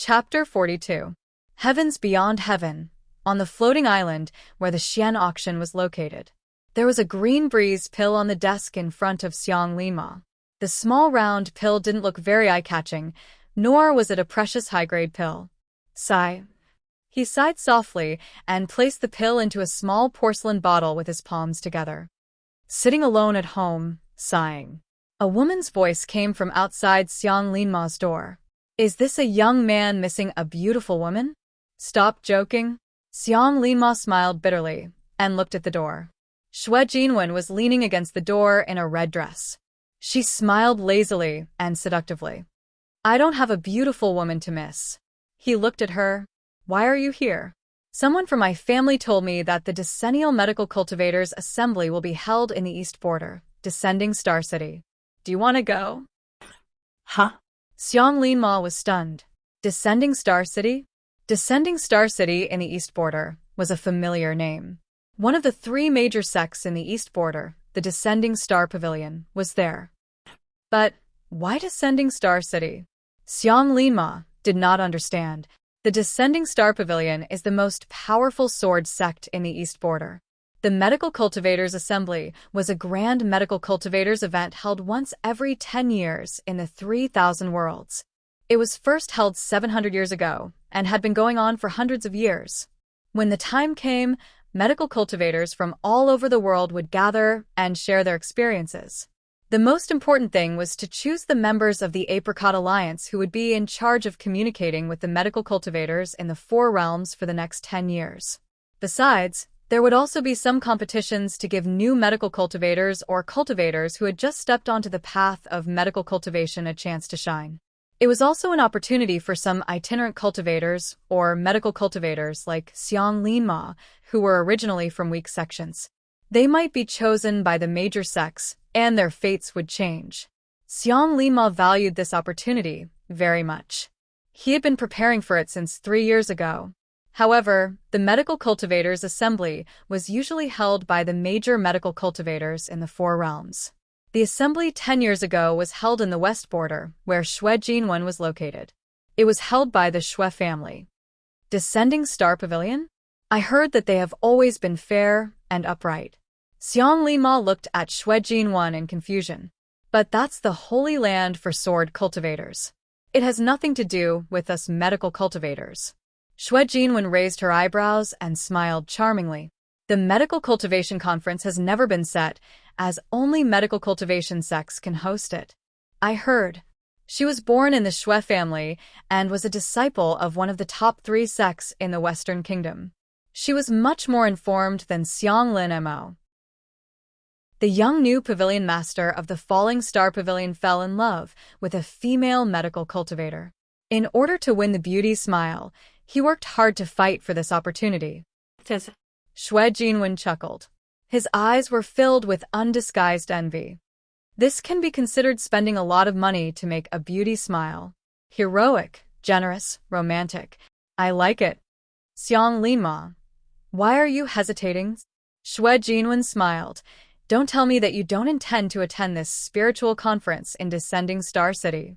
Chapter 42. Heavens Beyond Heaven. On the floating island where the Xian auction was located, there was a green breeze pill on the desk in front of Xiang Linma. The small round pill didn't look very eye-catching, nor was it a precious high-grade pill. Sigh. He sighed softly and placed the pill into a small porcelain bottle with his palms together. Sitting alone at home, sighing, a woman's voice came from outside Xiang Linma's door. Is this a young man missing a beautiful woman? Stop joking. Xiang Linma smiled bitterly and looked at the door. Xue Jinwen was leaning against the door in a red dress. She smiled lazily and seductively. I don't have a beautiful woman to miss. He looked at her. Why are you here? Someone from my family told me that the Decennial Medical Cultivators Assembly will be held in the East Border, Descending Star City. Do you want to go? Huh? Xiang Linma was stunned. Descending Star City? Descending Star City in the East Border was a familiar name. One of the three major sects in the East Border, the Descending Star Pavilion, was there. But why Descending Star City? Xiang Linma did not understand. The Descending Star Pavilion is the most powerful sword sect in the East Border. The Medical Cultivators Assembly was a grand medical cultivators event held once every 10 years in the 3,000 worlds. It was first held 700 years ago and had been going on for hundreds of years. When the time came, medical cultivators from all over the world would gather and share their experiences. The most important thing was to choose the members of the Apricot Alliance who would be in charge of communicating with the medical cultivators in the Four Realms for the next 10 years. Besides, there would also be some competitions to give new medical cultivators or cultivators who had just stepped onto the path of medical cultivation a chance to shine. It was also an opportunity for some itinerant cultivators or medical cultivators like Xiang Linma, who were originally from weak sections. They might be chosen by the major sects, and their fates would change. Xiang Linma valued this opportunity very much. He had been preparing for it since 3 years ago. However, the Medical Cultivators Assembly was usually held by the major medical cultivators in the Four Realms. The assembly 10 years ago was held in the West Border, where Xue Jinwen was located. It was held by the Xue family. Descending Star Pavilion? I heard that they have always been fair and upright. Xiang Linma looked at Xue Jinwen in confusion. But that's the holy land for sword cultivators. It has nothing to do with us medical cultivators. Xue Jinwen raised her eyebrows and smiled charmingly. The Medical Cultivation Conference has never been set, as only medical cultivation sects can host it. I heard. She was born in the Xue family and was a disciple of one of the top 3 sects in the Western Kingdom. She was much more informed than Xiang Linmo. The young new pavilion master of the Falling Star Pavilion fell in love with a female medical cultivator. In order to win the beauty smile, he worked hard to fight for this opportunity. Xue Jinwen chuckled. His eyes were filled with undisguised envy. This can be considered spending a lot of money to make a beauty smile. Heroic, generous, romantic. I like it. Xiang Linma. Why are you hesitating? Xue Jinwen smiled. Don't tell me that you don't intend to attend this spiritual conference in Descending Star City.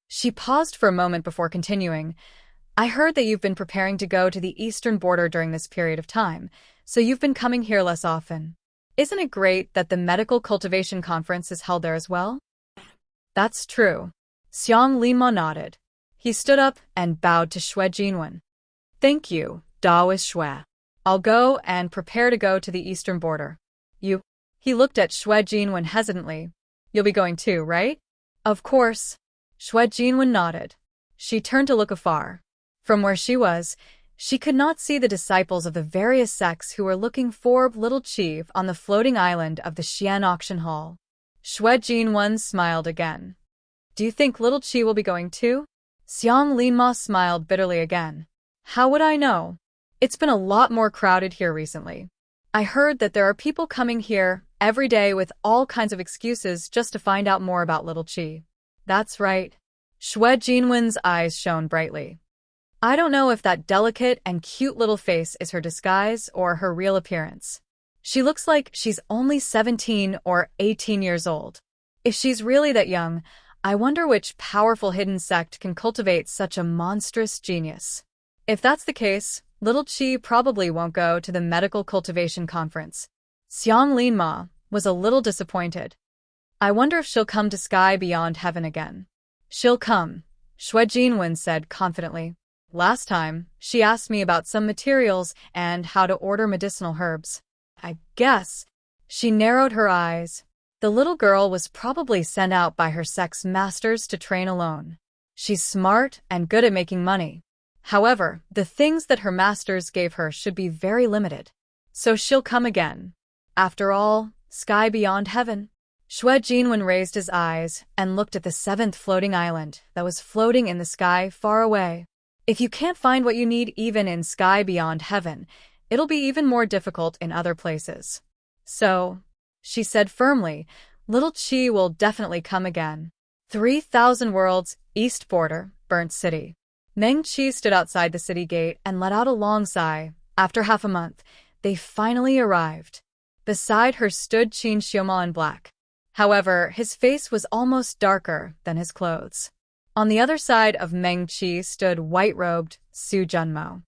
She paused for a moment before continuing. I heard that you've been preparing to go to the Eastern Border during this period of time, so you've been coming here less often. Isn't it great that the Medical Cultivation Conference is held there as well? That's true. Xiang Linma nodded. He stood up and bowed to Xue Jinwen. Thank you, Daoist Xue. I'll go and prepare to go to the Eastern Border. You? He looked at Xue Jinwen hesitantly. You'll be going too, right? Of course. Xue Jinwen nodded. She turned to look afar. From where she was, she could not see the disciples of the various sects who were looking for little Chi on the floating island of the Xian auction hall. Xue Jinwen smiled again. Do you think little Chi will be going too? Xiang Linma smiled bitterly again. How would I know? It's been a lot more crowded here recently. I heard that there are people coming here every day with all kinds of excuses just to find out more about little Chi. That's right. Xue Jinwen's eyes shone brightly. I don't know if that delicate and cute little face is her disguise or her real appearance. She looks like she's only 17 or 18 years old. If she's really that young, I wonder which powerful hidden sect can cultivate such a monstrous genius. If that's the case, little Chi probably won't go to the medical cultivation conference. Xiang Linma was a little disappointed. I wonder if she'll come to sky beyond heaven again. She'll come, Xue Jinwen said confidently. Last time, she asked me about some materials and how to order medicinal herbs. I guess. She narrowed her eyes. The little girl was probably sent out by her sex masters to train alone. She's smart and good at making money. However, the things that her masters gave her should be very limited. So she'll come again. After all, sky beyond heaven. Xue Jinwen raised his eyes and looked at the seventh floating island that was floating in the sky far away. If you can't find what you need even in sky beyond heaven, it'll be even more difficult in other places. So, she said firmly, little Chi will definitely come again. 3,000 worlds, east border, burnt city. Meng Chi stood outside the city gate and let out a long sigh. After half a month, they finally arrived. Beside her stood Qin Xioma in black. However, his face was almost darker than his clothes. On the other side of Meng Chi stood white-robed Su Junmo.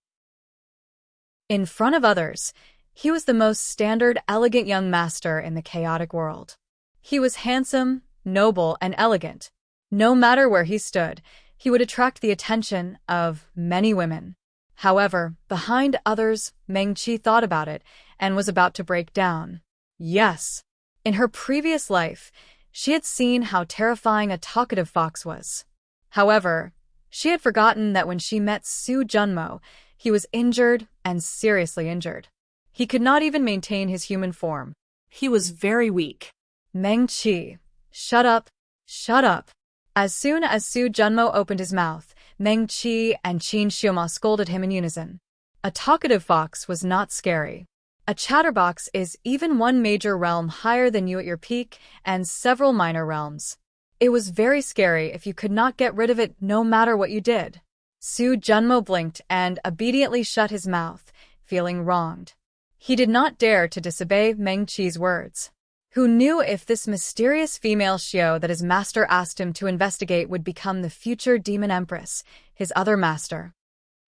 In front of others, he was the most standard, elegant young master in the chaotic world. He was handsome, noble, and elegant. No matter where he stood, he would attract the attention of many women. However, behind others, Meng Chi thought about it and was about to break down. Yes. In her previous life, she had seen how terrifying a talkative fox was. However, she had forgotten that when she met Su Junmo, he was injured and seriously injured. He could not even maintain his human form. He was very weak. Meng Chi, shut up, shut up. As soon as Su Junmo opened his mouth, Meng Chi and Qin Xioma scolded him in unison. A talkative fox was not scary. A chatterbox is even one major realm higher than you at your peak and several minor realms. It was very scary if you could not get rid of it no matter what you did. Su Junmo blinked and obediently shut his mouth, feeling wronged. He did not dare to disobey Meng Chi's words. Who knew if this mysterious female Xiao that his master asked him to investigate would become the future demon empress, his other master?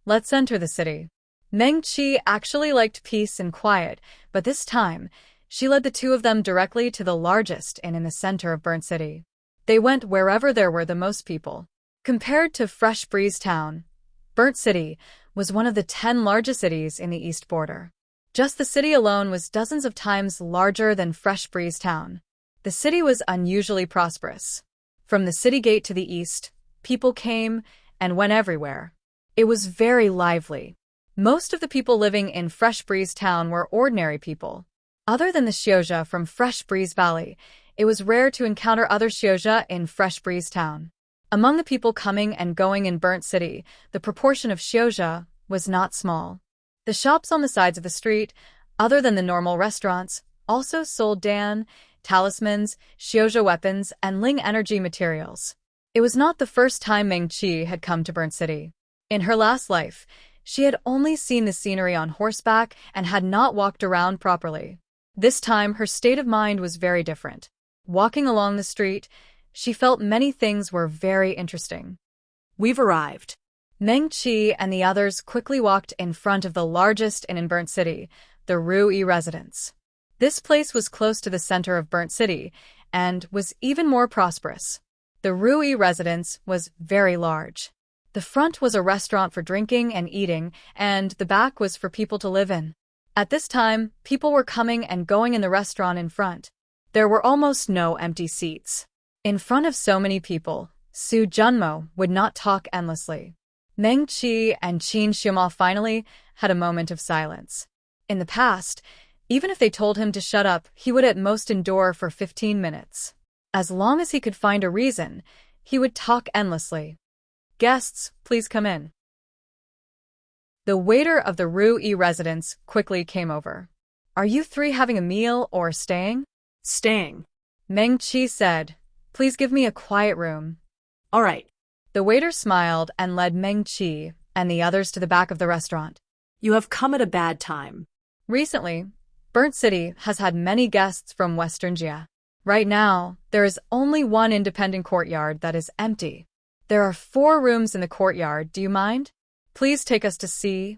Let's enter the city. Meng Chi actually liked peace and quiet, but this time, she led the two of them directly to the largest inn in the center of Burnt City. They went wherever there were the most people. Compared to Fresh Breeze Town, Burnt City was one of the 10 largest cities in the east border. Just the city alone was dozens of times larger than Fresh Breeze Town. The city was unusually prosperous. From the city gate to the east, people came and went everywhere. It was very lively. Most of the people living in Fresh Breeze Town were ordinary people. Other than the Xiozha from Fresh Breeze Valley, it was rare to encounter other Xiozha in Fresh Breeze Town. Among the people coming and going in Burnt City, the proportion of Xiozha was not small. The shops on the sides of the street, other than the normal restaurants, also sold Dan, talismans, Xiozha weapons, and Ling energy materials. It was not the first time Meng Chi had come to Burnt City. In her last life, she had only seen the scenery on horseback and had not walked around properly. This time, her state of mind was very different. Walking along the street, she felt many things were very interesting. We've arrived. Meng Chi and the others quickly walked in front of the largest inn in Burnt City, the Rui residence. This place was close to the center of Burnt City and was even more prosperous. The Rui residence was very large. The front was a restaurant for drinking and eating, and the back was for people to live in. At this time, people were coming and going in the restaurant in front. There were almost no empty seats. In front of so many people, Su Junmo would not talk endlessly. Meng Chi and Qin Xioma finally had a moment of silence. In the past, even if they told him to shut up, he would at most endure for 15 minutes. As long as he could find a reason, he would talk endlessly. Guests, please come in. The waiter of the Rui residence quickly came over. Are you three having a meal or staying? Staying. Meng Chi said, please give me a quiet room. All right. The waiter smiled and led Meng Chi and the others to the back of the restaurant. You have come at a bad time. Recently, Burnt City has had many guests from Western Jia. Right now, there is only one independent courtyard that is empty. There are 4 rooms in the courtyard, do you mind? Please take us to see.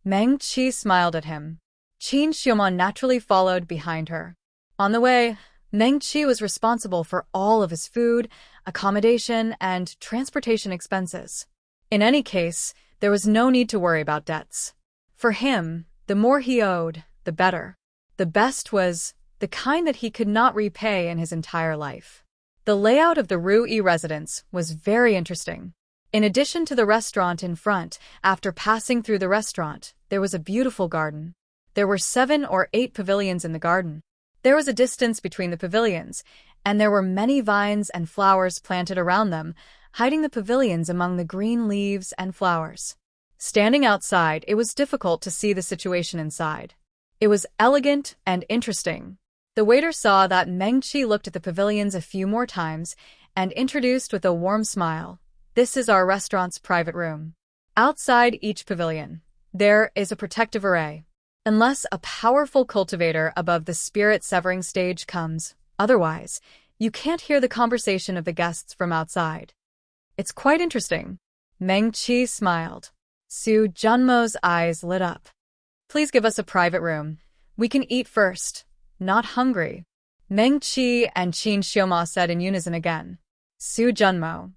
Meng Qi smiled at him. Qin Xiumon naturally followed behind her. On the way, Meng Qi was responsible for all of his food, accommodation, and transportation expenses. In any case, there was no need to worry about debts. For him, the more he owed, the better. The best was the kind that he could not repay in his entire life. The layout of the Rue E residence was very interesting. In addition to the restaurant in front, after passing through the restaurant, there was a beautiful garden. There were 7 or 8 pavilions in the garden. There was a distance between the pavilions, and there were many vines and flowers planted around them, hiding the pavilions among the green leaves and flowers. Standing outside, it was difficult to see the situation inside. It was elegant and interesting. The waiter saw that Meng Qi looked at the pavilions a few more times and introduced with a warm smile, "This is our restaurant's private room." Outside each pavilion, there is a protective array. Unless a powerful cultivator above the spirit-severing stage comes, otherwise, you can't hear the conversation of the guests from outside. It's quite interesting. Meng Qi smiled. Su Junmo's eyes lit up. Please give us a private room. We can eat first. Not hungry. Meng Qi and Qin Xiuma said in unison again. Su Junmo.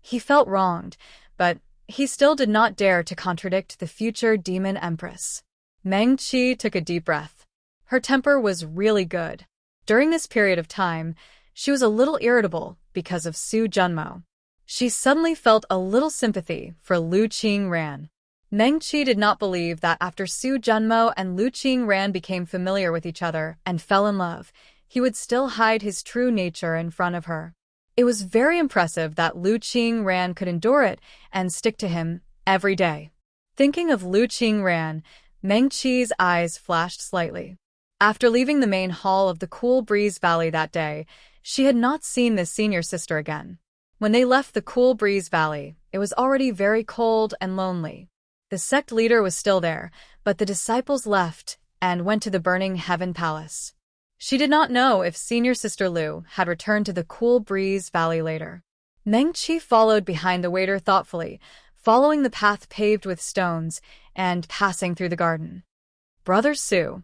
He felt wronged, but he still did not dare to contradict the future demon empress. Meng Qi took a deep breath. Her temper was really good. During this period of time, she was a little irritable because of Su Junmo. She suddenly felt a little sympathy for Lu Qingran. Meng Qi did not believe that after Su Junmo and Lu Qingran became familiar with each other and fell in love, he would still hide his true nature in front of her. It was very impressive that Lu Qingran could endure it and stick to him every day. Thinking of Lu Qingran, Meng Qi's eyes flashed slightly. After leaving the main hall of the Cool Breeze Valley that day, she had not seen this senior sister again. When they left the Cool Breeze Valley, it was already very cold and lonely. The sect leader was still there, but the disciples left and went to the Burning Heaven Palace. She did not know if senior sister Lu had returned to the Cool Breeze Valley later. Meng Qi followed behind the waiter thoughtfully, following the path paved with stones and passing through the garden. Brother Su.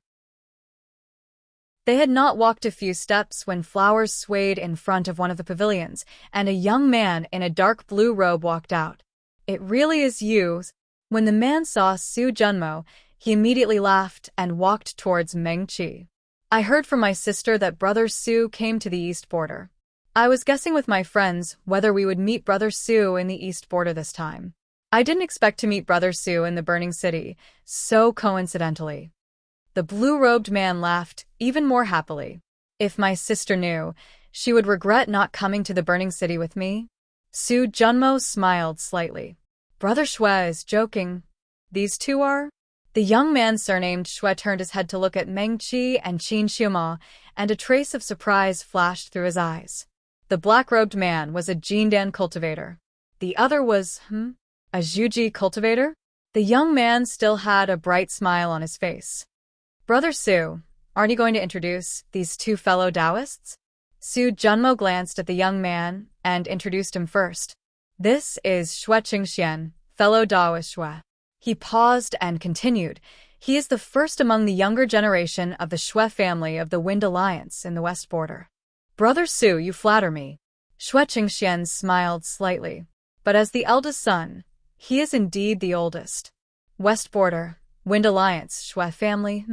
They had not walked a few steps when flowers swayed in front of one of the pavilions, and a young man in a dark blue robe walked out. It really is you. When the man saw Su Junmo, he immediately laughed and walked towards Meng Qi. I heard from my sister that Brother Su came to the East Border. I was guessing with my friends whether we would meet Brother Su in the East Border this time. I didn't expect to meet Brother Su in the Burning City, so coincidentally. The blue-robed man laughed even more happily. If my sister knew, she would regret not coming to the Burning City with me. Su Junmo smiled slightly. Brother Xue is joking. These two are? The young man surnamed Xue turned his head to look at Meng Qi and Qin Xiuma, and a trace of surprise flashed through his eyes. The black-robed man was a Jindan cultivator. The other was, a Zhuji cultivator? The young man still had a bright smile on his face. Brother Su, aren't you going to introduce these 2 fellow Taoists? Su Junmo glanced at the young man and introduced him first. This is Xue Qingxian, fellow Taoist Xue. He paused and continued. He is the first among the younger generation of the Xue family of the Wind Alliance in the West Border. Brother Su, you flatter me. Xue Qingxian smiled slightly. But as the eldest son, he is indeed the oldest. West Border, Wind Alliance, Xue family,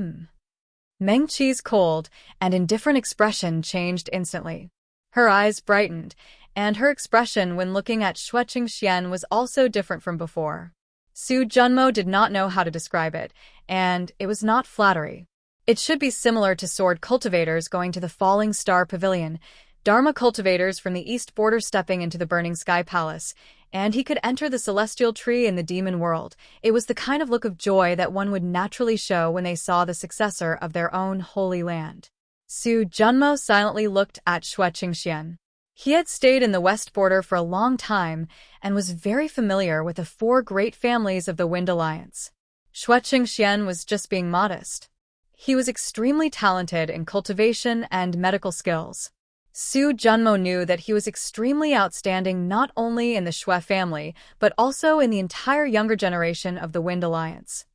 Meng Qi's cold and indifferent expression changed instantly. Her eyes brightened, and her expression when looking at Xue Qingxian was also different from before. Su Junmo did not know how to describe it, and it was not flattery. It should be similar to sword cultivators going to the Falling Star Pavilion, Dharma cultivators from the East Border stepping into the Burning Sky Palace, and he could enter the Celestial Tree in the Demon World. It was the kind of look of joy that one would naturally show when they saw the successor of their own holy land. Su Junmo silently looked at Xue Qingxian. He had stayed in the West Border for a long time and was very familiar with the 4 great families of the Wind Alliance. Xue Qingxian was just being modest. He was extremely talented in cultivation and medical skills. Su Junmo knew that he was extremely outstanding not only in the Shui family, but also in the entire younger generation of the Wind Alliance.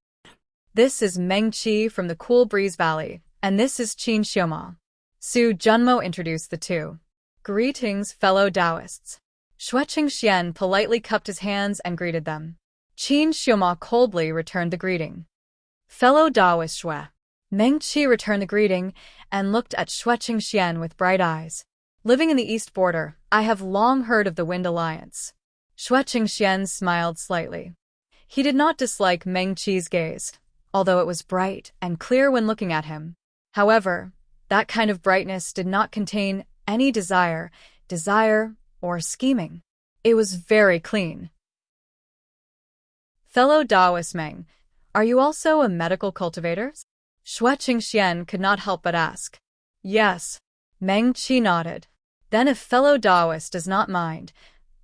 This is Meng Qi from the Cool Breeze Valley, and this is Qin Xiuma. Su Junmo introduced the two. Greetings, fellow Taoists. Shueqing Xian politely cupped his hands and greeted them. Qin Xiuma coldly returned the greeting. Fellow Taoist Shui. Meng Qi returned the greeting and looked at Shueqing Xian with bright eyes. Living in the east border, I have long heard of the Wind Alliance. Shueqing Xian smiled slightly. He did not dislike Meng Qi's gaze, although it was bright and clear when looking at him. However, that kind of brightness did not contain any desire, or scheming. It was very clean. Fellow Taoist Meng, are you also a medical cultivator? Shueqing Xian could not help but ask. Yes. Meng Qi nodded. Then if fellow Taoist does not mind,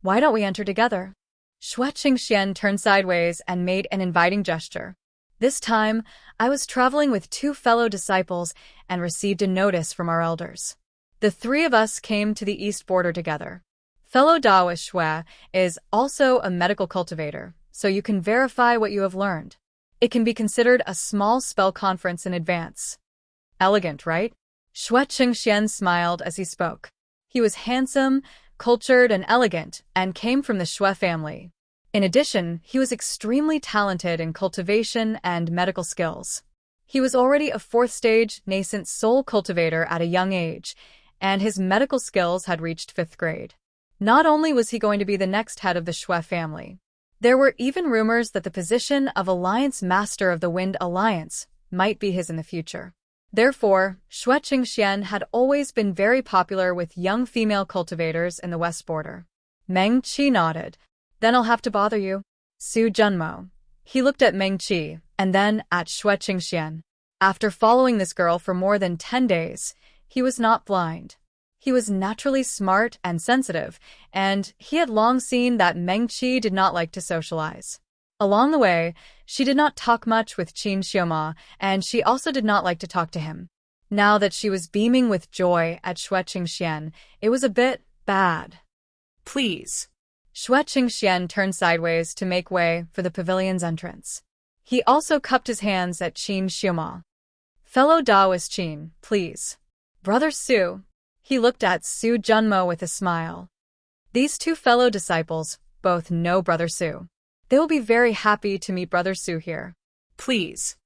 why don't we enter together? Shueqing Xian turned sideways and made an inviting gesture. This time, I was traveling with two fellow disciples and received a notice from our elders. The three of us came to the east border together. Fellow Taoist Shui is also a medical cultivator, so you can verify what you have learned. It can be considered a small spell conference in advance. Elegant, right? Shueqing Xian smiled as he spoke. He was handsome, cultured, and elegant, and came from the Shui family. In addition, he was extremely talented in cultivation and medical skills. He was already a fourth-stage nascent soul cultivator at a young age, and his medical skills had reached 5th grade. Not only was he going to be the next head of the Shui family, there were even rumors that the position of Alliance Master of the Wind Alliance might be his in the future. Therefore, Shueqing Xian had always been very popular with young female cultivators in the west border. Meng Qi nodded. Then I'll have to bother you. Su Junmo. He looked at Meng Qi, and then at Shueqing Xian. After following this girl for more than 10 days, he was not blind. He was naturally smart and sensitive, and he had long seen that Meng Qi did not like to socialize. Along the way, she did not talk much with Qin Xiuma, and she also did not like to talk to him. Now that she was beaming with joy at Shueqing Xian, it was a bit bad. Please. Shueqing Xian turned sideways to make way for the pavilion's entrance. He also cupped his hands at Qin Xiuma. Fellow Taoist Qin, please. Brother Su. He looked at Su Junmo with a smile. These two fellow disciples both know Brother Su. They will be very happy to meet Brother Su here. Please.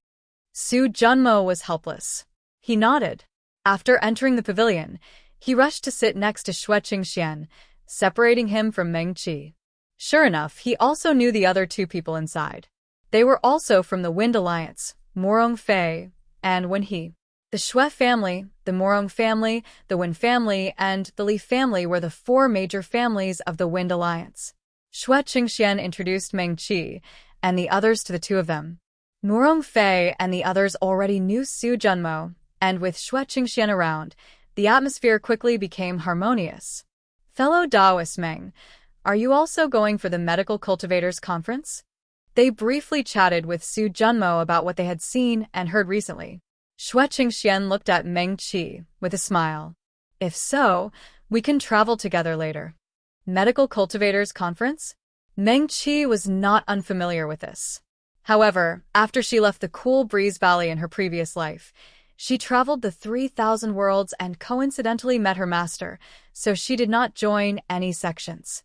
Su Junmo was helpless. He nodded. After entering the pavilion, he rushed to sit next to Shueqing Xian, separating him from Meng Qi. Sure enough, he also knew the other two people inside. They were also from the Wind Alliance, Morong Fei and Wen He. The Shui family, the Morong family, the Wen family, and the Li family were the 4 major families of the Wind Alliance. Shueqing Xian introduced Meng Qi and the others to the two of them. Morong Fei and the others already knew Su Junmo, and with Shueqing Xian around, the atmosphere quickly became harmonious. Fellow Taoist Meng, are you also going for the Medical Cultivators Conference? They briefly chatted with Su Junmo about what they had seen and heard recently. Shueqing Xian looked at Meng Qi with a smile. If so, we can travel together later. Medical Cultivators Conference? Meng Qi was not unfamiliar with this. However, after she left the Cool Breeze Valley in her previous life, she traveled the 3,000 worlds and coincidentally met her master, so she did not join any sections.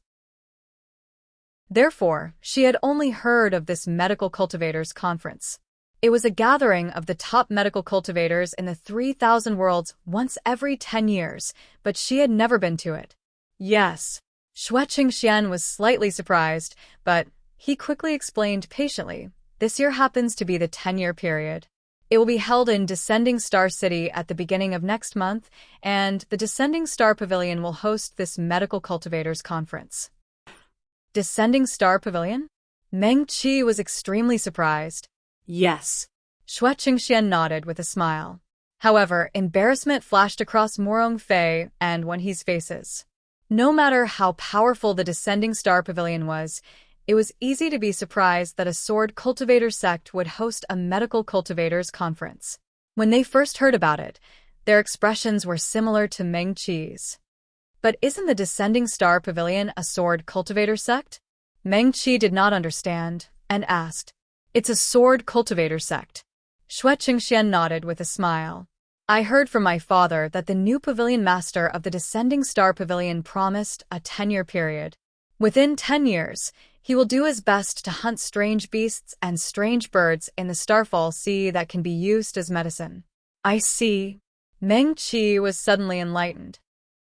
Therefore, she had only heard of this Medical Cultivators Conference. It was a gathering of the top medical cultivators in the 3,000 worlds once every 10 years, but she had never been to it. Yes. Shueqing Xian was slightly surprised, but he quickly explained patiently, this year happens to be the 10-year period. It will be held in Descending Star City at the beginning of next month, and the Descending Star Pavilion will host this Medical Cultivators Conference. Descending Star Pavilion? Meng Qi was extremely surprised. Yes. Shueqing Xian nodded with a smile. However, embarrassment flashed across Morong Fei and Wen He's faces. No matter how powerful the Descending Star Pavilion was, it was easy to be surprised that a sword cultivator sect would host a medical cultivators conference. When they first heard about it, their expressions were similar to Meng Qi's. But isn't the Descending Star Pavilion a sword cultivator sect? Meng Qi did not understand, and asked. It's a sword cultivator sect. Xue Qingxian nodded with a smile. I heard from my father that the new pavilion master of the Descending Star Pavilion promised a 10-year period. Within 10 years, he will do his best to hunt strange beasts and strange birds in the Starfall Sea that can be used as medicine. I see. Meng Qi was suddenly enlightened.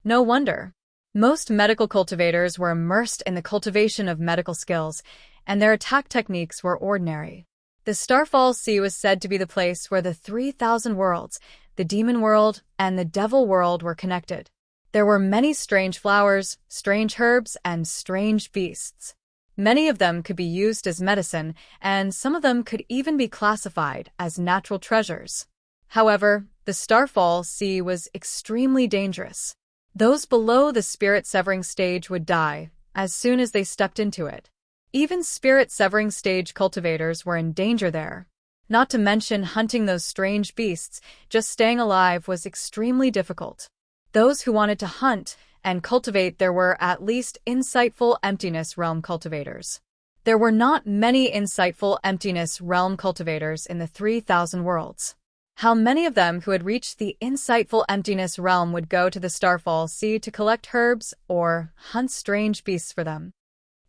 No wonder. Most medical cultivators were immersed in the cultivation of medical skills, and their attack techniques were ordinary. The Starfall Sea was said to be the place where the 3,000 worlds, the demon world, and the devil world were connected. There were many strange flowers, strange herbs, and strange beasts. Many of them could be used as medicine, and some of them could even be classified as natural treasures. However, the Starfall Sea was extremely dangerous. Those below the spirit-severing stage would die as soon as they stepped into it. Even spirit-severing stage cultivators were in danger there. Not to mention hunting those strange beasts, just staying alive was extremely difficult. Those who wanted to hunt and cultivate there were at least insightful emptiness realm cultivators. There were not many insightful emptiness realm cultivators in the 3,000 worlds. How many of them who had reached the insightful emptiness realm would go to the Starfall Sea to collect herbs or hunt strange beasts for them?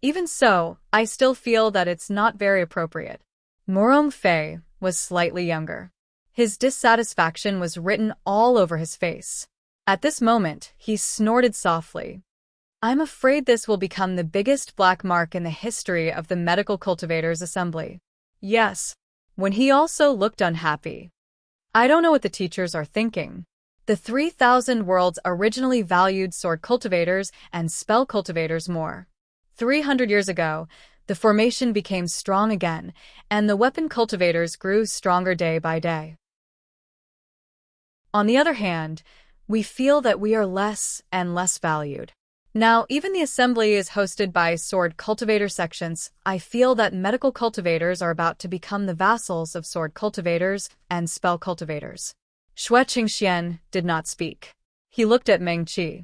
Even so, I still feel that it's not very appropriate. Morong Fei was slightly younger. His dissatisfaction was written all over his face. At this moment, he snorted softly. I'm afraid this will become the biggest black mark in the history of the Medical Cultivators Assembly. Yes. When he also looked unhappy. I don't know what the teachers are thinking. The 3,000 worlds originally valued sword cultivators and spell cultivators more. 300 years ago, the formation became strong again, and the weapon cultivators grew stronger day by day. On the other hand, we feel that we are less and less valued. Now, even the assembly is hosted by sword cultivator sections. I feel that medical cultivators are about to become the vassals of sword cultivators and spell cultivators. Xue Qingxian did not speak. He looked at Meng Qi.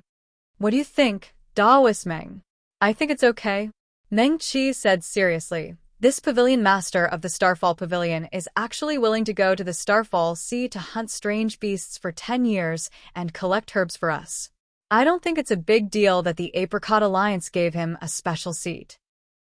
What do you think, Daoist Meng? I think it's okay. Meng Qi said seriously. This pavilion master of the Starfall Pavilion is actually willing to go to the Starfall Sea to hunt strange beasts for 10 years and collect herbs for us. I don't think it's a big deal that the Apricot Alliance gave him a special seat.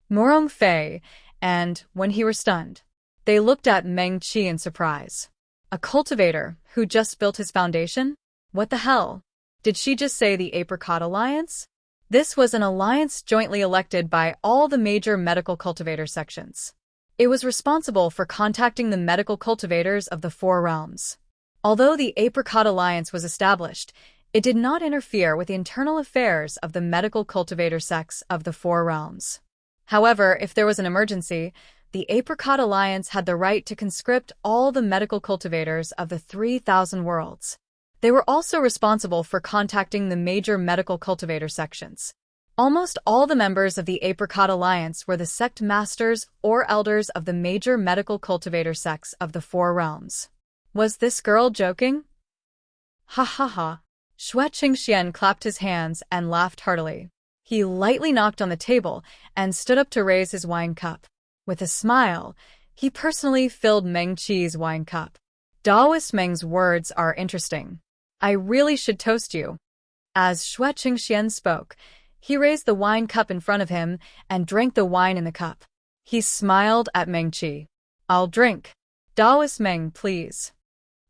Morong Fei and when he were stunned. They looked at Meng Qi in surprise. A cultivator who just built his foundation? What the hell? Did she just say the Apricot Alliance? This was an alliance jointly elected by all the major medical cultivator sections. It was responsible for contacting the medical cultivators of the Four Realms. Although the Apricot Alliance was established, it did not interfere with the internal affairs of the medical cultivator sects of the Four Realms. However, if there was an emergency, the Apricot Alliance had the right to conscript all the medical cultivators of the 3,000 worlds. They were also responsible for contacting the major medical cultivator sections. Almost all the members of the Apricot Alliance were the sect masters or elders of the major medical cultivator sects of the Four Realms. Was this girl joking? Ha ha ha. Xue Qingxian clapped his hands and laughed heartily. He lightly knocked on the table and stood up to raise his wine cup. With a smile, he personally filled Meng Qi's wine cup. Daoist Meng's words are interesting. I really should toast you. As Xue Qingxian spoke, he raised the wine cup in front of him and drank the wine in the cup. He smiled at Meng Qi. I'll drink. Daoist Meng, please.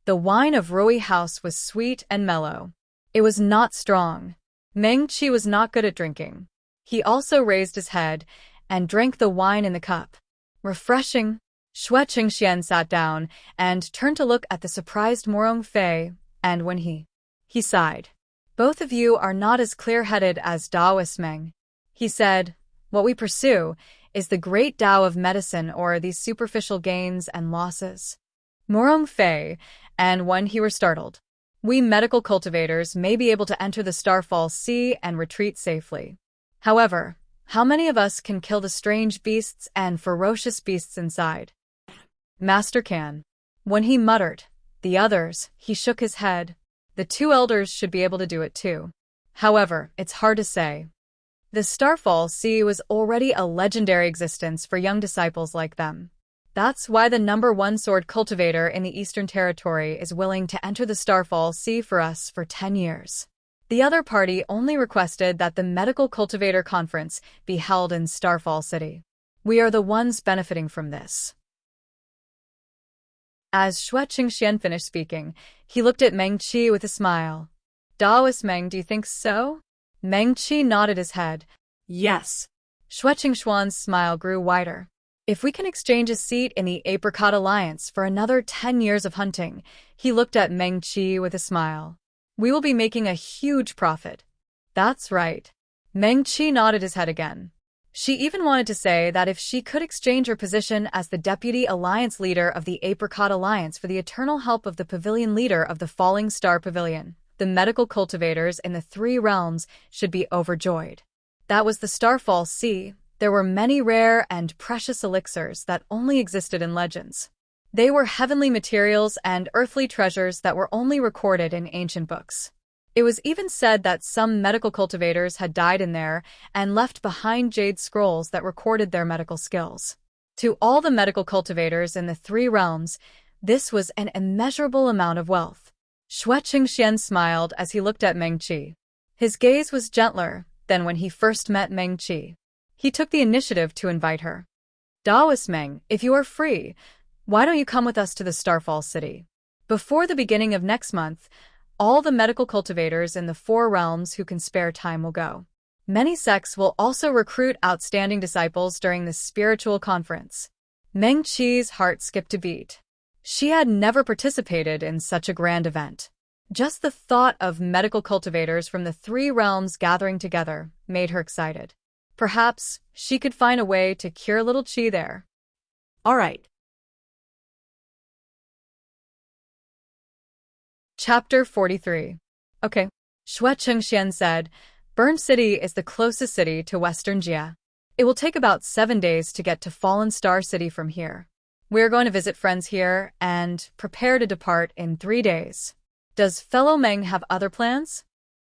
The wine of Rui House was sweet and mellow. It was not strong. Meng Qi was not good at drinking. He also raised his head and drank the wine in the cup. Refreshing. Xue Qingxian sat down and turned to look at the surprised Morong Fei, and when he sighed. Both of you are not as clear-headed as Daoist Meng. He said, what we pursue is the great Tao of medicine or these superficial gains and losses. Morong Fei and when he were startled. We medical cultivators may be able to enter the Starfall Sea and retreat safely. However, how many of us can kill the strange beasts and ferocious beasts inside? Master can. When he muttered, the others, he shook his head. The two elders should be able to do it too. However, it's hard to say. The Starfall Sea was already a legendary existence for young disciples like them. That's why the #1 sword cultivator in the Eastern Territory is willing to enter the Starfall Sea for us for 10 years. The other party only requested that the Medical Cultivator Conference be held in Starfall City. We are the ones benefiting from this. As Xue Qingxian finished speaking, he looked at Meng Qi with a smile. Daoist Meng, do you think so? Meng Qi nodded his head. Yes. Xue Qingxuan's smile grew wider. If we can exchange a seat in the Apricot Alliance for another 10 years of hunting, he looked at Meng Qi with a smile. We will be making a huge profit. That's right. Meng Qi nodded his head again. She even wanted to say that if she could exchange her position as the Deputy Alliance Leader of the Apricot Alliance for the eternal help of the Pavilion Leader of the Falling Star Pavilion, the medical cultivators in the 3 realms should be overjoyed. That was the Starfall Sea. There were many rare and precious elixirs that only existed in legends. They were heavenly materials and earthly treasures that were only recorded in ancient books. It was even said that some medical cultivators had died in there and left behind jade scrolls that recorded their medical skills. To all the medical cultivators in the 3 realms, this was an immeasurable amount of wealth. Xue Qingxian smiled as he looked at Meng Qi. His gaze was gentler than when he first met Meng Qi. He took the initiative to invite her. Daoist Meng, if you are free, why don't you come with us to the Starfall City? Before the beginning of next month, all the medical cultivators in the 4 realms who can spare time will go. Many sects will also recruit outstanding disciples during this spiritual conference. Meng Qi's heart skipped a beat. She had never participated in such a grand event. Just the thought of medical cultivators from the 3 realms gathering together made her excited. Perhaps she could find a way to cure little Qi there. All right. Chapter 43. Okay. Xue Qingxian said, Burn City is the closest city to Western Jia. It will take about 7 days to get to Fallen Star City from here. We're going to visit friends here and prepare to depart in 3 days. Does fellow Meng have other plans?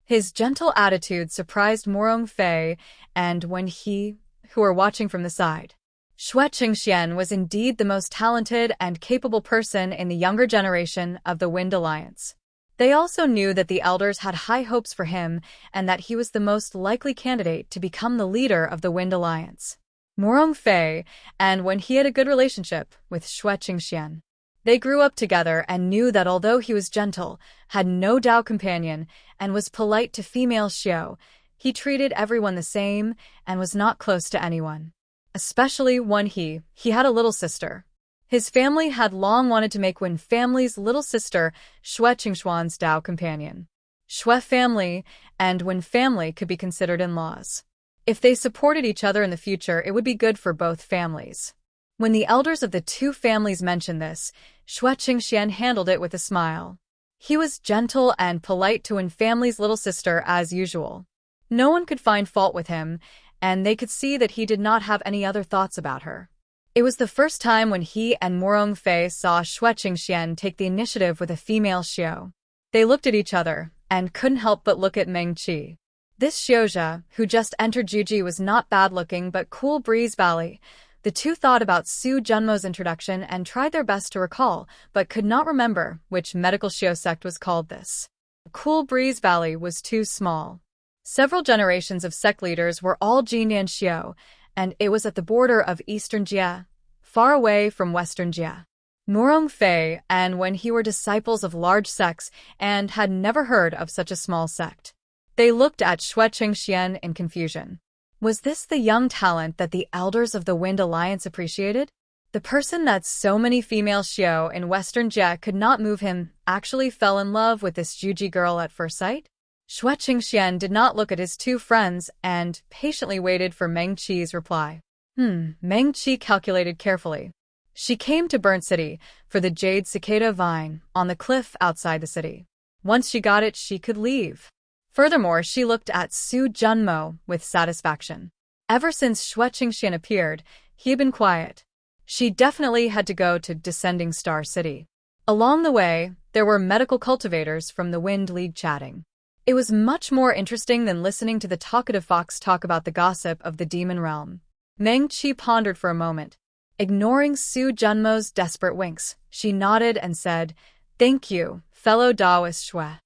His gentle attitude surprised Morong Fei and Wen He, who were watching from the side. Xue Qingxian was indeed the most talented and capable person in the younger generation of the Wind Alliance. They also knew that the elders had high hopes for him and that he was the most likely candidate to become the leader of the Wind Alliance. Morong Fei and Wen He had a good relationship with Xue Qingxian. They grew up together and knew that although he was gentle, had no Dao companion, and was polite to female Xiao, he treated everyone the same and was not close to anyone. Especially Wen He had a little sister. His family had long wanted to make Wen family's little sister Xue Qingxuan's Dao companion. Xue family and Wen family could be considered in-laws. If they supported each other in the future, it would be good for both families. When the elders of the 2 families mentioned this, Xue Qingxian handled it with a smile. He was gentle and polite to Wen family's little sister as usual. No one could find fault with him, and they could see that he did not have any other thoughts about her. It was the first time when he and Morong Fei saw Xue Qingxian take the initiative with a female Xiao. They looked at each other and couldn't help but look at Meng Qi. This Xiaozha, who just entered Juji, was not bad-looking but Cool Breeze Valley. The 2 thought about Su Junmo's introduction and tried their best to recall, but could not remember which medical Xiao sect was called this. Cool Breeze Valley was too small. Several generations of sect leaders were all Jinyan Xiao, and it was at the border of Eastern Jia, far away from Western Jia. Morong Fei and Wen He were disciples of large sects and had never heard of such a small sect. They looked at Xue Qingxian in confusion. Was this the young talent that the elders of the Wind Alliance appreciated? The person that so many female Xiao in Western Jia could not move him actually fell in love with this Juji girl at first sight? Xue Qingxian did not look at his 2 friends and patiently waited for Meng Qi's reply. Meng Qi calculated carefully. She came to Burnt City for the jade cicada vine on the cliff outside the city. Once she got it, she could leave. Furthermore, she looked at Su Junmo with satisfaction. Ever since Xue Qingxian appeared, he had been quiet. She definitely had to go to Descending Star City. Along the way, there were medical cultivators from the Wind League chatting. It was much more interesting than listening to the talkative fox talk about the gossip of the demon realm. Meng Qi pondered for a moment. Ignoring Su Junmo's desperate winks, she nodded and said, "Thank you, fellow Taoist Shui.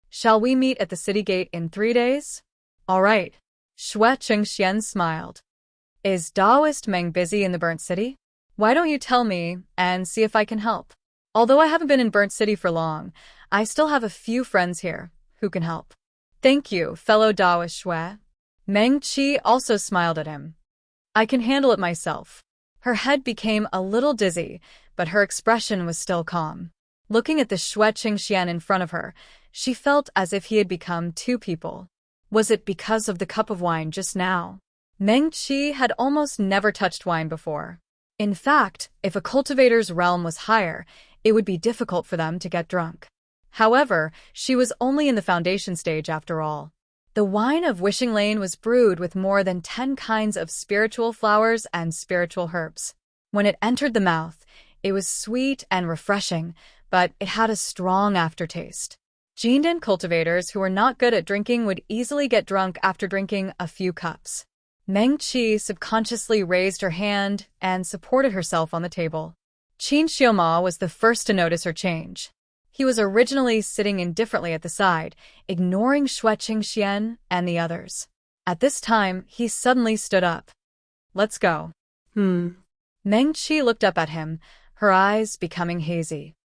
Shall we meet at the city gate in 3 days?" "All right." Shui Chengxian smiled. "Is Taoist Meng busy in the Burnt City? Why don't you tell me and see if I can help? Although I haven't been in Burnt City for long, I still have a few friends here who can help." "Thank you, fellow Taoist Shui." Meng Qi also smiled at him. "I can handle it myself." Her head became a little dizzy, but her expression was still calm. Looking at the Shui Qingxian in front of her, she felt as if he had become two people. Was it because of the cup of wine just now? Meng Qi had almost never touched wine before. In fact, if a cultivator's realm was higher, it would be difficult for them to get drunk. However, she was only in the foundation stage after all. The wine of Wishing Lane was brewed with more than 10 kinds of spiritual flowers and spiritual herbs. When it entered the mouth, it was sweet and refreshing, but it had a strong aftertaste. Jindan cultivators who were not good at drinking would easily get drunk after drinking a few cups. Meng Qi subconsciously raised her hand and supported herself on the table. Qin Xiaoma was the first to notice her change. He was originally sitting indifferently at the side, ignoring Shui Qingxian and the others. At this time, he suddenly stood up. "Let's go." Meng Qi looked up at him, her eyes becoming hazy.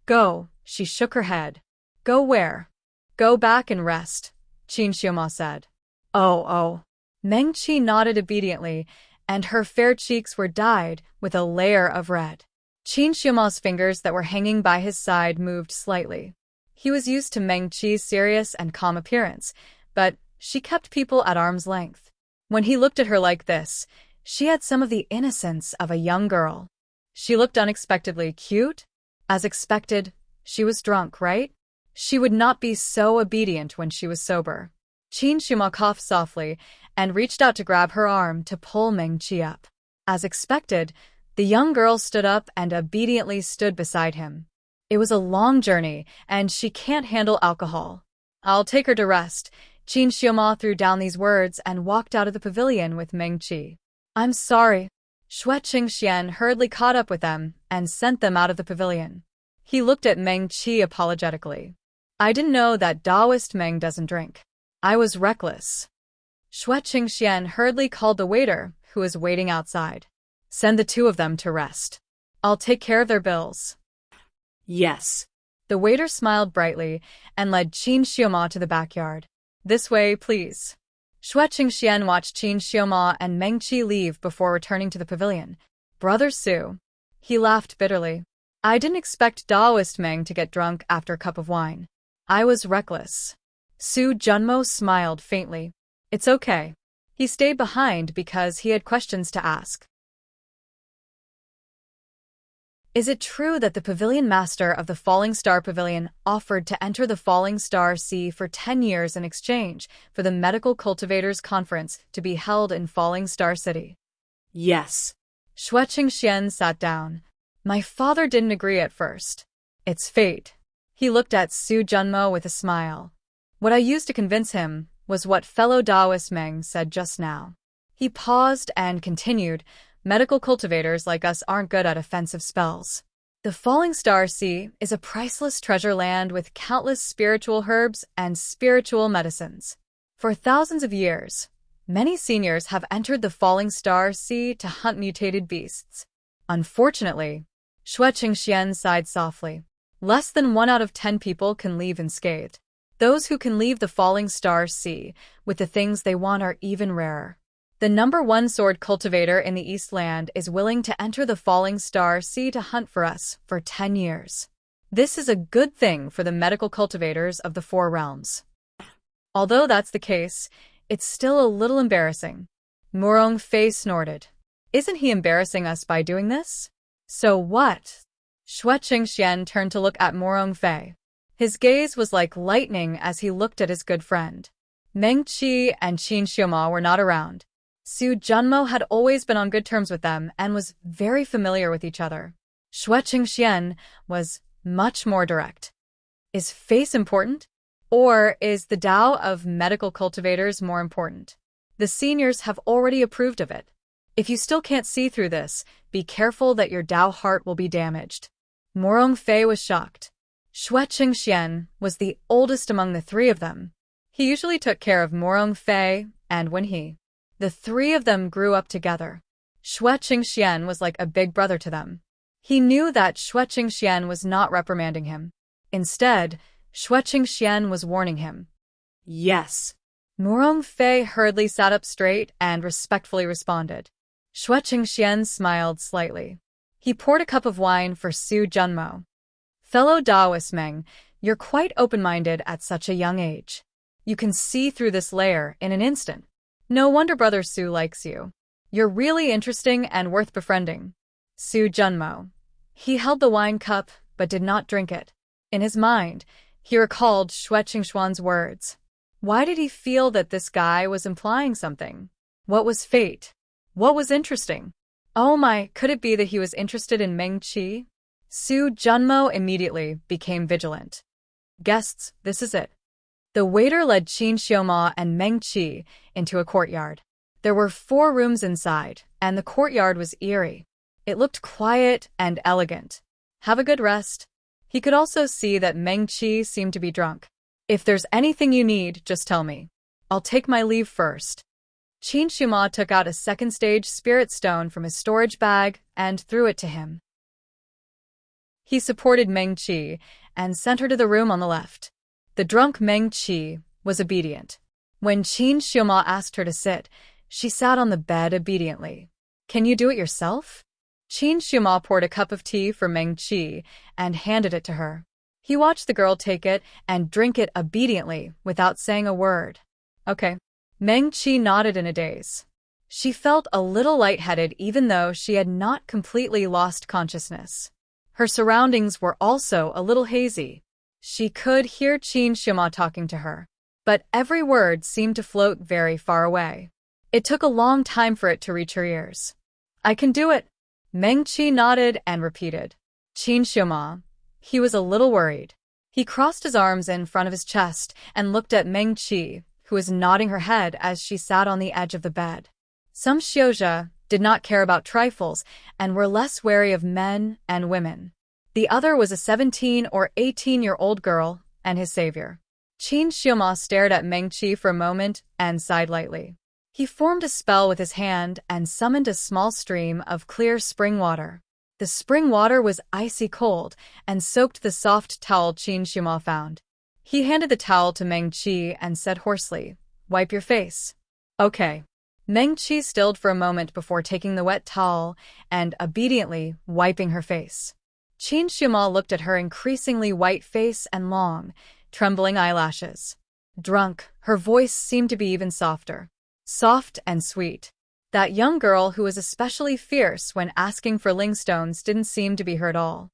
"Go," she shook her head. "Go where?" "Go back and rest," Qin Xiaoma said. Oh. Meng Qi nodded obediently, and her fair cheeks were dyed with a layer of red. Qin Xiaoma's fingers that were hanging by his side moved slightly. He was used to Meng Qi's serious and calm appearance, but she kept people at arm's length. When he looked at her like this, she had some of the innocence of a young girl. She looked unexpectedly cute. As expected, she was drunk, right? She would not be so obedient when she was sober. Qin Xiaoma coughed softly and reached out to grab her arm to pull Meng Qi up. As expected, the young girl stood up and obediently stood beside him. It was a long journey, and she can't handle alcohol. "I'll take her to rest." Qin Xiaoma threw down these words and walked out of the pavilion with Meng Qi. "I'm sorry." Shui Qingxian hurriedly caught up with them and sent them out of the pavilion. He looked at Meng Qi apologetically. "I didn't know that Taoist Meng doesn't drink. I was reckless." Shui Qingxian hurriedly called the waiter, who was waiting outside. "Send the two of them to rest. I'll take care of their bills." Yes. The waiter smiled brightly and led Qin Xiaoma to the backyard. "This way, please." Shui Qingxian watched Qin Xiaoma and Meng Qi leave before returning to the pavilion. "Brother Su." He laughed bitterly. "I didn't expect Taoist Meng to get drunk after a cup of wine. I was reckless." Su Junmo smiled faintly. "It's okay." He stayed behind because he had questions to ask. Is it true that the pavilion master of the Falling Star Pavilion offered to enter the Falling Star Sea for 10 years in exchange for the Medical Cultivators Conference to be held in Falling Star City? Yes. Shui Qingxian sat down. "My father didn't agree at first. It's fate." He looked at Su Junmo with a smile. "What I used to convince him was what fellow Taoist Meng said just now." He paused and continued, "Medical cultivators like us aren't good at offensive spells. The Falling Star Sea is a priceless treasure land with countless spiritual herbs and spiritual medicines. For thousands of years, many seniors have entered the Falling Star Sea to hunt mutated beasts. Unfortunately," Shui Qingxian sighed softly, "less than 1 out of 10 people can leave unscathed. Those who can leave the Falling Star Sea with the things they want are even rarer. The #1 sword cultivator in the Eastland is willing to enter the Falling Star Sea to hunt for us for 10 years. This is a good thing for the medical cultivators of the 4 realms. Although that's the case, it's still a little embarrassing." Murong Fei snorted. "Isn't he embarrassing us by doing this?" "So what?" Shui Qingxian turned to look at Murong Fei. His gaze was like lightning as he looked at his good friend. Meng Qi and Qin Xiaoma were not around. Su Junmo had always been on good terms with them and was very familiar with each other. Shui Qingxian was much more direct. Is face important? Or is the Tao of medical cultivators more important? The seniors have already approved of it. If you still can't see through this, be careful that your Tao heart will be damaged. Morong Fei was shocked. Xue Qingxian was the oldest among the three of them. He usually took care of Morong Fei, and the three of them grew up together. Xue Qingxian was like a big brother to them. He knew that Xue Qingxian was not reprimanding him. Instead, Xue Qingxian was warning him. Yes. Morong Fei hurriedly sat up straight and respectfully responded. Xue Qingxian smiled slightly. He poured a cup of wine for Su Junmo. Fellow Daoist Meng, you're quite open-minded at such a young age. You can see through this layer in an instant. No wonder Brother Su likes you. You're really interesting and worth befriending. Su Junmo. He held the wine cup, but did not drink it. In his mind, he recalled Xue Qingxian's words. Why did he feel that this guy was implying something? What was fate? What was interesting? Oh my, could it be that he was interested in Meng Qi? Su Junmo immediately became vigilant. Guests, this is it. The waiter led Qin Xiaoma and Meng Qi into a courtyard. There were 4 rooms inside, and the courtyard was eerie. It looked quiet and elegant. Have a good rest. He could also see that Meng Qi seemed to be drunk. If there's anything you need, just tell me. I'll take my leave first. Qin Xiaoma took out a second-stage spirit stone from his storage bag and threw it to him. He supported Meng Qi and sent her to the room on the left. The drunk Meng Qi was obedient. When Qin Xiaoma asked her to sit, she sat on the bed obediently. Can you do it yourself? Qin Xiaoma poured a cup of tea for Meng Qi and handed it to her. He watched the girl take it and drink it obediently without saying a word. Okay. Meng Qi nodded in a daze. She felt a little lightheaded even though she had not completely lost consciousness. Her surroundings were also a little hazy. She could hear Qin Xiaoma talking to her, but every word seemed to float very far away. It took a long time for it to reach her ears. I can do it. Meng Qi nodded and repeated. Qin Xiaoma. He was a little worried. He crossed his arms in front of his chest and looked at Meng Qi, who was nodding her head as she sat on the edge of the bed. Some Xiozha did not care about trifles and were less wary of men and women. The other was a 17 or 18-year-old girl and his savior. Qin Xiaoma stared at Meng Qi for a moment and sighed lightly. He formed a spell with his hand and summoned a small stream of clear spring water. The spring water was icy cold and soaked the soft towel Qin Xiaoma found. He handed the towel to Meng Qi and said hoarsely, "Wipe your face." Okay. Meng Qi stilled for a moment before taking the wet towel and obediently wiping her face. Qin Xiaoma looked at her increasingly white face and long, trembling eyelashes. Drunk, her voice seemed to be even softer. Soft and sweet. That young girl who was especially fierce when asking for lingstones didn't seem to be her at all.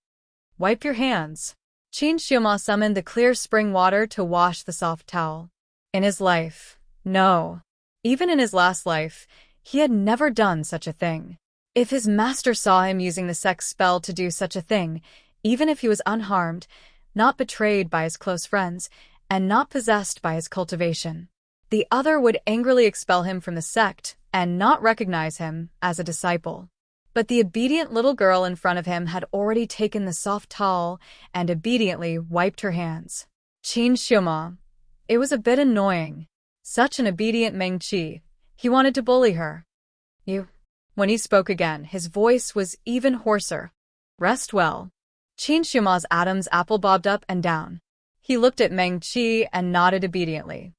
Wipe your hands. Qin Xiaoma summoned the clear spring water to wash the soft towel. In his life, no. Even in his last life, he had never done such a thing. If his master saw him using the sex spell to do such a thing, even if he was unharmed, not betrayed by his close friends, and not possessed by his cultivation, the other would angrily expel him from the sect and not recognize him as a disciple. But the obedient little girl in front of him had already taken the soft towel and obediently wiped her hands. Qin Xiaoma. It was a bit annoying. Such an obedient Meng Qi. He wanted to bully her. You. When he spoke again, his voice was even hoarser. Rest well. Qin Xiaoma's Adam's apple bobbed up and down. He looked at Meng Qi and nodded obediently.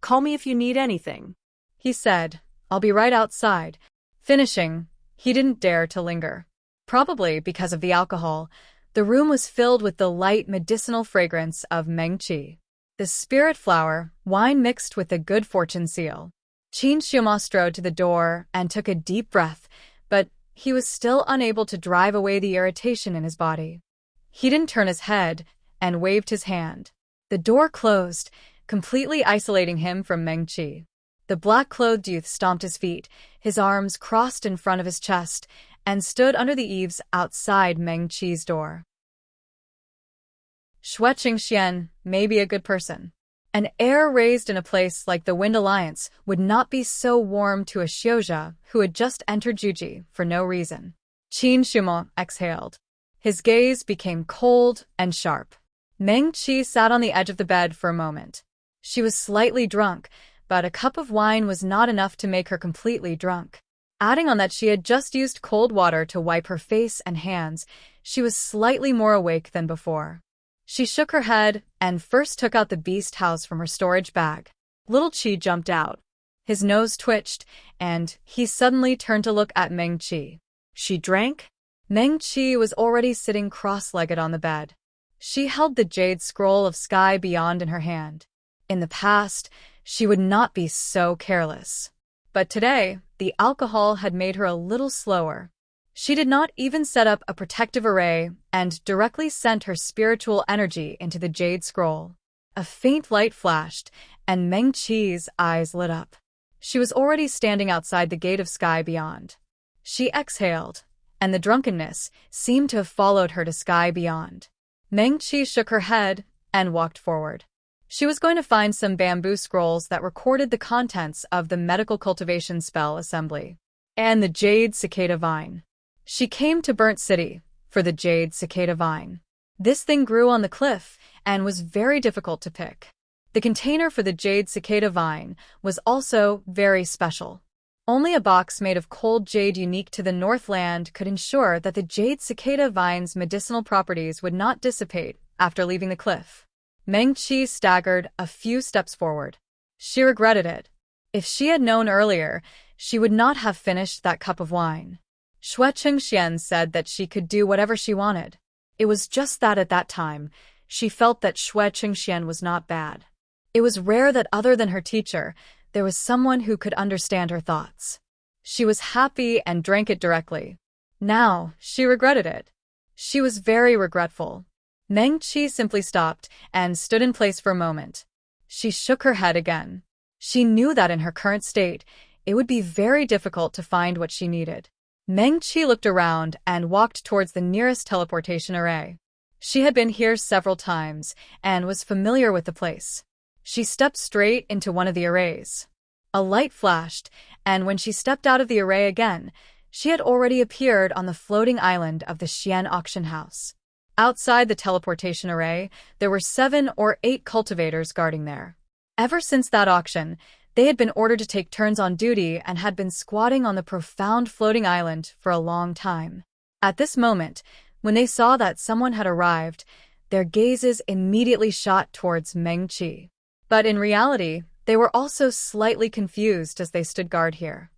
Call me if you need anything, he said. I'll be right outside. Finishing, he didn't dare to linger. Probably because of the alcohol, the room was filled with the light medicinal fragrance of Meng Qi. The spirit flower, wine mixed with the good fortune seal. Qin Xiaoma strode to the door and took a deep breath, but he was still unable to drive away the irritation in his body. He didn't turn his head and waved his hand. The door closed, completely isolating him from Meng Qi. The black-clothed youth stomped his feet, his arms crossed in front of his chest, and stood under the eaves outside Meng Qi's door. Shui Qingxian may be a good person. An heir raised in a place like the Wind Alliance would not be so warm to a Xiuzha who had just entered Juji for no reason. Qin Shumo exhaled. His gaze became cold and sharp. Meng Qi sat on the edge of the bed for a moment. She was slightly drunk, but a cup of wine was not enough to make her completely drunk. Adding on that she had just used cold water to wipe her face and hands, she was slightly more awake than before. She shook her head and first took out the beast house from her storage bag. Little Qi jumped out. His nose twitched, and he suddenly turned to look at Meng Qi. She drank? Meng Qi was already sitting cross-legged on the bed. She held the jade scroll of Sky Beyond in her hand. In the past, she would not be so careless. But today, the alcohol had made her a little slower. She did not even set up a protective array and directly sent her spiritual energy into the jade scroll. A faint light flashed, and Meng Qi's eyes lit up. She was already standing outside the gate of Sky Beyond. She exhaled, and the drunkenness seemed to have followed her to Sky Beyond. Meng Qi shook her head and walked forward. She was going to find some bamboo scrolls that recorded the contents of the medical cultivation spell assembly and the jade cicada vine. She came to Burnt City for the jade cicada vine. This thing grew on the cliff and was very difficult to pick. The container for the jade cicada vine was also very special. Only a box made of cold jade unique to the Northland could ensure that the jade cicada vine's medicinal properties would not dissipate after leaving the cliff. Meng Qi staggered a few steps forward. She regretted it. If she had known earlier, she would not have finished that cup of wine. Shui Qingxian said that she could do whatever she wanted. It was just that at that time, she felt that Shui Qingxian was not bad. It was rare that other than her teacher, there was someone who could understand her thoughts. She was happy and drank it directly. Now, she regretted it. She was very regretful. Meng Qi simply stopped and stood in place for a moment. She shook her head again. She knew that in her current state, it would be very difficult to find what she needed. Meng Qi looked around and walked towards the nearest teleportation array. She had been here several times and was familiar with the place. She stepped straight into one of the arrays. A light flashed, and when she stepped out of the array again, she had already appeared on the floating island of the Xian auction house. Outside the teleportation array, there were 7 or 8 cultivators guarding there. Ever since that auction, they had been ordered to take turns on duty and had been squatting on the profound floating island for a long time. At this moment, when they saw that someone had arrived, their gazes immediately shot towards Meng Qi. But in reality, they were also slightly confused as they stood guard here.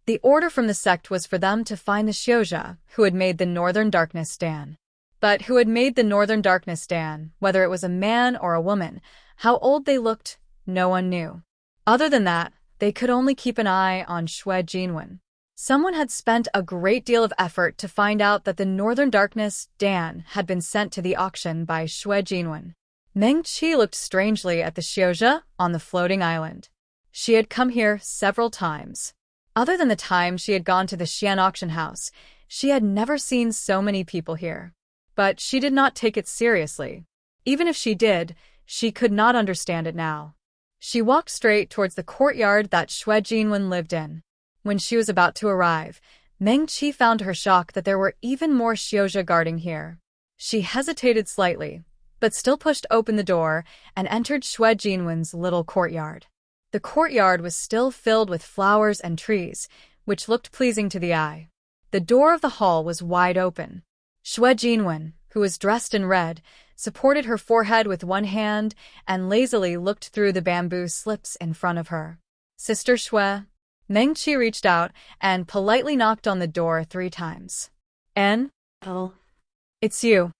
The order from the sect was for them to find the Xiuzha who had made the Northern Darkness stand. But who had made the Northern Darkness stand, whether it was a man or a woman, how old they looked, no one knew. Other than that, they could only keep an eye on Shui Jinwen. Someone had spent a great deal of effort to find out that the Northern Darkness Dan had been sent to the auction by Shui Jinwen. Meng Qi looked strangely at the Xiuzha on the floating island. She had come here several times. Other than the time she had gone to the Xian auction house, she had never seen so many people here. But she did not take it seriously. Even if she did, she could not understand it now. She walked straight towards the courtyard that Shui Jinwen lived in. When she was about to arrive, Meng Qi found to her shock that there were even more Xiuzha guarding here. She hesitated slightly, but still pushed open the door and entered Shui Jinwen's little courtyard. The courtyard was still filled with flowers and trees, which looked pleasing to the eye. The door of the hall was wide open. Shui Jinwen, who was dressed in red, supported her forehead with one hand and lazily looked through the bamboo slips in front of her. Sister Shui. Meng Qi reached out and politely knocked on the door 3 times. Oh. It's you.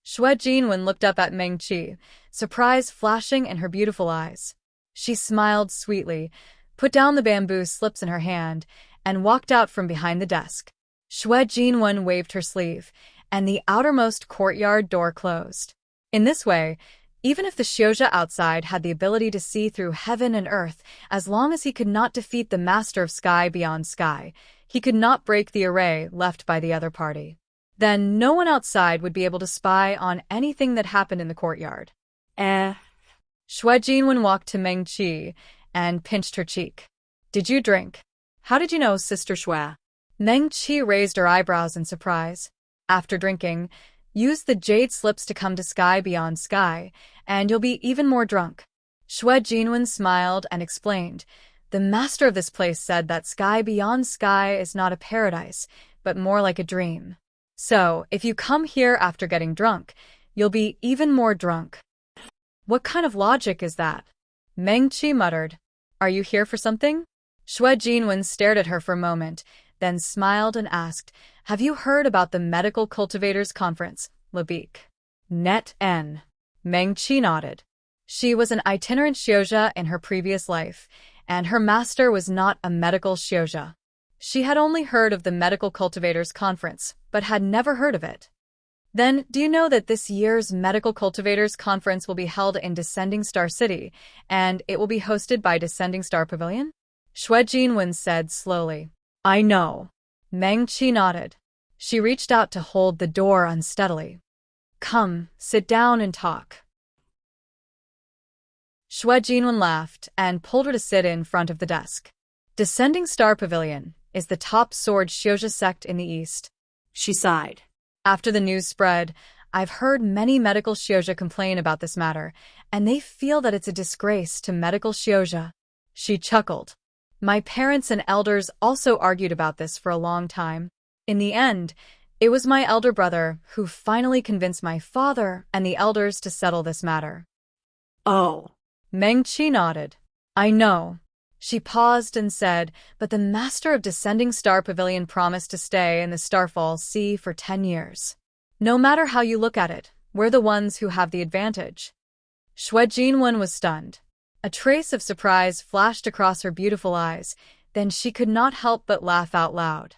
Shui Jinwen looked up at Meng Qi, surprise flashing in her beautiful eyes. She smiled sweetly, put down the bamboo slips in her hand, and walked out from behind the desk. Shui Jinwen waved her sleeve, and the outermost courtyard door closed. In this way, even if the Xiuzha outside had the ability to see through heaven and earth, as long as he could not defeat the Master of Sky Beyond Sky, he could not break the array left by the other party. Then no one outside would be able to spy on anything that happened in the courtyard. Xue Jinwen walked to Meng Qi and pinched her cheek. Did you drink? How did you know, Sister Xue? Meng Qi raised her eyebrows in surprise. After drinking, use the jade slips to come to sky beyond sky, and you'll be even more drunk. Xue Jinwen smiled and explained. The master of this place said that sky beyond sky is not a paradise, but more like a dream. So, if you come here after getting drunk, you'll be even more drunk. What kind of logic is that? Meng Qi muttered. Are you here for something? Xue Jinwen stared at her for a moment, then smiled and asked, Have you heard about the Medical Cultivators Conference, Lebeek? Net N. Meng Qi nodded. She was an itinerant Xiozha in her previous life, and her master was not a medical Xiozha. She had only heard of the Medical Cultivators Conference, but had never heard of it. Then, do you know that this year's Medical Cultivators Conference will be held in Descending Star City, and it will be hosted by Descending Star Pavilion? Xue Jinwen said slowly. I know. Meng Qi nodded. She reached out to hold the door unsteadily. Come, sit down and talk. Xue Jinwen laughed and pulled her to sit in front of the desk. Descending Star Pavilion is the top sword Xiozha sect in the East. She sighed. After the news spread, I've heard many medical Xiozha complain about this matter, and they feel that it's a disgrace to medical Xiozha. She chuckled. My parents and elders also argued about this for a long time. In the end, it was my elder brother who finally convinced my father and the elders to settle this matter. Oh. Meng Qi nodded. I know. She paused and said, but the master of Descending Star Pavilion promised to stay in the Starfall Sea for 10 years. No matter how you look at it, we're the ones who have the advantage. Xue Jinwen was stunned. A trace of surprise flashed across her beautiful eyes, then she could not help but laugh out loud.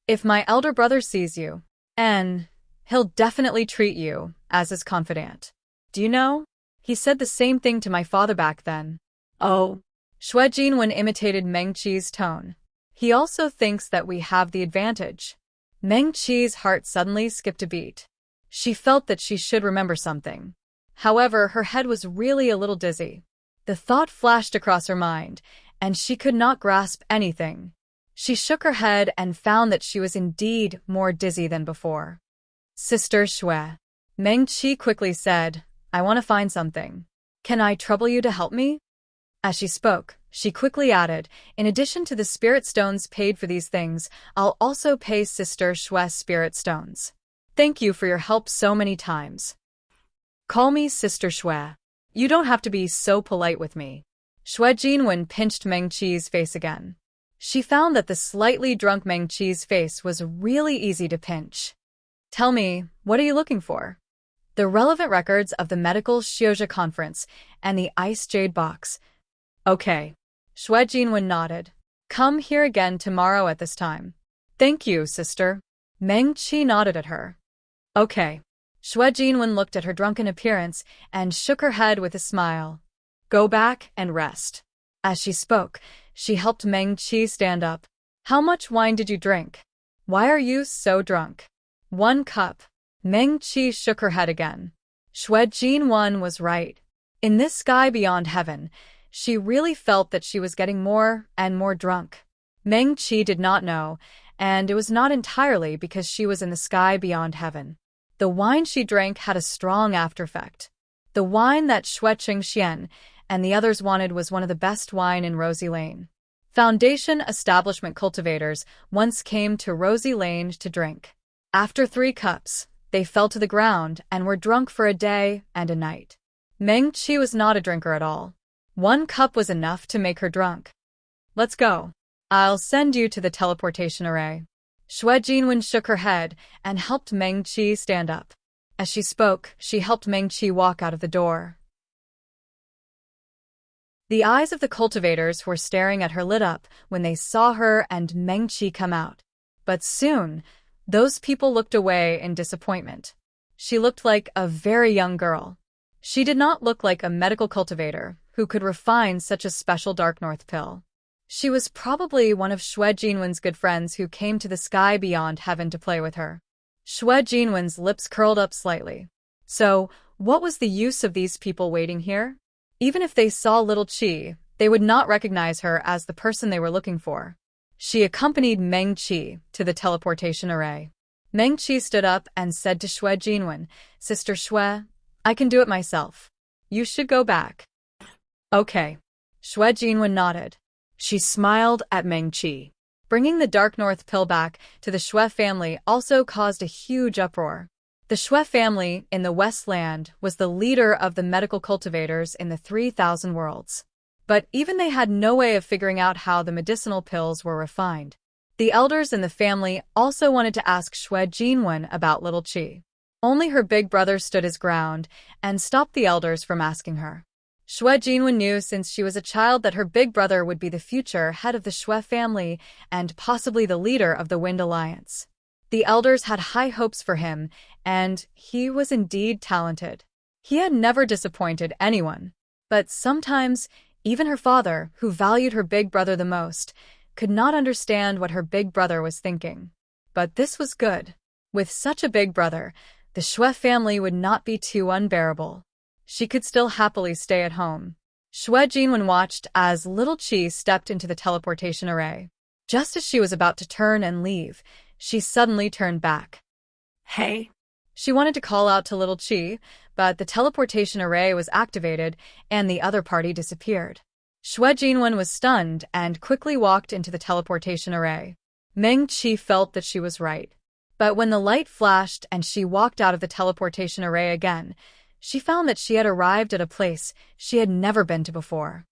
If my elder brother sees you, he'll definitely treat you as his confidant. Do you know? He said the same thing to my father back then. Oh. Xue Jinwen imitated Meng Qi's tone. He also thinks that we have the advantage. Meng Qi's heart suddenly skipped a beat. She felt that she should remember something. However, her head was really a little dizzy. The thought flashed across her mind, and she could not grasp anything. She shook her head and found that she was indeed more dizzy than before. Sister Xue. Meng Qi quickly said, I want to find something. Can I trouble you to help me? As she spoke, she quickly added, in addition to the spirit stones paid for these things, I'll also pay Sister Xue's spirit stones. Thank you for your help so many times. Call me Sister Xue. You don't have to be so polite with me. Xue Jinwen pinched Meng Qi's face again. She found that the slightly drunk Meng Qi's face was really easy to pinch. Tell me, what are you looking for? The relevant records of the Medical Xiozha Conference and the Ice Jade Box. Okay. Xue Jinwen nodded. Come here again tomorrow at this time. Thank you, sister. Meng Qi nodded at her. Okay. Xue Jinwen looked at her drunken appearance and shook her head with a smile. Go back and rest. As she spoke, she helped Meng Qi stand up. How much wine did you drink? Why are you so drunk? 1 cup. Meng Qi shook her head again. Xue Jinwen was right. In this sky beyond heaven, she really felt that she was getting more and more drunk. Meng Qi did not know, and it was not entirely because she was in the sky beyond heaven. The wine she drank had a strong aftereffect. The wine that Xue Qingxian and the others wanted was one of the best wine in Rosy Lane. Foundation establishment cultivators once came to Rosy Lane to drink. After 3 cups, they fell to the ground and were drunk for a day and a night. Meng Qi was not a drinker at all. 1 cup was enough to make her drunk. Let's go. I'll send you to the teleportation array. Xue Jinwen shook her head and helped Meng Qi stand up. As she spoke, she helped Meng Qi walk out of the door. The eyes of the cultivators who were staring at her lit up when they saw her and Meng Qi come out. But soon, those people looked away in disappointment. She looked like a very young girl. She did not look like a medical cultivator who could refine such a special Dark North pill. She was probably one of Xue Jinwen's good friends who came to the sky beyond heaven to play with her. Xue Jinwen's lips curled up slightly. So, what was the use of these people waiting here? Even if they saw little Qi, they would not recognize her as the person they were looking for. She accompanied Meng Qi to the teleportation array. Meng Qi stood up and said to Xue Jinwen, "Sister Xue, I can do it myself. You should go back." "Okay." Xue Jinwen nodded. She smiled at Meng Qi. Bringing the Dark North pill back to the Xue family also caused a huge uproar. The Xue family in the Westland was the leader of the medical cultivators in the 3,000 worlds. But even they had no way of figuring out how the medicinal pills were refined. The elders in the family also wanted to ask Xue Jinwen about little Qi. Only her big brother stood his ground and stopped the elders from asking her. Xue Jinwen knew since she was a child that her big brother would be the future head of the Xue family and possibly the leader of the Wind Alliance. The elders had high hopes for him, and he was indeed talented. He had never disappointed anyone. But sometimes, even her father, who valued her big brother the most, could not understand what her big brother was thinking. But this was good. With such a big brother, the Xue family would not be too unbearable. She could still happily stay at home. Xue Jinwen watched as little Qi stepped into the teleportation array. Just as she was about to turn and leave, she suddenly turned back. "Hey." She wanted to call out to little Qi, but the teleportation array was activated and the other party disappeared. Xue Jinwen was stunned and quickly walked into the teleportation array. Meng Qi felt that she was right. But when the light flashed and she walked out of the teleportation array again, she found that she had arrived at a place she had never been to before.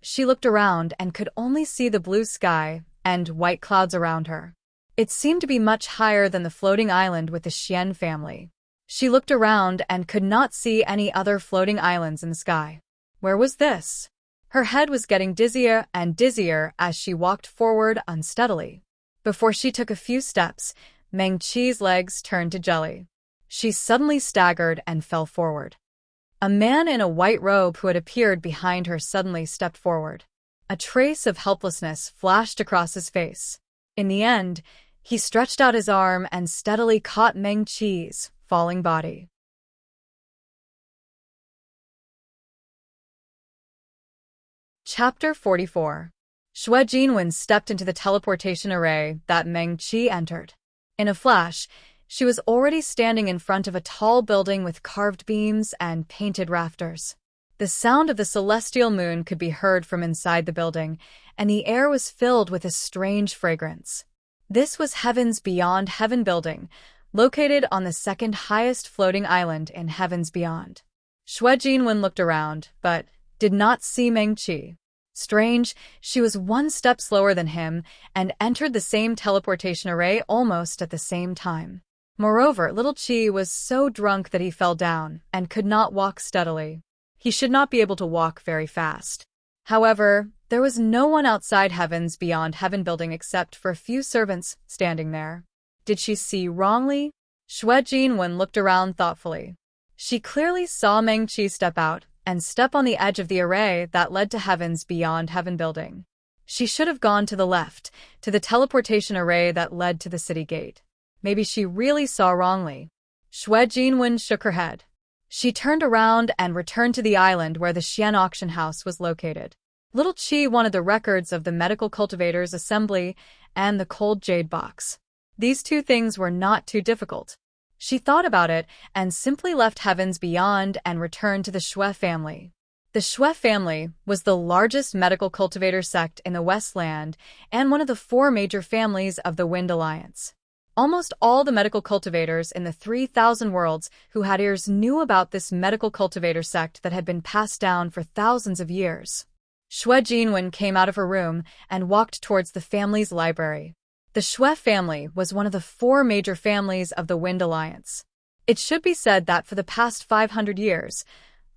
She looked around and could only see the blue sky and white clouds around her. It seemed to be much higher than the floating island with the Xian family. She looked around and could not see any other floating islands in the sky. Where was this? Her head was getting dizzier and dizzier as she walked forward unsteadily. Before she took a few steps, Meng Qi's legs turned to jelly. She suddenly staggered and fell forward. A man in a white robe who had appeared behind her suddenly stepped forward. A trace of helplessness flashed across his face. In the end, he stretched out his arm and steadily caught Meng Qi's falling body. Chapter 44. Xue Jinwen stepped into the teleportation array that Meng Qi entered. In a flash, she was already standing in front of a tall building with carved beams and painted rafters. The sound of the celestial moon could be heard from inside the building, and the air was filled with a strange fragrance. This was Heaven's Beyond Heaven building, located on the second highest floating island in Heavens Beyond. Xue Jinwen looked around, but did not see Meng Qi. Strange, she was one step slower than him and entered the same teleportation array almost at the same time. Moreover, little Qi was so drunk that he fell down and could not walk steadily. He should not be able to walk very fast. However, there was no one outside Heaven's Beyond Heaven building except for a few servants standing there. Did she see wrongly? Xue Jinwen looked around thoughtfully. She clearly saw Meng Qi step out and step on the edge of the array that led to Heaven's Beyond Heaven building. She should have gone to the left, to the teleportation array that led to the city gate. Maybe she really saw wrongly. Xue Jinwen shook her head. She turned around and returned to the island where the Xian auction house was located. Little Qi wanted the records of the medical cultivators' assembly and the cold jade box. These two things were not too difficult. She thought about it and simply left Heavens Beyond and returned to the Xue family. The Xue family was the largest medical cultivator sect in the Westland and one of the 4 major families of the Wind Alliance. Almost all the medical cultivators in the 3,000 worlds who had ears knew about this medical cultivator sect that had been passed down for thousands of years. Xue Jinwen came out of her room and walked towards the family's library. The Xue family was one of the 4 major families of the Wind Alliance. It should be said that for the past 500 years,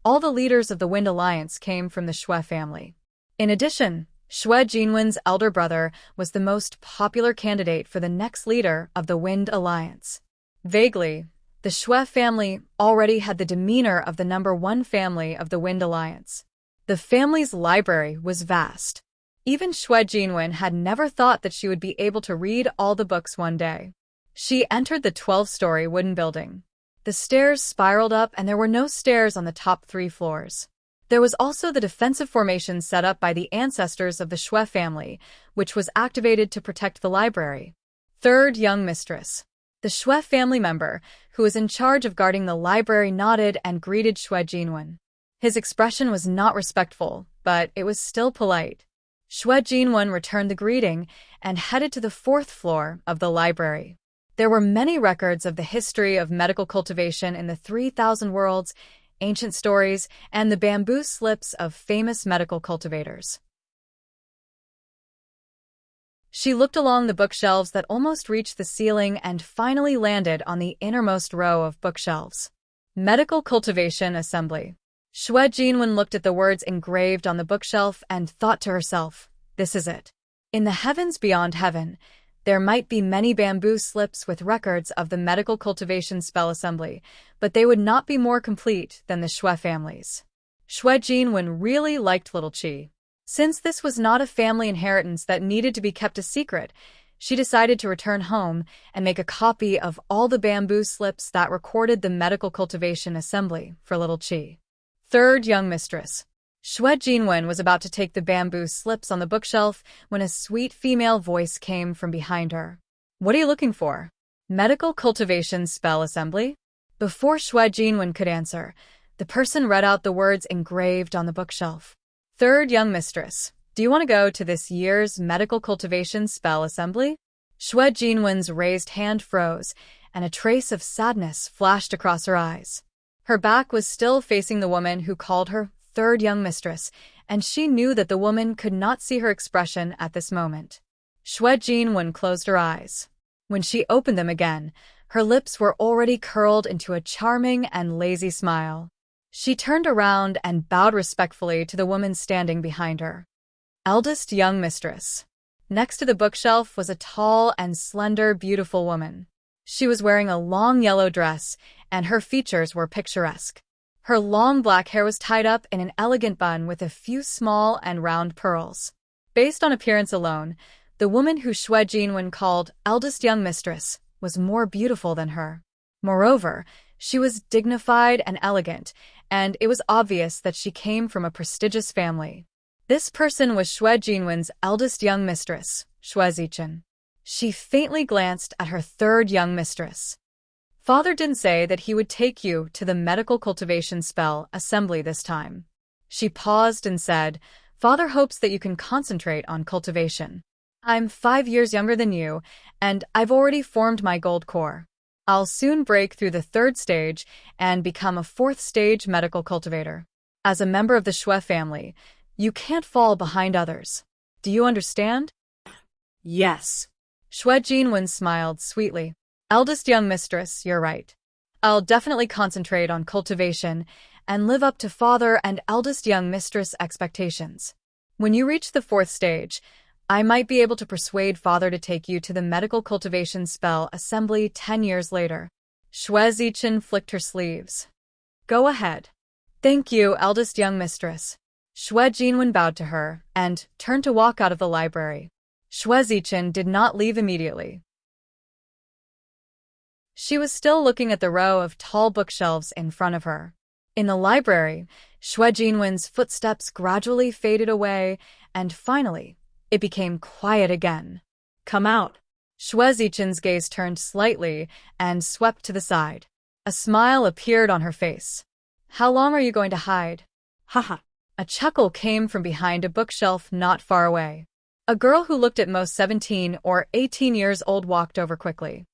all the leaders of the Wind Alliance came from the Xue family. In addition, Xue Jinwen's elder brother was the most popular candidate for the next leader of the Wind Alliance. Vaguely, the Xue family already had the demeanor of the #1 family of the Wind Alliance. The family's library was vast. Even Xue Jinwen had never thought that she would be able to read all the books one day. She entered the 12-story wooden building. The stairs spiraled up, and there were no stairs on the top 3 floors. There was also the defensive formation set up by the ancestors of the Xue family, which was activated to protect the library. Third young mistress. The Xue family member, who was in charge of guarding the library, nodded and greeted Xue Jinwen. His expression was not respectful, but it was still polite. Xue Jinwen returned the greeting and headed to the 4th floor of the library. There were many records of the history of medical cultivation in the 3,000 worlds, ancient stories, and the bamboo slips of famous medical cultivators. She looked along the bookshelves that almost reached the ceiling and finally landed on the innermost row of bookshelves. Medical Cultivation Assembly. Xue Jinwen looked at the words engraved on the bookshelf and thought to herself, this is it. In the heavens beyond heaven, there might be many bamboo slips with records of the medical cultivation spell assembly, but they would not be more complete than the Xue family's. Xue Jinwen really liked Little Qi. Since this was not a family inheritance that needed to be kept a secret, she decided to return home and make a copy of all the bamboo slips that recorded the medical cultivation assembly for Little Qi. Third young mistress. Xue Jinwen was about to take the bamboo slips on the bookshelf when a sweet female voice came from behind her. What are you looking for? Medical cultivation spell assembly? Before Xue Jinwen could answer, the person read out the words engraved on the bookshelf. Third young mistress, do you want to go to this year's medical cultivation spell assembly? Xue Jinwen's raised hand froze, and a trace of sadness flashed across her eyes. Her back was still facing the woman who called her third young mistress, and she knew that the woman could not see her expression at this moment. Xue Jinwen closed her eyes. When she opened them again, her lips were already curled into a charming and lazy smile. She turned around and bowed respectfully to the woman standing behind her. Eldest young mistress. Next to the bookshelf was a tall and slender, beautiful woman. She was wearing a long yellow dress, and her features were picturesque. Her long black hair was tied up in an elegant bun with a few small and round pearls. Based on appearance alone, the woman who Xue Jinwen called eldest young mistress was more beautiful than her. Moreover, she was dignified and elegant, and it was obvious that she came from a prestigious family. This person was Xue Jinwen's eldest young mistress, Xue Zichen. She faintly glanced at her third young mistress. Father didn't say that he would take you to the medical cultivation spell assembly this time. She paused and said, Father hopes that you can concentrate on cultivation. I'm 5 years younger than you, and I've already formed my gold core. I'll soon break through the 3rd stage and become a 4th stage medical cultivator. As a member of the Xue family, you can't fall behind others. Do you understand? Yes. Xue Jinwen smiled sweetly. Eldest young mistress, you're right. I'll definitely concentrate on cultivation and live up to father and eldest young mistress expectations. When you reach the 4th stage, I might be able to persuade father to take you to the medical cultivation spell assembly 10 years later. Xue Zichen flicked her sleeves. Go ahead. Thank you, eldest young mistress. Xue Jinwen bowed to her and turned to walk out of the library. Xue Zichen did not leave immediately. She was still looking at the row of tall bookshelves in front of her. In the library, Xue Jinwen's footsteps gradually faded away, and finally, it became quiet again. Come out. Xue Zichen's gaze turned slightly and swept to the side. A smile appeared on her face. How long are you going to hide? Haha. A chuckle came from behind a bookshelf not far away. A girl who looked at most 17 or 18 years old walked over quickly.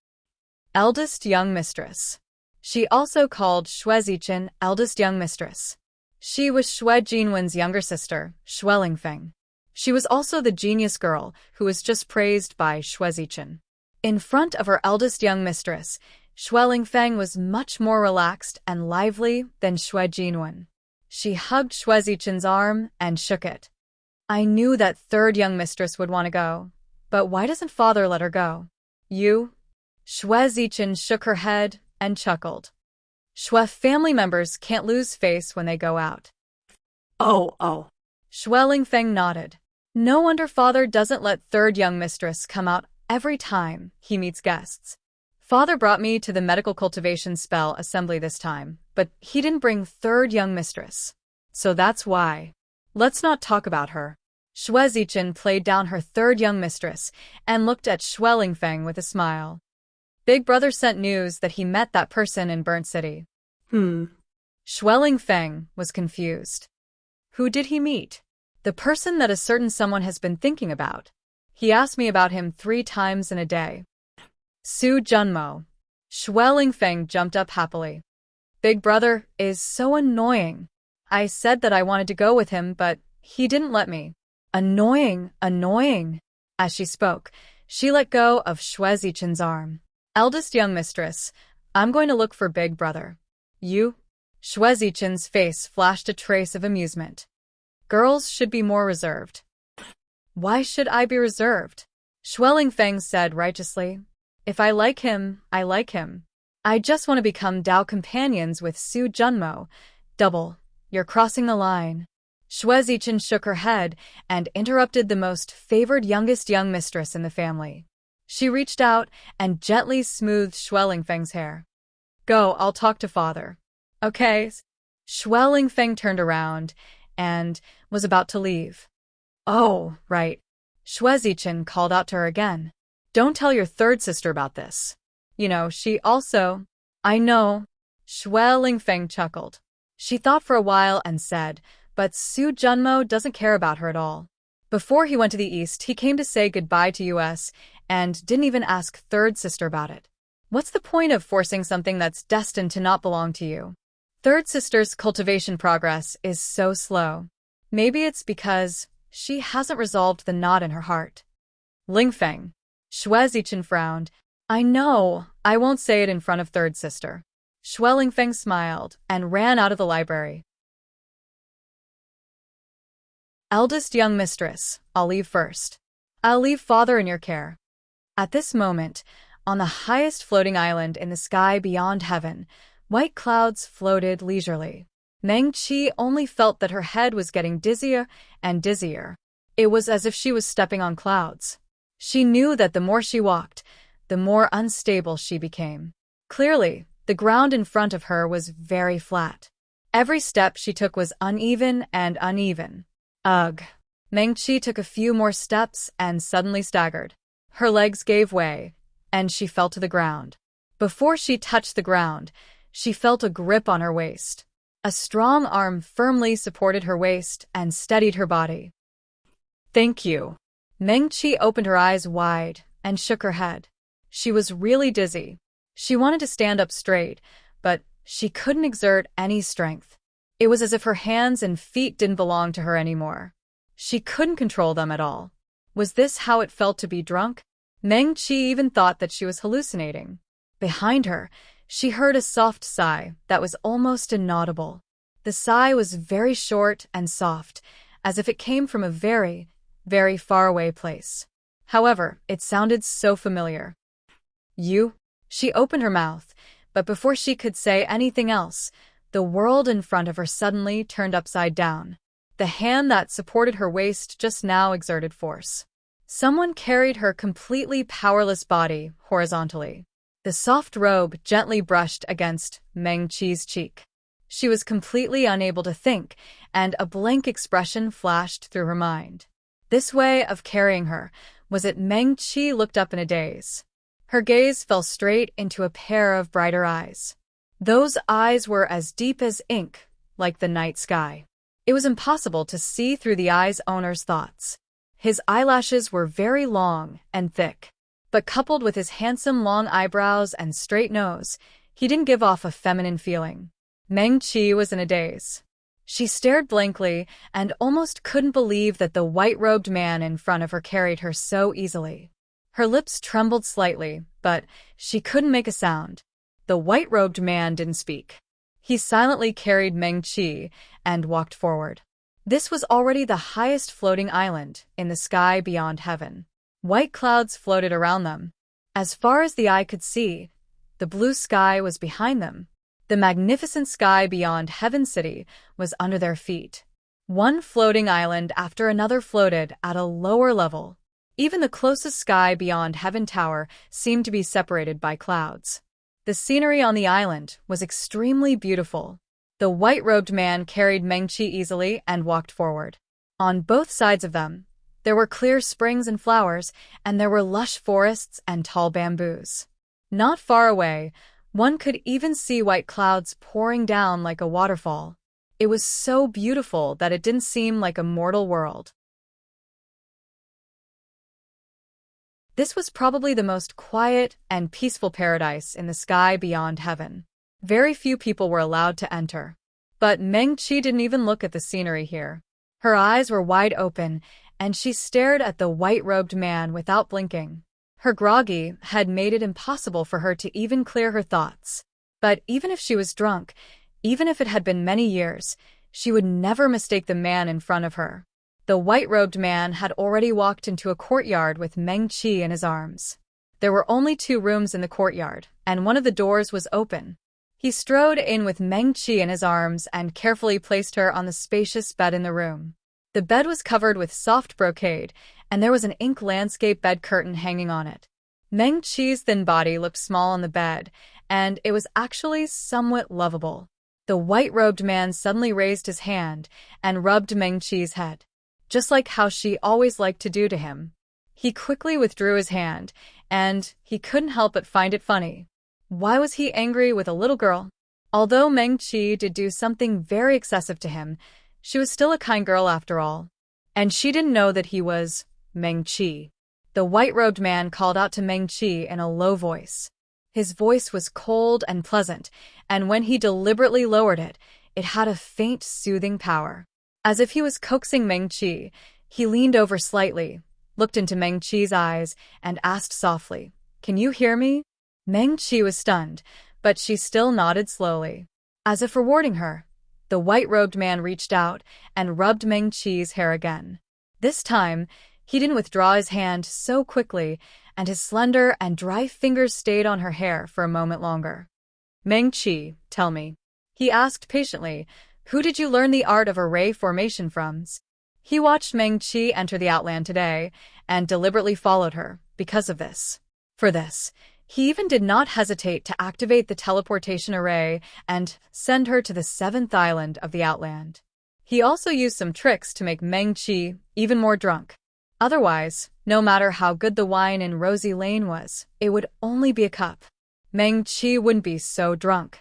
Eldest young mistress. She also called Xue Zichen eldest young mistress. She was Xue Jinwen's younger sister, Xue Lingfeng. She was also the genius girl who was just praised by Xue Zichen. In front of her eldest young mistress, Xue Lingfeng was much more relaxed and lively than Xue Jinwen. She hugged Xue Zichen's arm and shook it. I knew that third young mistress would want to go, but why doesn't father let her go? You? Xue Zichen shook her head and chuckled. Xue family members can't lose face when they go out. Oh. Xue Lingfeng nodded. No wonder father doesn't let third young mistress come out every time he meets guests. Father brought me to the medical cultivation spell assembly this time, but he didn't bring third young mistress. So that's why. Let's not talk about her. Xue Zichen played down her third young mistress and looked at Xue Lingfeng with a smile. Big Brother sent news that he met that person in Burnt City. Xue Lingfeng was confused. Who did he meet? The person that a certain someone has been thinking about. He asked me about him 3 times in a day. Su Junmo. Xue Lingfeng jumped up happily. Big Brother is so annoying. I said that I wanted to go with him, but he didn't let me. Annoying, annoying. As she spoke, she let go of Xue Zichen's arm. Eldest young mistress, I'm going to look for Big Brother. You? Xue Zichen's face flashed a trace of amusement. Girls should be more reserved. Why should I be reserved? Xue Lingfeng said righteously. If I like him, I like him. I just want to become Dao companions with Su Junmo. Double. You're crossing the line. Xue Zichen shook her head and interrupted the most favored youngest young mistress in the family. She reached out and gently smoothed Xue Lingfeng's hair. Go, I'll talk to father. Okay. Xue Lingfeng turned around and was about to leave. Oh, right. Xue Zichen called out to her again. Don't tell your third sister about this. You know, she also... I know. Xue Lingfeng chuckled. She thought for a while and said, but Su Junmo doesn't care about her at all. Before he went to the east, he came to say goodbye to us and didn't even ask third sister about it. What's the point of forcing something that's destined to not belong to you? Third sister's cultivation progress is so slow. Maybe it's because she hasn't resolved the knot in her heart. Lingfeng. Xue Zichen frowned. I know, I won't say it in front of third sister. Xue Lingfeng smiled and ran out of the library. Eldest young mistress, I'll leave first. I'll leave father in your care. At this moment, on the highest floating island in the sky beyond heaven, white clouds floated leisurely. Meng Qi only felt that her head was getting dizzier and dizzier. It was as if she was stepping on clouds. She knew that the more she walked, the more unstable she became. Clearly, the ground in front of her was very flat. Every step she took was uneven and uneven. Ugh. Meng Qi took a few more steps and suddenly staggered. Her legs gave way, and she fell to the ground. Before she touched the ground, she felt a grip on her waist. A strong arm firmly supported her waist and steadied her body. Thank you. Meng Qi opened her eyes wide and shook her head. She was really dizzy. She wanted to stand up straight, but she couldn't exert any strength. It was as if her hands and feet didn't belong to her anymore. She couldn't control them at all. Was this how it felt to be drunk? Meng Qi even thought that she was hallucinating. Behind her, she heard a soft sigh that was almost inaudible. The sigh was very short and soft, as if it came from a very, very faraway place. However, it sounded so familiar. You? She opened her mouth, but before she could say anything else, the world in front of her suddenly turned upside down. The hand that supported her waist just now exerted force. Someone carried her completely powerless body horizontally. The soft robe gently brushed against Meng Qi's cheek. She was completely unable to think, and a blank expression flashed through her mind. This way of carrying her was it. Meng Qi looked up in a daze. Her gaze fell straight into a pair of brighter eyes. Those eyes were as deep as ink, like the night sky. It was impossible to see through the eyes' owner's thoughts. His eyelashes were very long and thick, but coupled with his handsome long eyebrows and straight nose, he didn't give off a feminine feeling. Meng Qi was in a daze. She stared blankly and almost couldn't believe that the white-robed man in front of her carried her so easily. Her lips trembled slightly, but she couldn't make a sound. The white-robed man didn't speak. He silently carried Meng Qi and walked forward. This was already the highest floating island in the sky beyond heaven. White clouds floated around them. As far as the eye could see, the blue sky was behind them. The magnificent sky beyond Heaven City was under their feet. One floating island after another floated at a lower level. Even the closest sky beyond Heaven Tower seemed to be separated by clouds. The scenery on the island was extremely beautiful. The white-robed man carried Mengqi easily and walked forward. On both sides of them, there were clear springs and flowers, and there were lush forests and tall bamboos. Not far away, one could even see white clouds pouring down like a waterfall. It was so beautiful that it didn't seem like a mortal world. This was probably the most quiet and peaceful paradise in the sky beyond heaven. Very few people were allowed to enter. But Mengqi didn't even look at the scenery here. Her eyes were wide open, and she stared at the white-robed man without blinking. Her groggy had made it impossible for her to even clear her thoughts. But even if she was drunk, even if it had been many years, she would never mistake the man in front of her. The white-robed man had already walked into a courtyard with Mengqi in his arms. There were only 2 rooms in the courtyard, and one of the doors was open. He strode in with Mengqi in his arms and carefully placed her on the spacious bed in the room. The bed was covered with soft brocade, and there was an ink landscape bed curtain hanging on it. Mengqi's thin body looked small on the bed, and it was actually somewhat lovable. The white-robed man suddenly raised his hand and rubbed Mengqi's head, just like how she always liked to do to him. He quickly withdrew his hand, and he couldn't help but find it funny. Why was he angry with a little girl? Although Mengqi did do something very excessive to him, she was still a kind girl after all. And she didn't know that he was Mengqi. The white-robed man called out to Mengqi in a low voice. His voice was cold and pleasant, and when he deliberately lowered it, it had a faint soothing power. As if he was coaxing Mengqi, he leaned over slightly, looked into Mengqi's eyes, and asked softly, "Can you hear me?" Mengqi was stunned, but she still nodded slowly. As if rewarding her, the white-robed man reached out and rubbed Mengqi's hair again. This time, he didn't withdraw his hand so quickly, and his slender and dry fingers stayed on her hair for a moment longer. "Mengqi, tell me," he asked patiently, "who did you learn the art of array formation from?" He watched Mengqi enter the outland today and deliberately followed her because of this. For this, he even did not hesitate to activate the teleportation array and send her to the 7th island of the outland. He also used some tricks to make Mengqi even more drunk. Otherwise, no matter how good the wine in Rosy Lane was, it would only be a cup. Mengqi wouldn't be so drunk.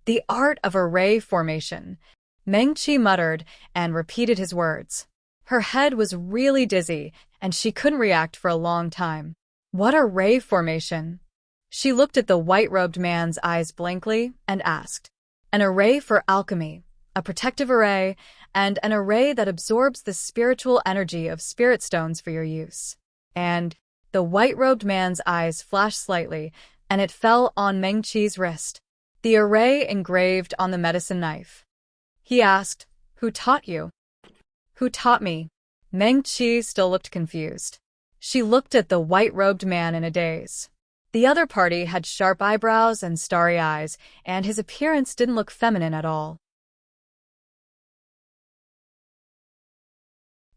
The art of array formation. Mengqi muttered and repeated his words. Her head was really dizzy, and she couldn't react for a long time. What array formation? She looked at the white-robed man's eyes blankly and asked, "An array for alchemy, a protective array, and an array that absorbs the spiritual energy of spirit stones for your use." And the white-robed man's eyes flashed slightly, and it fell on Mengqi's wrist. The array engraved on the medicine knife. He asked, "Who taught you?" "Who taught me?" Mengqi still looked confused. She looked at the white-robed man in a daze. The other party had sharp eyebrows and starry eyes, and his appearance didn't look feminine at all.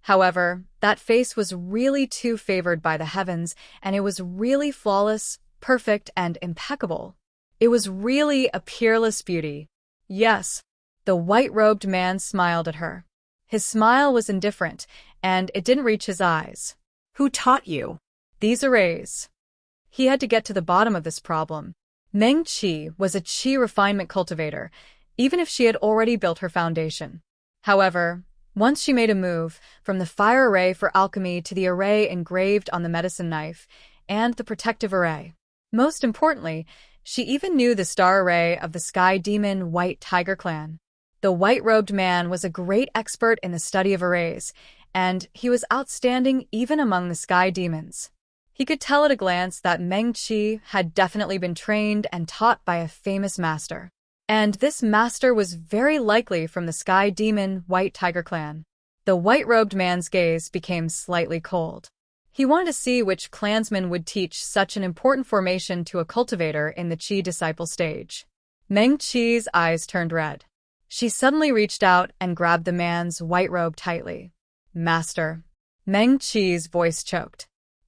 However, that face was really too favored by the heavens, and it was really flawless, perfect, and impeccable. It was really a peerless beauty. Yes, the white-robed man smiled at her. His smile was indifferent, and it didn't reach his eyes. Who taught you? These arrays. He had to get to the bottom of this problem. Mengqi was a qi refinement cultivator, even if she had already built her foundation. However, once she made a move from the fire array for alchemy to the array engraved on the medicine knife and the protective array. Most importantly, she even knew the star array of the sky demon White Tiger clan. The white-robed man was a great expert in the study of arrays, and he was outstanding even among the sky demons. He could tell at a glance that Mengqi had definitely been trained and taught by a famous master. And this master was very likely from the sky demon White Tiger clan. The white-robed man's gaze became slightly cold. He wanted to see which clansman would teach such an important formation to a cultivator in the Qi disciple stage. Mengqi's eyes turned red. She suddenly reached out and grabbed the man's white robe tightly. "Master." Mengqi's voice choked.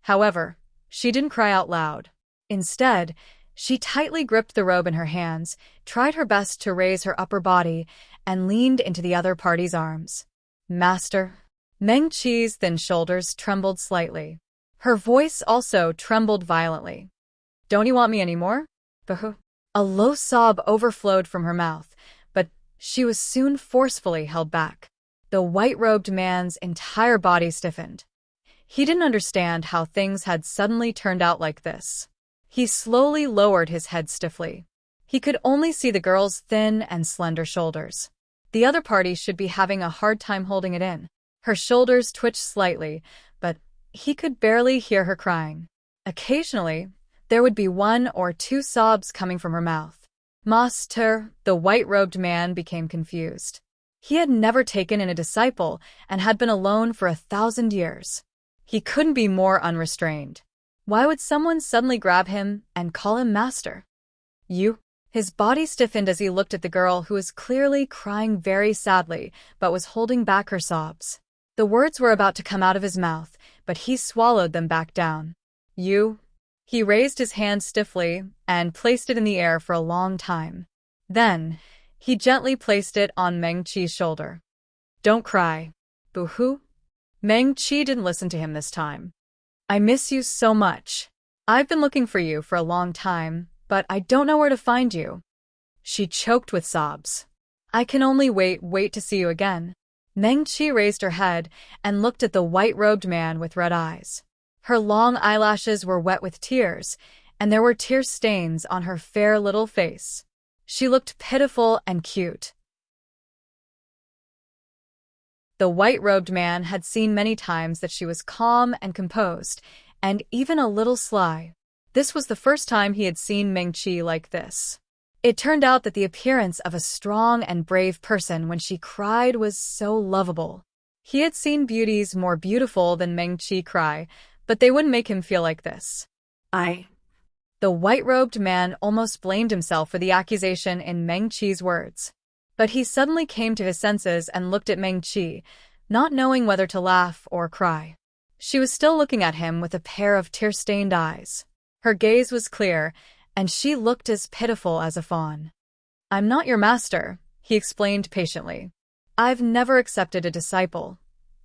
However, she didn't cry out loud. Instead, she tightly gripped the robe in her hands, tried her best to raise her upper body, and leaned into the other party's arms. Master. Meng Qi's thin shoulders trembled slightly. Her voice also trembled violently. Don't you want me anymore? Boo-hoo. A low sob overflowed from her mouth, but she was soon forcefully held back. The white-robed man's entire body stiffened. He didn't understand how things had suddenly turned out like this. He slowly lowered his head stiffly. He could only see the girl's thin and slender shoulders. The other party should be having a hard time holding it in. Her shoulders twitched slightly, but he could barely hear her crying. Occasionally, there would be 1 or 2 sobs coming from her mouth. Master, the white-robed man became confused. He had never taken in a disciple and had been alone for 1,000 years. He couldn't be more unrestrained. Why would someone suddenly grab him and call him master? You? His body stiffened as he looked at the girl who was clearly crying very sadly but was holding back her sobs. The words were about to come out of his mouth, but he swallowed them back down. You? He raised his hand stiffly and placed it in the air for a long time. Then, he gently placed it on Meng Qi's shoulder. Don't cry. Boo-hoo. Meng Qi didn't listen to him this time. I miss you so much. I've been looking for you for a long time, but I don't know where to find you. She choked with sobs. I can only wait to see you again. Meng Qi raised her head and looked at the white-robed man with red eyes. Her long eyelashes were wet with tears, and there were tear stains on her fair little face. She looked pitiful and cute. The white-robed man had seen many times that she was calm and composed, and even a little sly. This was the first time he had seen Meng Qi like this. It turned out that the appearance of a strong and brave person when she cried was so lovable. He had seen beauties more beautiful than Meng Qi cry, but they wouldn't make him feel like this. The white-robed man almost blamed himself for the accusation in Meng Qi's words. But he suddenly came to his senses and looked at Meng Qi, not knowing whether to laugh or cry. She was still looking at him with a pair of tear-stained eyes. Her gaze was clear, and she looked as pitiful as a fawn. I'm not your master, he explained patiently. I've never accepted a disciple.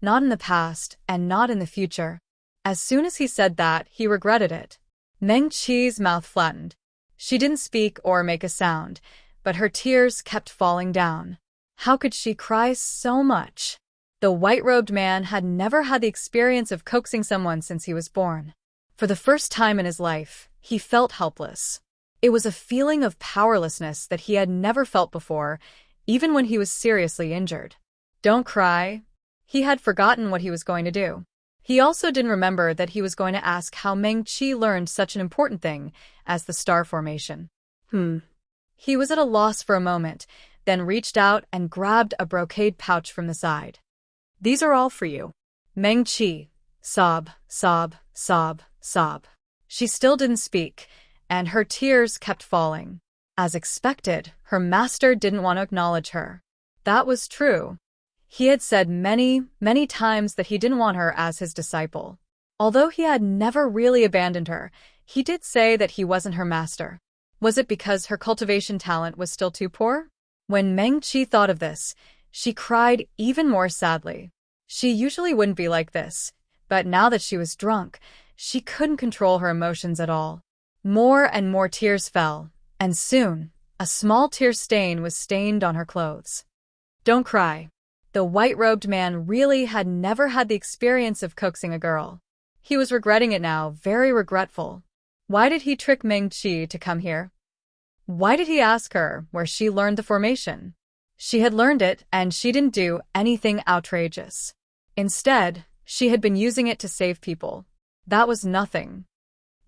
Not in the past, and not in the future. As soon as he said that, he regretted it. Meng Qi's mouth flattened. She didn't speak or make a sound, but her tears kept falling down. How could she cry so much? The white-robed man had never had the experience of coaxing someone since he was born. For the first time in his life, he felt helpless. It was a feeling of powerlessness that he had never felt before, even when he was seriously injured. Don't cry. He had forgotten what he was going to do. He also didn't remember that he was going to ask how Meng Qi learned such an important thing as the star formation. He was at a loss for a moment, then reached out and grabbed a brocade pouch from the side. These are all for you. Meng Qi. Sob, sob, sob, sob. She still didn't speak, and her tears kept falling. As expected, her master didn't want to acknowledge her. That was true. He had said many, many times that he didn't want her as his disciple. Although he had never really abandoned her, he did say that he wasn't her master. Was it because her cultivation talent was still too poor? When Meng Qi thought of this, she cried even more sadly. She usually wouldn't be like this, but now that she was drunk, she couldn't control her emotions at all. More and more tears fell, and soon, a small tear stain was stained on her clothes. Don't cry. The white-robed man really had never had the experience of coaxing a girl. He was regretting it now, very regretful. Why did he trick Meng Qi to come here? Why did he ask her where she learned the formation? She had learned it, and she didn't do anything outrageous. Instead, she had been using it to save people. That was nothing.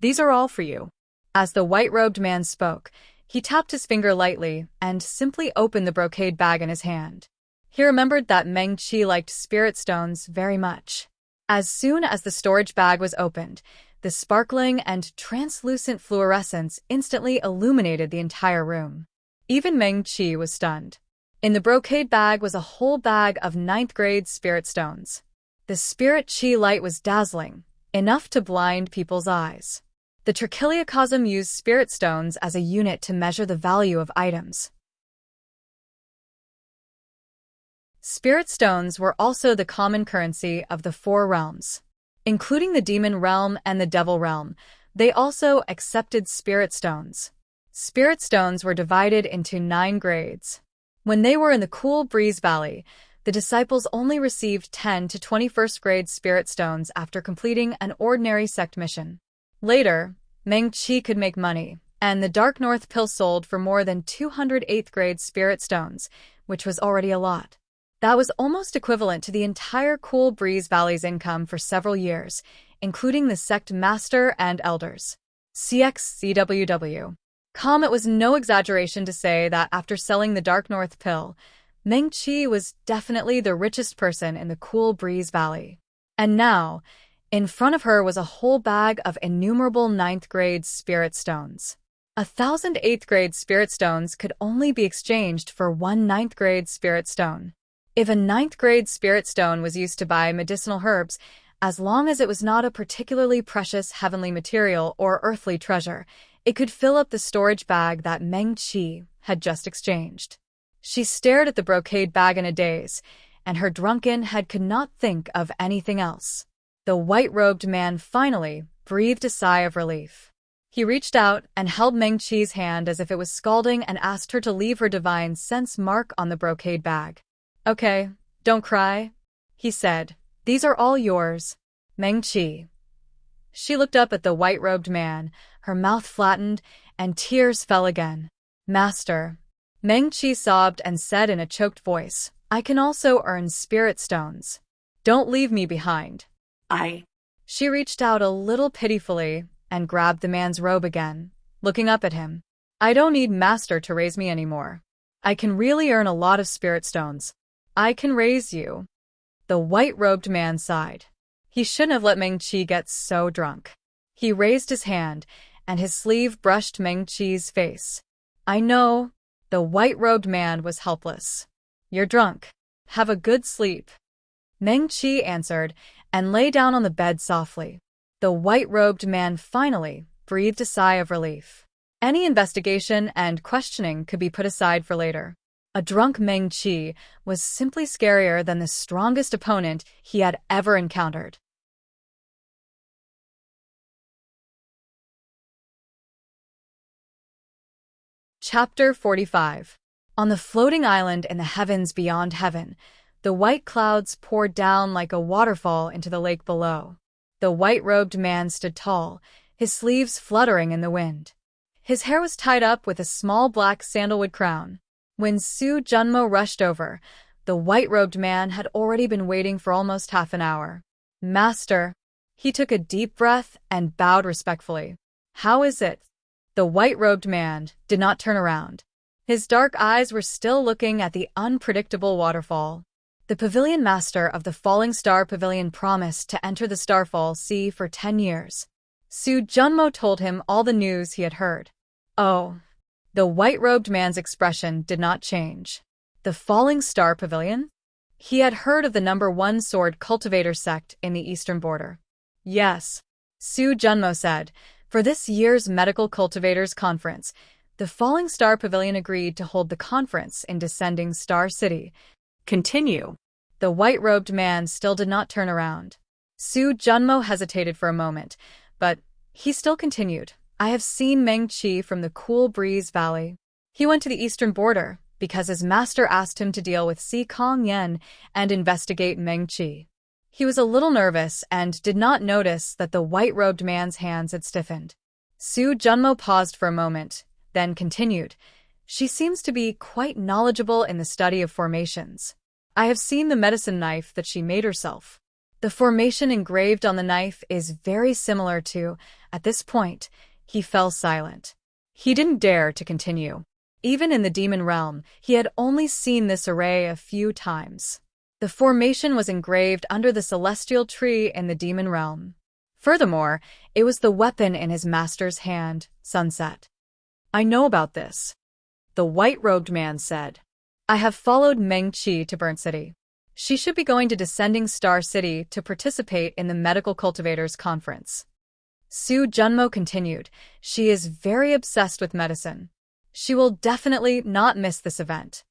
These are all for you. As the white-robed man spoke, he tapped his finger lightly and simply opened the brocade bag in his hand. He remembered that Meng Qi liked spirit stones very much. As soon as the storage bag was opened, the sparkling and translucent fluorescence instantly illuminated the entire room. Even Meng Qi was stunned. In the brocade bag was a whole bag of 9th-grade spirit stones. The spirit qi light was dazzling, enough to blind people's eyes. The Trichiliocosm used spirit stones as a unit to measure the value of items. Spirit stones were also the common currency of the four realms. Including the demon realm and the devil realm, they also accepted spirit stones. Spirit stones were divided into 9 grades. When they were in the Cool Breeze Valley, the disciples only received 10 to 21st grade spirit stones after completing an ordinary sect mission. Later, Meng Qi could make money, and the Dark North Pill sold for more than 208th grade spirit stones, which was already a lot. That was almost equivalent to the entire Cool Breeze Valley's income for several years, including the sect master and elders. CXCWW. It was no exaggeration to say that after selling the Dark North Pill, Meng Qi was definitely the richest person in the Cool Breeze Valley. And now, in front of her was a whole bag of innumerable 9th grade spirit stones. 1,000 8th grade spirit stones could only be exchanged for 1 9th grade spirit stone. If a 9th grade spirit stone was used to buy medicinal herbs, as long as it was not a particularly precious heavenly material or earthly treasure, it could fill up the storage bag that Meng Qi had just exchanged. She stared at the brocade bag in a daze, and her drunken head could not think of anything else. The white-robed man finally breathed a sigh of relief. He reached out and held Meng Qi's hand as if it was scalding and asked her to leave her divine sense mark on the brocade bag. "Okay, don't cry," he said. "These are all yours, Meng Qi." She looked up at the white-robed man, her mouth flattened, and tears fell again. "Master," Meng Qi sobbed and said in a choked voice, "I can also earn spirit stones. Don't leave me behind." She reached out a little pitifully and grabbed the man's robe again, looking up at him. "I don't need Master to raise me anymore. I can really earn a lot of spirit stones. I can raise you." The white-robed man sighed. He shouldn't have let Meng Qi get so drunk. He raised his hand, and his sleeve brushed Meng Qi's face. "I know." The white-robed man was helpless. "You're drunk. Have a good sleep." Meng Qi answered, and lay down on the bed softly. The white-robed man finally breathed a sigh of relief. Any investigation and questioning could be put aside for later. A drunk Meng Qi was simply scarier than the strongest opponent he had ever encountered. Chapter 45. On the floating island in the heavens beyond heaven, the white clouds poured down like a waterfall into the lake below. The white-robed man stood tall, his sleeves fluttering in the wind. His hair was tied up with a small black sandalwood crown. When Su Junmo rushed over, the white-robed man had already been waiting for almost half an hour. "Master." He took a deep breath and bowed respectfully. "How is it?" The white-robed man did not turn around. His dark eyes were still looking at the unpredictable waterfall. The pavilion master of the Falling Star Pavilion promised to enter the Starfall Sea for 10 years. Su Junmo told him all the news he had heard. "Oh." The white-robed man's expression did not change. The Falling Star Pavilion? He had heard of the #1 sword cultivator sect in the eastern border. "Yes," Su Junmo said. For this year's Medical Cultivators Conference, the Falling Star Pavilion agreed to hold the conference in Descending Star City. "Continue." The white-robed man still did not turn around. Su Junmo hesitated for a moment, but he still continued. "I have seen Meng Qi from the Cool Breeze Valley. He went to the eastern border because his master asked him to deal with Si Kong Yen and investigate Meng Qi." He was a little nervous and did not notice that the white-robed man's hands had stiffened. Su Junmo paused for a moment, then continued. "She seems to be quite knowledgeable in the study of formations. I have seen the medicine knife that she made herself. The formation engraved on the knife is very similar to..." At this point, he fell silent. He didn't dare to continue. Even in the demon realm, he had only seen this array a few times. The formation was engraved under the celestial tree in the demon realm. Furthermore, it was the weapon in his master's hand, Sunset. "I know about this," the white-robed man said. "I have followed Meng Qi to Burnt City. She should be going to Descending Star City to participate in the Medical Cultivators Conference. Su Junmo continued, she is very obsessed with medicine. She will definitely not miss this event.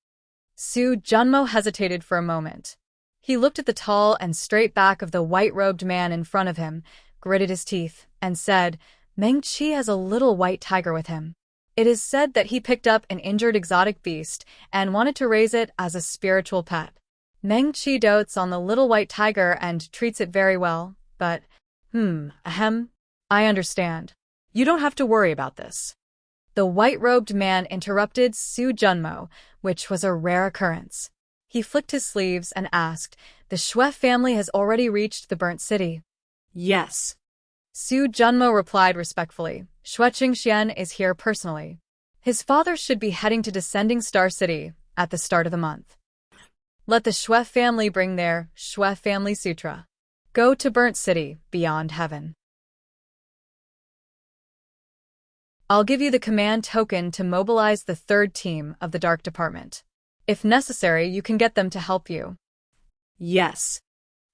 Su Junmo hesitated for a moment. He looked at the tall and straight back of the white-robed man in front of him, gritted his teeth, and said, Meng-Chi has a little white tiger with him. It is said that he picked up an injured exotic beast and wanted to raise it as a spiritual pet. Meng-Chi dotes on the little white tiger and treats it very well, but, I understand. You don't have to worry about this. The white-robed man interrupted Su Junmo, which was a rare occurrence. He flicked his sleeves and asked, the Shui family has already reached the burnt city. Yes. Su Junmo replied respectfully, Shui Qingxian is here personally. His father should be heading to Descending Star City at the start of the month. Let the Shui family bring their Shui family sutra. Go to Burnt City, beyond heaven. I'll give you the command token to mobilize the third team of the Dark Department. If necessary, you can get them to help you. Yes.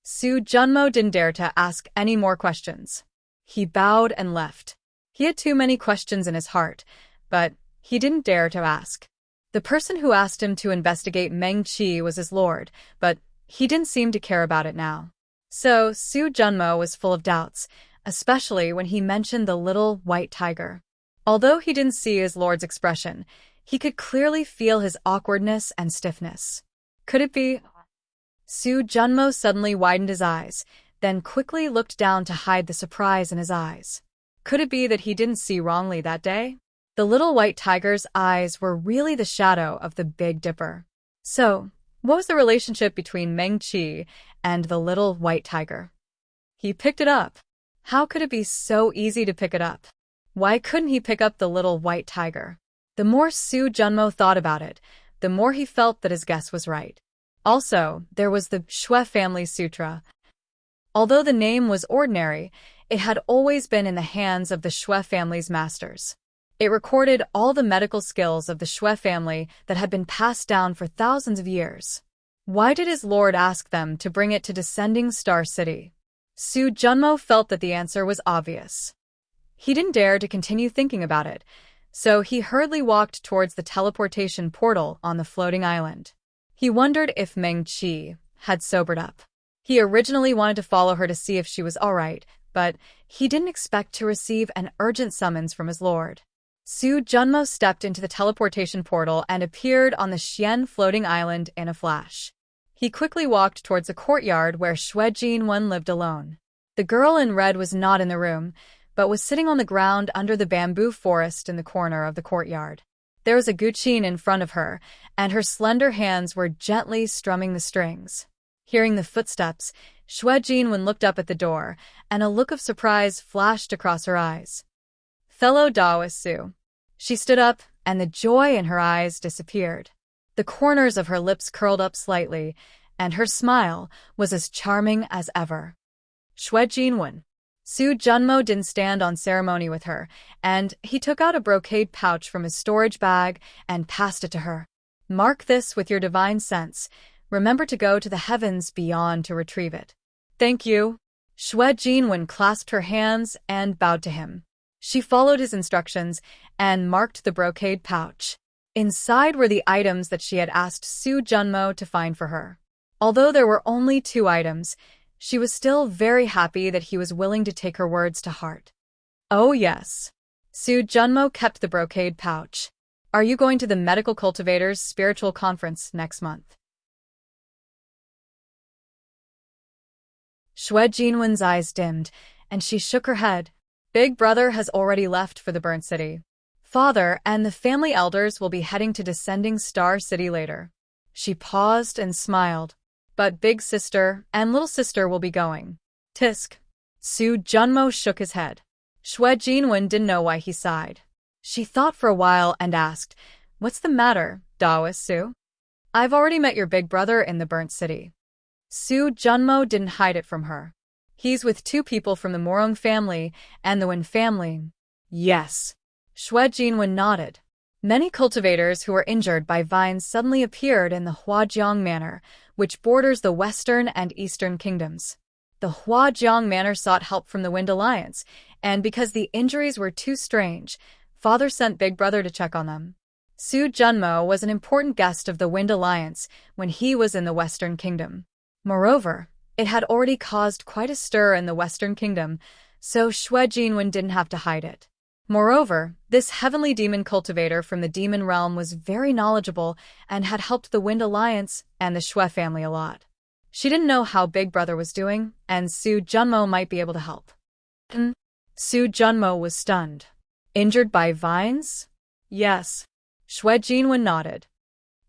Su Junmo didn't dare to ask any more questions. He bowed and left. He had too many questions in his heart, but he didn't dare to ask. The person who asked him to investigate Meng-Chi was his lord, but he didn't seem to care about it now. So Su Junmo was full of doubts, especially when he mentioned the little white tiger. Although he didn't see his lord's expression, he could clearly feel his awkwardness and stiffness. Could it be? Su Junmo suddenly widened his eyes, then quickly looked down to hide the surprise in his eyes. Could it be that he didn't see wrongly that day? The little white tiger's eyes were really the shadow of the Big Dipper. So, what was the relationship between Meng-Chi and the little white tiger? He picked it up. How could it be so easy to pick it up? Why couldn't he pick up the little white tiger? The more Su Junmo thought about it, the more he felt that his guess was right. Also, there was the Shui family sutra. Although the name was ordinary, it had always been in the hands of the Shui family's masters. It recorded all the medical skills of the Shui family that had been passed down for thousands of years. Why did his lord ask them to bring it to Descending Star City? Su Junmo felt that the answer was obvious. He didn't dare to continue thinking about it, so he hurriedly walked towards the teleportation portal on the floating island. He wondered if Meng-Chi had sobered up. He originally wanted to follow her to see if she was all right, but he didn't expect to receive an urgent summons from his lord. Su Junmo stepped into the teleportation portal and appeared on the Xian floating island in a flash. He quickly walked towards a courtyard where Shui Jinwen lived alone. The girl in red was not in the room, but was sitting on the ground under the bamboo forest in the corner of the courtyard. There was a guqin in front of her, and her slender hands were gently strumming the strings. Hearing the footsteps, Shui Jinwen looked up at the door, and a look of surprise flashed across her eyes. Fellow Daoist Su. She stood up, and the joy in her eyes disappeared. The corners of her lips curled up slightly, and her smile was as charming as ever. Shui Jinwen. Su Junmo didn't stand on ceremony with her, and he took out a brocade pouch from his storage bag and passed it to her. Mark this with your divine sense. Remember to go to the heavens beyond to retrieve it. Thank you. Shui Jinwen clasped her hands and bowed to him. She followed his instructions and marked the brocade pouch. Inside were the items that she had asked Su Junmo to find for her. Although there were only 2 items, she was still very happy that he was willing to take her words to heart. Oh yes. Su Junmo kept the brocade pouch. Are you going to the Medical Cultivators Spiritual Conference next month? Shui Jinwen's eyes dimmed, and she shook her head. Big brother has already left for the burnt city. Father and the family elders will be heading to Descending Star City later. She paused and smiled. But big sister and little sister will be going. Tisk. Su Junmo shook his head. Shui Jinwen didn't know why he sighed. She thought for a while and asked, What's the matter, Daoist Su? I've already met your big brother in the burnt city. Su Junmo didn't hide it from her. He's with 2 people from the Morong family and the Wen family. Yes. Shui Jinwen nodded. Many cultivators who were injured by vines suddenly appeared in the Huajiang Manor, which borders the western and eastern kingdoms. The Huajiang Manor sought help from the Wind Alliance, and because the injuries were too strange, Father sent Big Brother to check on them. Su Junmo was an important guest of the Wind Alliance when he was in the Western Kingdom. Moreover, it had already caused quite a stir in the Western Kingdom, so Xue Jinwen didn't have to hide it. Moreover, this heavenly demon cultivator from the demon realm was very knowledgeable and had helped the Wind Alliance and the Xue family a lot. She didn't know how Big Brother was doing, and Su Junmo might be able to help. Su Junmo was stunned. Injured by vines? Yes. Xue Jinwen nodded.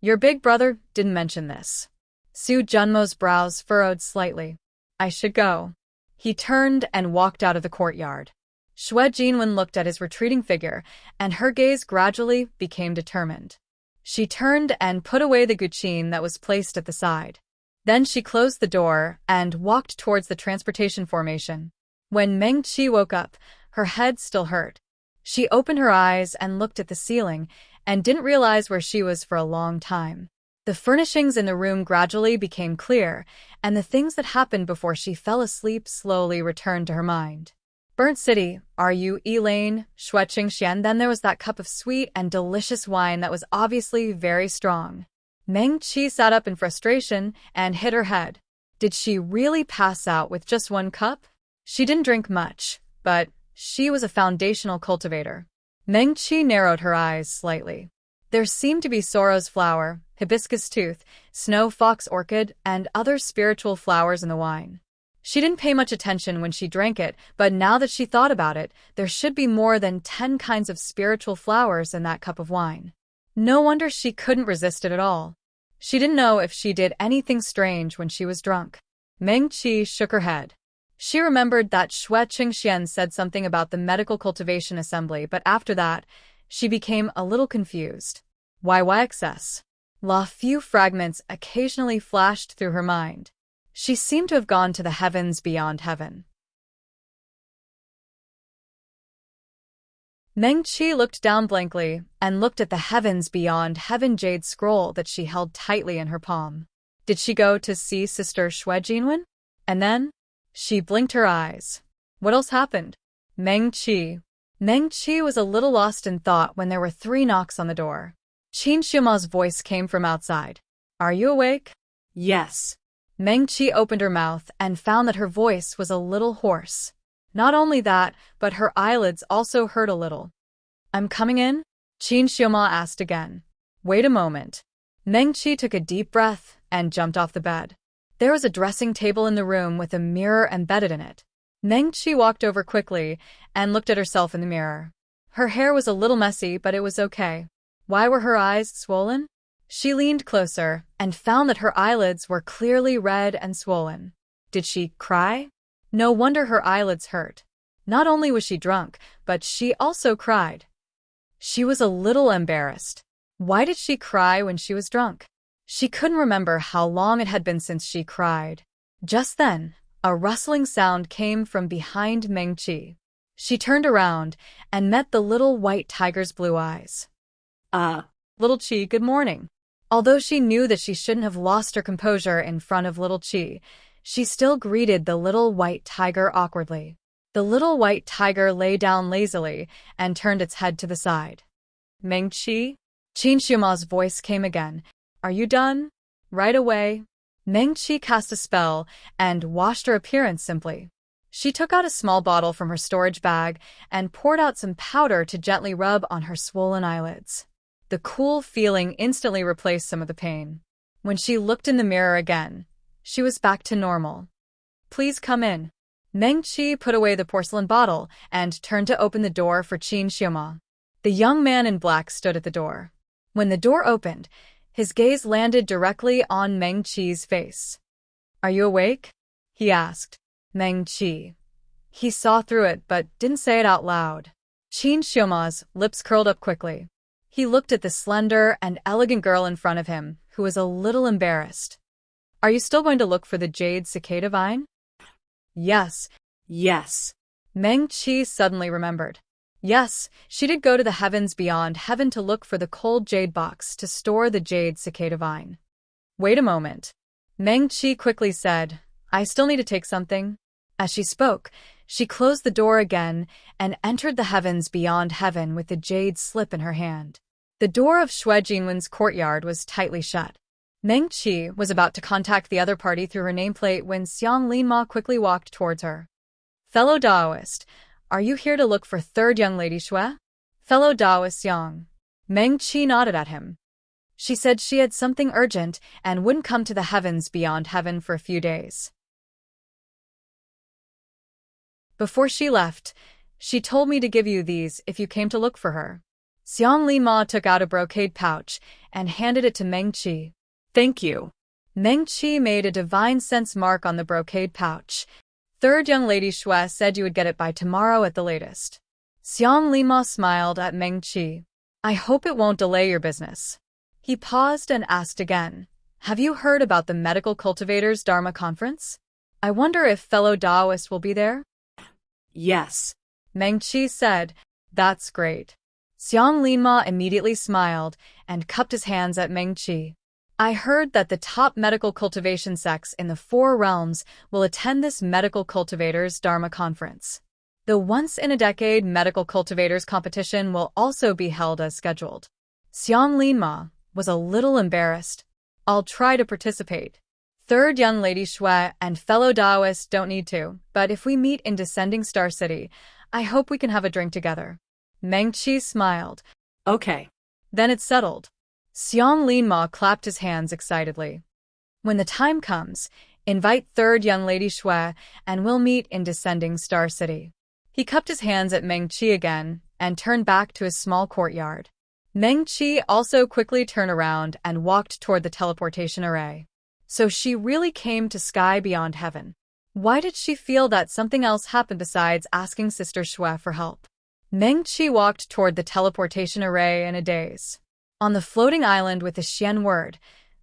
Your big brother didn't mention this. Su Junmo's brows furrowed slightly. I should go. He turned and walked out of the courtyard. Xue Jinwen looked at his retreating figure, and her gaze gradually became determined. She turned and put away the guqin that was placed at the side. Then she closed the door and walked towards the transportation formation. When Meng Qi woke up, her head still hurt. She opened her eyes and looked at the ceiling, and didn't realize where she was for a long time. The furnishings in the room gradually became clear, and the things that happened before she fell asleep slowly returned to her mind. Burnt City, are you Elaine, Xue Qingxian? Then there was that cup of sweet and delicious wine that was obviously very strong. Meng Qi sat up in frustration and hit her head. Did she really pass out with just one cup? She didn't drink much, but she was a foundational cultivator. Meng Qi narrowed her eyes slightly. There seemed to be sorrow's flower, hibiscus tooth, snow fox orchid, and other spiritual flowers in the wine. She didn't pay much attention when she drank it, but now that she thought about it, there should be more than 10 kinds of spiritual flowers in that cup of wine. No wonder she couldn't resist it at all. She didn't know if she did anything strange when she was drunk. Meng Qi shook her head. She remembered that Xue Qingxian said something about the medical cultivation assembly, but after that, she became a little confused. Why excess? La few fragments occasionally flashed through her mind. She seemed to have gone to the heavens beyond heaven. Meng Qi looked down blankly and looked at the heavens beyond heaven jade scroll that she held tightly in her palm. Did she go to see Sister Xue Jinwen? And then she blinked her eyes. What else happened? Meng Qi was a little lost in thought when there were 3 knocks on the door. Qin Xiuma's voice came from outside. Are you awake? Yes. Meng Qi opened her mouth and found that her voice was a little hoarse. Not only that, but her eyelids also hurt a little. I'm coming in? Qin Xiuma asked again. Wait a moment. Meng Qi took a deep breath and jumped off the bed. There was a dressing table in the room with a mirror embedded in it. Meng Qi walked over quickly and looked at herself in the mirror. Her hair was a little messy, but it was okay. Why were her eyes swollen? She leaned closer and found that her eyelids were clearly red and swollen. Did she cry? No wonder her eyelids hurt. Not only was she drunk, but she also cried. She was a little embarrassed. Why did she cry when she was drunk? She couldn't remember how long it had been since she cried. Just then, a rustling sound came from behind Meng Qi. She turned around and met the little white tiger's blue eyes. Little Qi, good morning. Although she knew that she shouldn't have lost her composure in front of little Qi, she still greeted the little white tiger awkwardly. The little white tiger lay down lazily and turned its head to the side. Meng Qi? Qin Xiuma's voice came again. Are you done? Right away. Meng Qi cast a spell and washed her appearance simply. She took out a small bottle from her storage bag and poured out some powder to gently rub on her swollen eyelids. The cool feeling instantly replaced some of the pain. When she looked in the mirror again, she was back to normal. Please come in. Meng Qi put away the porcelain bottle and turned to open the door for Qin Xiuma. The young man in black stood at the door. When the door opened, his gaze landed directly on Meng Qi's face. Are you awake? He asked. Meng Qi. He saw through it but didn't say it out loud. Qin Xiuma's lips curled up quickly. He looked at the slender and elegant girl in front of him, who was a little embarrassed. Are you still going to look for the jade cicada vine? Yes. Meng Qi suddenly remembered. Yes, she did go to the heavens beyond heaven to look for the cold jade box to store the jade cicada vine. Wait a moment. Meng Qi quickly said, I still need to take something. As she spoke, she closed the door again and entered the heavens beyond heaven with the jade slip in her hand. The door of Xue Jinwen's courtyard was tightly shut. Meng Qi was about to contact the other party through her nameplate when Xiang Linma quickly walked towards her. Fellow Daoist, are you here to look for third young lady Xue? Fellow Daoist Xiang. Meng Qi nodded at him. She said she had something urgent and wouldn't come to the heavens beyond heaven for a few days. Before she left, she told me to give you these if you came to look for her. Xiang Lima took out a brocade pouch and handed it to Meng Qi. Thank you. Meng Qi made a divine sense mark on the brocade pouch. Third young lady Xue said you would get it by tomorrow at the latest. Xiang Lima smiled at Meng Qi. I hope it won't delay your business. He paused and asked again, have you heard about the Medical Cultivators Dharma Conference? I wonder if fellow Daoists will be there? Yes. Meng Qi said, that's great. Xiang Linma immediately smiled and cupped his hands at Meng Qi. I heard that the top medical cultivation sects in the 4 realms will attend this Medical Cultivators Dharma Conference. The once-in-a-decade Medical Cultivators competition will also be held as scheduled. Xiang Linma was a little embarrassed. I'll try to participate. Third young lady Xue and fellow Daoists don't need to, but if we meet in Descending Star City, I hope we can have a drink together. Meng Qi smiled. Okay. Then it's settled. Xiang Linma clapped his hands excitedly. When the time comes, invite third young lady Xue and we'll meet in Descending Star City. He cupped his hands at Meng Qi again and turned back to his small courtyard. Meng Qi also quickly turned around and walked toward the teleportation array. So she really came to sky beyond heaven. Why did she feel that something else happened besides asking Sister Xue for help? Meng Qi walked toward the teleportation array in a daze. On the floating island with the Xian word,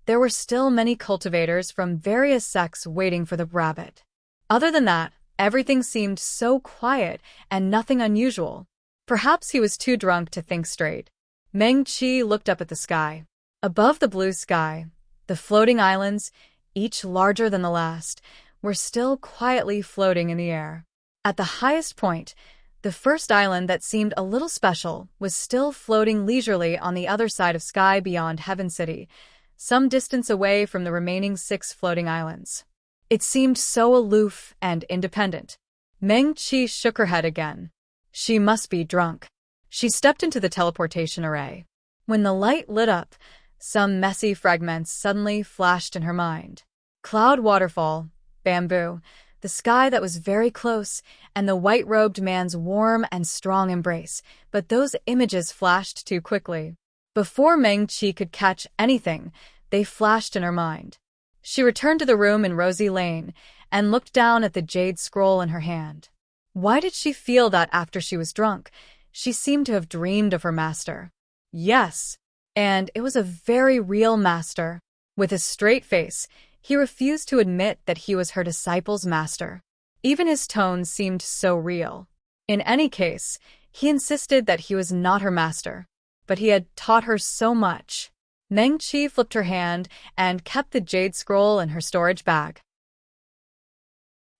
there were still many cultivators from various sects waiting for the rabbit. Other than that, everything seemed so quiet and nothing unusual. Perhaps he was too drunk to think straight. Meng Qi looked up at the sky. Above the blue sky, the floating islands, each larger than the last, were still quietly floating in the air. At the highest point, the first island that seemed a little special was still floating leisurely on the other side of sky beyond Heaven City, some distance away from the remaining 6 floating islands. It seemed so aloof and independent. Meng Qi shook her head again. She must be drunk. She stepped into the teleportation array. When the light lit up, some messy fragments suddenly flashed in her mind. Cloud waterfall, bamboo, the sky that was very close, and the white-robed man's warm and strong embrace, but those images flashed too quickly. Before Meng Qi could catch anything, they flashed in her mind. She returned to the room in Rosy Lane and looked down at the jade scroll in her hand. Why did she feel that after she was drunk? She seemed to have dreamed of her master. Yes, and it was a very real master. With a straight face, he refused to admit that he was her disciple's master. Even his tone seemed so real. In any case, he insisted that he was not her master, but he had taught her so much. Meng Qi flipped her hand and kept the jade scroll in her storage bag.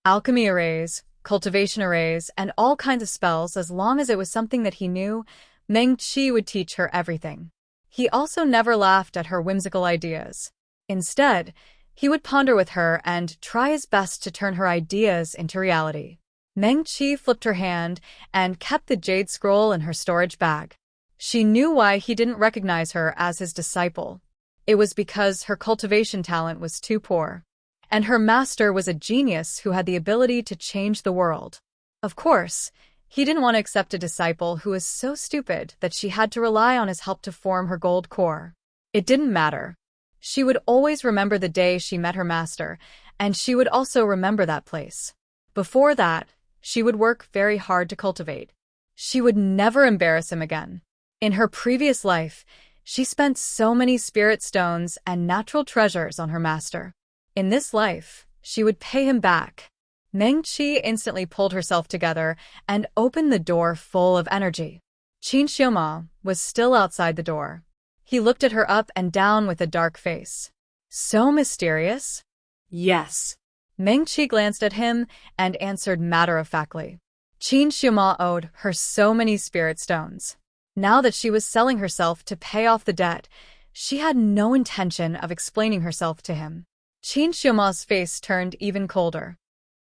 Alchemy arrays, cultivation arrays, and all kinds of spells, as long as it was something that he knew, Meng Qi would teach her everything. He also never laughed at her whimsical ideas. Instead, he would ponder with her and try his best to turn her ideas into reality. Meng Qi flipped her hand and kept the jade scroll in her storage bag. She knew why he didn't recognize her as his disciple. It was because her cultivation talent was too poor. And her master was a genius who had the ability to change the world. Of course, he didn't want to accept a disciple who was so stupid that she had to rely on his help to form her gold core. It didn't matter. She would always remember the day she met her master, and she would also remember that place. Before that, she would work very hard to cultivate. She would never embarrass him again. In her previous life, she spent so many spirit stones and natural treasures on her master. In this life, she would pay him back. Meng Qi instantly pulled herself together and opened the door full of energy. Qin Xiaoma was still outside the door. He looked at her up and down with a dark face. So mysterious. Yes. Meng Qi glanced at him and answered matter-of-factly. Qin Xiuma owed her so many spirit stones. Now that she was selling herself to pay off the debt, she had no intention of explaining herself to him. Qin Xiuma's face turned even colder.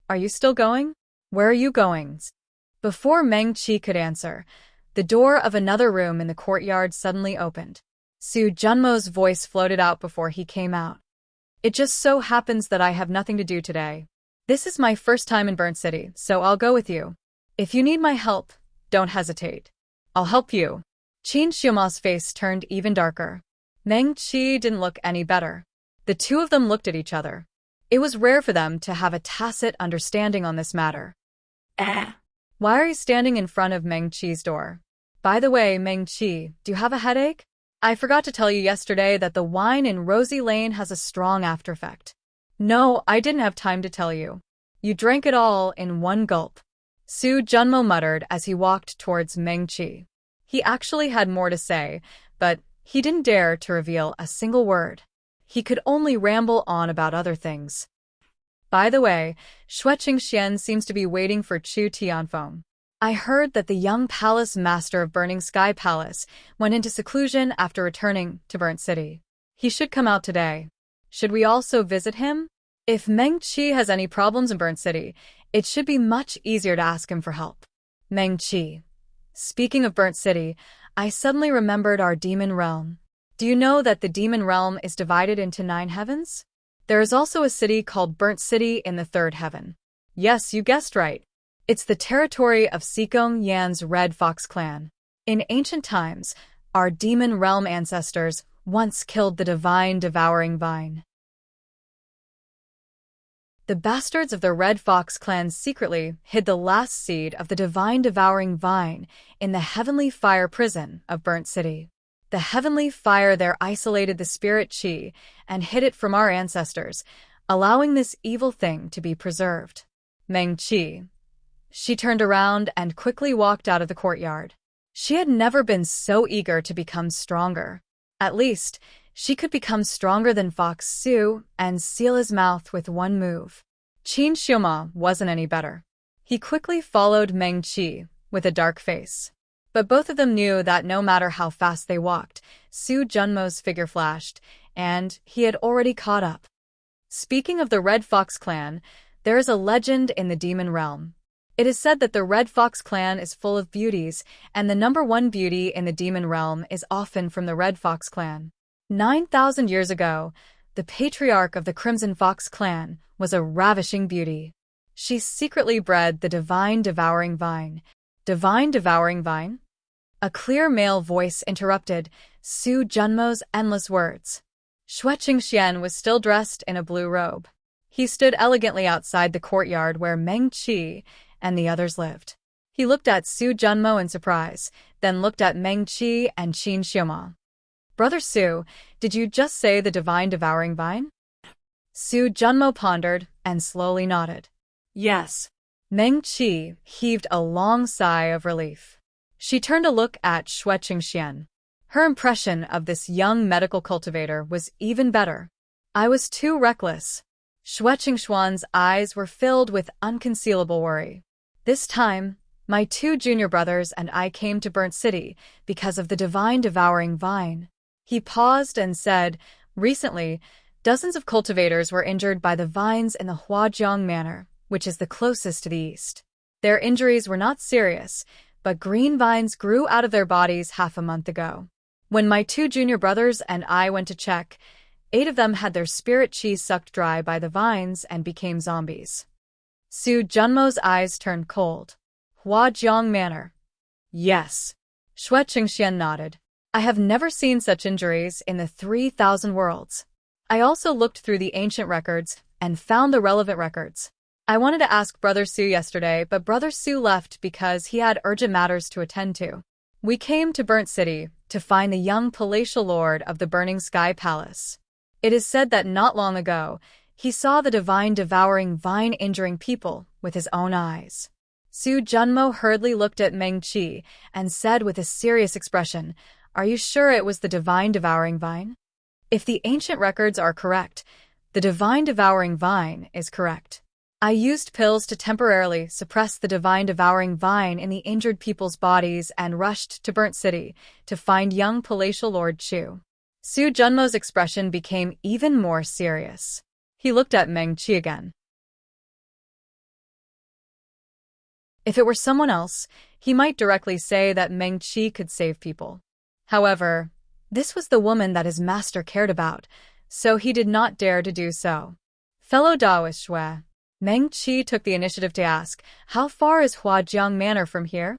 Are you still going? Where are you going? Before Meng Qi could answer, the door of another room in the courtyard suddenly opened. Su Junmo's voice floated out before he came out. It just so happens that I have nothing to do today. This is my first time in Burnt City, so I'll go with you. If you need my help, don't hesitate. I'll help you. Qin Xiuma's face turned even darker. Meng Qi didn't look any better. The two of them looked at each other. It was rare for them to have a tacit understanding on this matter. Why are you standing in front of Meng Qi's door? By the way, Meng Qi, do you have a headache? I forgot to tell you yesterday that the wine in Rosy Lane has a strong aftereffect. No, I didn't have time to tell you. You drank it all in one gulp. Su Junmo muttered as he walked towards Meng Qi. He actually had more to say, but he didn't dare to reveal a single word. He could only ramble on about other things. By the way, Xueqing Xian seems to be waiting for Chu Tianfeng. I heard that the young palace master of Burning Sky Palace went into seclusion after returning to Burnt City. He should come out today. Should we also visit him? If Meng Qi has any problems in Burnt City, it should be much easier to ask him for help. Meng Qi. Speaking of Burnt City, I suddenly remembered our demon realm. Do you know that the demon realm is divided into 9 heavens? There is also a city called Burnt City in the 3rd heaven. Yes, you guessed right. It's the territory of Sikong Yan's Red Fox clan. In ancient times, our demon realm ancestors once killed the divine devouring vine. The bastards of the Red Fox clan secretly hid the last seed of the divine devouring vine in the heavenly fire prison of Burnt City. The heavenly fire there isolated the spirit qi and hid it from our ancestors, allowing this evil thing to be preserved. Meng Qi. She turned around and quickly walked out of the courtyard. She had never been so eager to become stronger. At least, she could become stronger than Fox Su and seal his mouth with one move. Qin Xiuma wasn't any better. He quickly followed Meng Qi with a dark face. But both of them knew that no matter how fast they walked, Su Junmo's figure flashed, and he had already caught up. Speaking of the Red Fox clan, there is a legend in the demon realm. It is said that the Red Fox clan is full of beauties, and the number 1 beauty in the demon realm is often from the Red Fox clan. 9,000 years ago, the patriarch of the Crimson Fox clan was a ravishing beauty. She secretly bred the divine devouring vine. Divine devouring vine? A clear male voice interrupted Su Junmo's endless words. Xueqing Xian was still dressed in a blue robe. He stood elegantly outside the courtyard where Meng Qi and the others lived. He looked at Su Junmo in surprise, then looked at Meng Qi and Qin Xiuma. Brother Su, did you just say the divine devouring vine? Su Junmo pondered and slowly nodded. Yes. Meng Qi heaved a long sigh of relief. She turned to look at Xueqing Xian. Her impression of this young medical cultivator was even better. I was too reckless. Xueqing Xian's eyes were filled with unconcealable worry. This time, my 2 junior brothers and I came to Burnt City because of the divine devouring vine. He paused and said, recently, dozens of cultivators were injured by the vines in the Huajiang Manor, which is the closest to the east. Their injuries were not serious, but green vines grew out of their bodies half a month ago. When my 2 junior brothers and I went to check, 8 of them had their spirit qi sucked dry by the vines and became zombies. Su Junmo's eyes turned cold. Huajiang Manor. Yes. Xueqing Xian nodded. I have never seen such injuries in the 3,000 worlds. I also looked through the ancient records and found the relevant records. I wanted to ask Brother Su yesterday, but Brother Su left because he had urgent matters to attend to. We came to Burnt City to find the young palatial lord of the Burning Sky Palace. It is said that not long ago, he saw the divine devouring vine injuring people with his own eyes. Su Junmo hurriedly looked at Meng Qi and said with a serious expression, "Are you sure it was the divine devouring vine?" If the ancient records are correct, The divine devouring vine is correct. I used pills to temporarily suppress the divine devouring vine in the injured people's bodies and rushed to Burnt City to find young palatial Lord Chu. Su Junmo's expression became even more serious. He looked at Meng Qi again. If it were someone else, he might directly say that Meng Qi could save people. However, this was the woman that his master cared about, so he did not dare to do so. Fellow Daoist Shui, Meng Qi took the initiative to ask, "How far is Huajiang Manor from here?"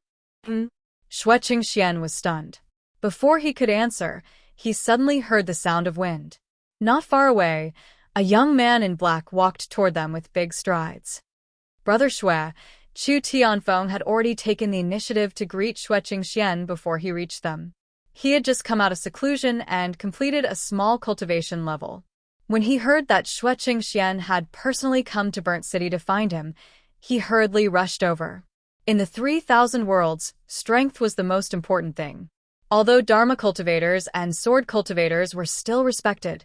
Shui Qingxian was stunned. Before he could answer, he suddenly heard the sound of wind. Not far away, a young man in black walked toward them with big strides. Brother Shui, Chu Tianfeng had already taken the initiative to greet Shui Qingxian before he reached them. He had just come out of seclusion and completed a small cultivation level. When he heard that Shui Qingxian had personally come to Burnt City to find him, he hurriedly rushed over. In the 3,000 worlds, strength was the most important thing. Although Dharma cultivators and sword cultivators were still respected,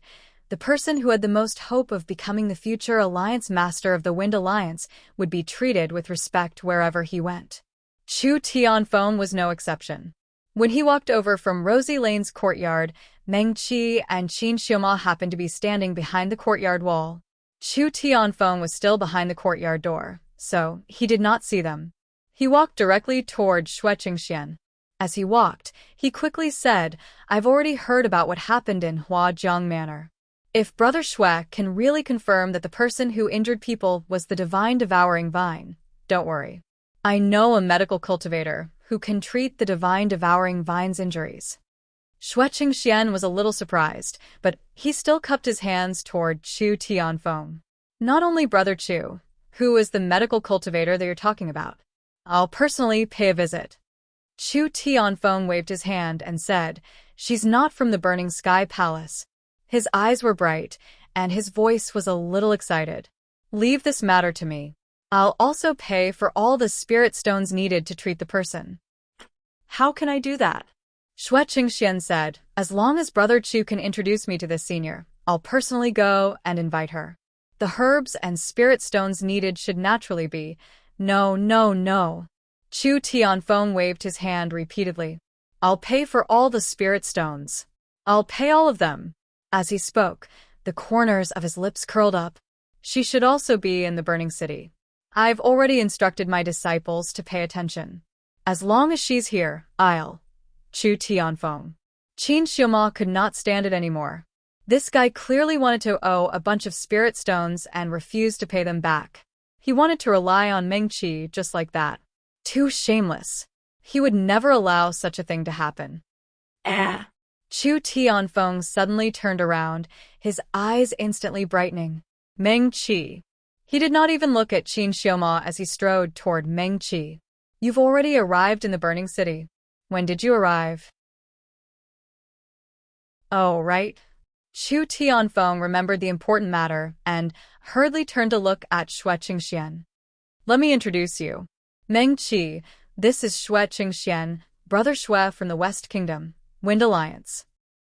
the person who had the most hope of becoming the future alliance master of the Wind Alliance would be treated with respect wherever he went. Chu Tianfeng was no exception. When he walked over from Rosy Lane's courtyard, Meng Qi and Qin Xiuma happened to be standing behind the courtyard wall. Chu Tianfeng was still behind the courtyard door, so he did not see them. He walked directly toward Shui Qingxian. As he walked, he quickly said, "I've already heard about what happened in Huajiang Manor. If Brother Shui can really confirm that the person who injured people was the divine devouring vine, don't worry. I know a medical cultivator who can treat the divine devouring vine's injuries." Shui Qingxian was a little surprised, but he still cupped his hands toward Chu Tianfeng. "Not only Brother Chu, who is the medical cultivator that you're talking about. I'll personally pay a visit." Chu Tianfeng waved his hand and said, "She's not from the Burning Sky Palace." His eyes were bright, and his voice was a little excited. "Leave this matter to me. I'll also pay for all the spirit stones needed to treat the person." "How can I do that?" Shui Qingxian said, "As long as Brother Chu can introduce me to this senior, I'll personally go and invite her. The herbs and spirit stones needed should naturally be." "No, no, no." Chu Tianfeng waved his hand repeatedly. "I'll pay for all the spirit stones. I'll pay all of them." As he spoke, the corners of his lips curled up. "She should also be in the Burning City. I've already instructed my disciples to pay attention. As long as she's here, I'll." Chu Tianfeng. Qin Xiuma could not stand it anymore. This guy clearly wanted to owe a bunch of spirit stones and refused to pay them back. He wanted to rely on Meng Qi just like that. Too shameless. He would never allow such a thing to happen. Chu Tianfeng suddenly turned around, his eyes instantly brightening. Meng Qi. He did not even look at Qin Xiuma as he strode toward Meng Qi. "You've already arrived in the Burning City. When did you arrive?" "Oh, right." Chu Tianfeng remembered the important matter and hurriedly turned to look at Shui Qingxian. "Let me introduce you. Meng Qi, this is Shui Qingxian, Brother Shui from the West Kingdom, Wind Alliance."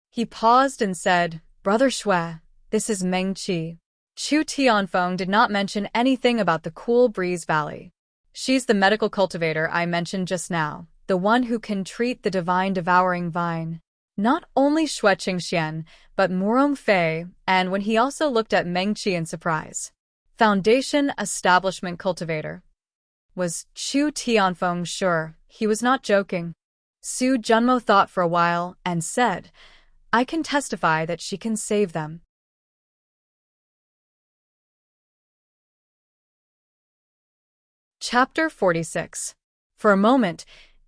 He paused and said, "Brother Shui, this is Meng Qi." Chu Tianfeng did not mention anything about the Cool Breeze Valley. "She's the medical cultivator I mentioned just now, the one who can treat the divine devouring vine." Not only Shui Qingxian, but Murong Fei, and when he also looked at Meng Qi in surprise. Foundation Establishment Cultivator. Was Chu Tianfeng sure he was not joking? Su Junmo thought for a while and said, "I can testify that she can save them." Chapter 46. For a moment,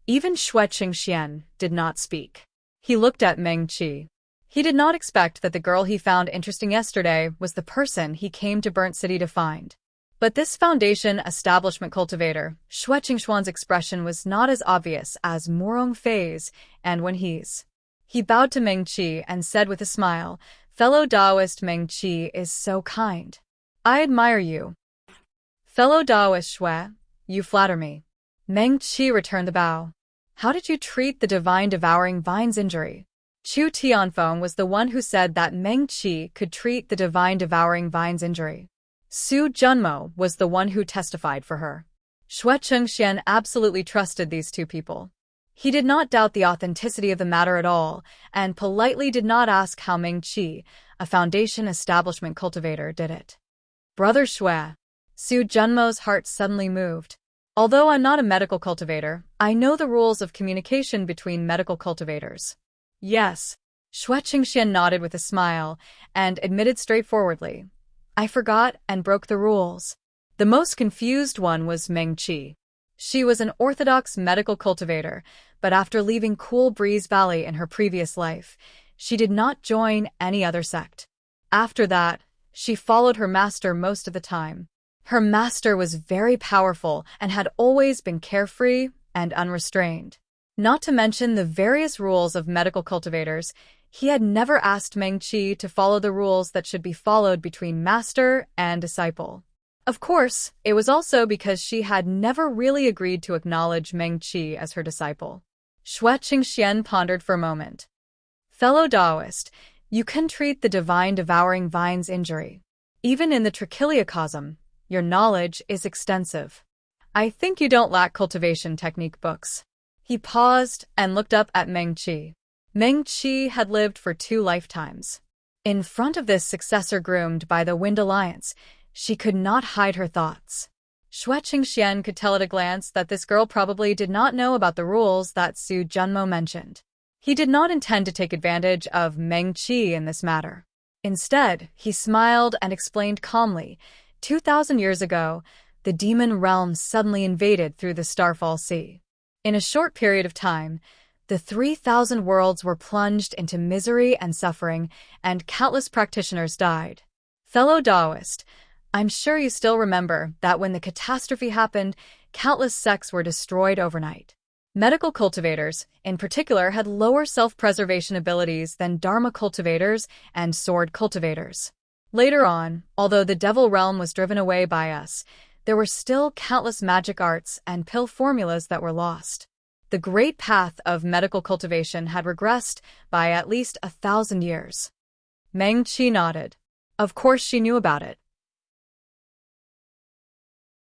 even Shui Qingxian did not speak. He looked at Meng Qi. He did not expect that the girl he found interesting yesterday was the person he came to Burnt City to find. But this Foundation Establishment Cultivator, Shui Qingxian's expression was not as obvious as Murong Fei's, and when he bowed to Meng Qi and said with a smile, "Fellow Taoist Meng Qi is so kind. I admire you." "Fellow Taoist Shui, you flatter me." Meng Qi returned the bow. "How did you treat the divine devouring vine's injury?" Chu Tianfeng was the one who said that Meng Qi could treat the divine devouring vine's injury. Su Junmo was the one who testified for her. Xue Chengxian absolutely trusted these two people. He did not doubt the authenticity of the matter at all, and politely did not ask how Meng Qi, a foundation establishment cultivator, did it. Brother Xue. Su Junmo's heart suddenly moved. Although I'm not a medical cultivator, I know the rules of communication between medical cultivators. Yes. Xue Chengxian nodded with a smile, and admitted straightforwardly. I forgot and broke the rules. The most confused one was Meng Qi. She was an orthodox medical cultivator, but after leaving Cool Breeze Valley in her previous life, she did not join any other sect. After that, she followed her master most of the time. Her master was very powerful and had always been carefree and unrestrained. Not to mention the various rules of medical cultivators, he had never asked Meng Qi to follow the rules that should be followed between master and disciple. Of course, it was also because she had never really agreed to acknowledge Meng Qi as her disciple. Xue Qingxian pondered for a moment. Fellow Taoist, you can treat the divine devouring vine's injury. Even in the Trichiliocosm, your knowledge is extensive. I think you don't lack cultivation technique books. He paused and looked up at Meng Qi. Meng Qi had lived for 2 lifetimes. In front of this successor groomed by the Wind Alliance, she could not hide her thoughts. Xue Qingxian could tell at a glance that this girl probably did not know about the rules that Su Junmo mentioned. He did not intend to take advantage of Meng Qi in this matter. Instead, he smiled and explained calmly, 2,000 years ago, the demon realm suddenly invaded through the Starfall Sea. In a short period of time, the 3,000 worlds were plunged into misery and suffering, and countless practitioners died. Fellow Taoist, I'm sure you still remember that when the catastrophe happened, countless sects were destroyed overnight. Medical cultivators, in particular, had lower self-preservation abilities than Dharma cultivators and sword cultivators. Later on, although the Devil Realm was driven away by us, there were still countless magic arts and pill formulas that were lost. The great path of medical cultivation had regressed by at least 1,000 years. Meng Qi nodded. Of course she knew about it.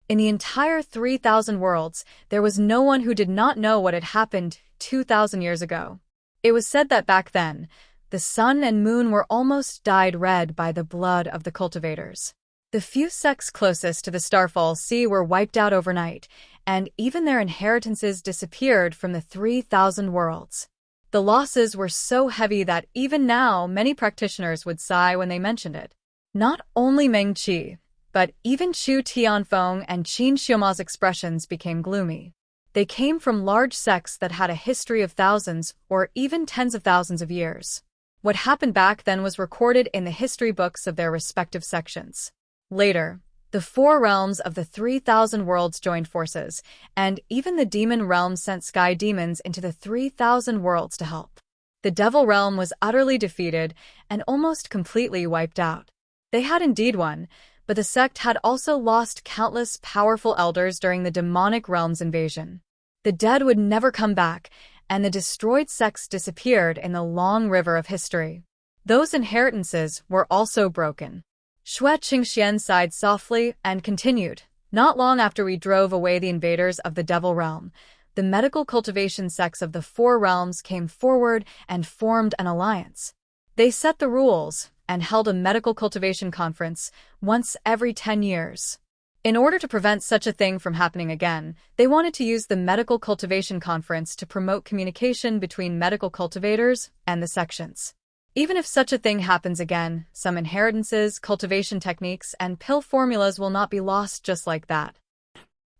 In the entire 3,000 worlds, there was no one who did not know what had happened 2,000 years ago. It was said that back then, the sun and moon were almost dyed red by the blood of the cultivators. The few sects closest to the Starfall Sea were wiped out overnight, and even their inheritances disappeared from the 3,000 worlds. The losses were so heavy that even now many practitioners would sigh when they mentioned it. Not only Meng Qi, but even Chu Tianfeng and Qin Xiuma's expressions became gloomy. They came from large sects that had a history of thousands or even tens of thousands of years. What happened back then was recorded in the history books of their respective sections. Later, the 4 realms of the 3,000 worlds joined forces, and even the demon realm sent sky demons into the 3,000 worlds to help. The devil realm was utterly defeated and almost completely wiped out. They had indeed won, but the sect had also lost countless powerful elders during the demonic realm's invasion. The dead would never come back, and the destroyed sects disappeared in the long river of history. Those inheritances were also broken. Xue Qingxian sighed softly and continued, not long after we drove away the invaders of the Devil Realm, the medical cultivation sects of the 4 realms came forward and formed an alliance. They set the rules and held a medical cultivation conference once every 10 years. In order to prevent such a thing from happening again, they wanted to use the medical cultivation conference to promote communication between medical cultivators and the sections. Even if such a thing happens again, some inheritances, cultivation techniques, and pill formulas will not be lost just like that.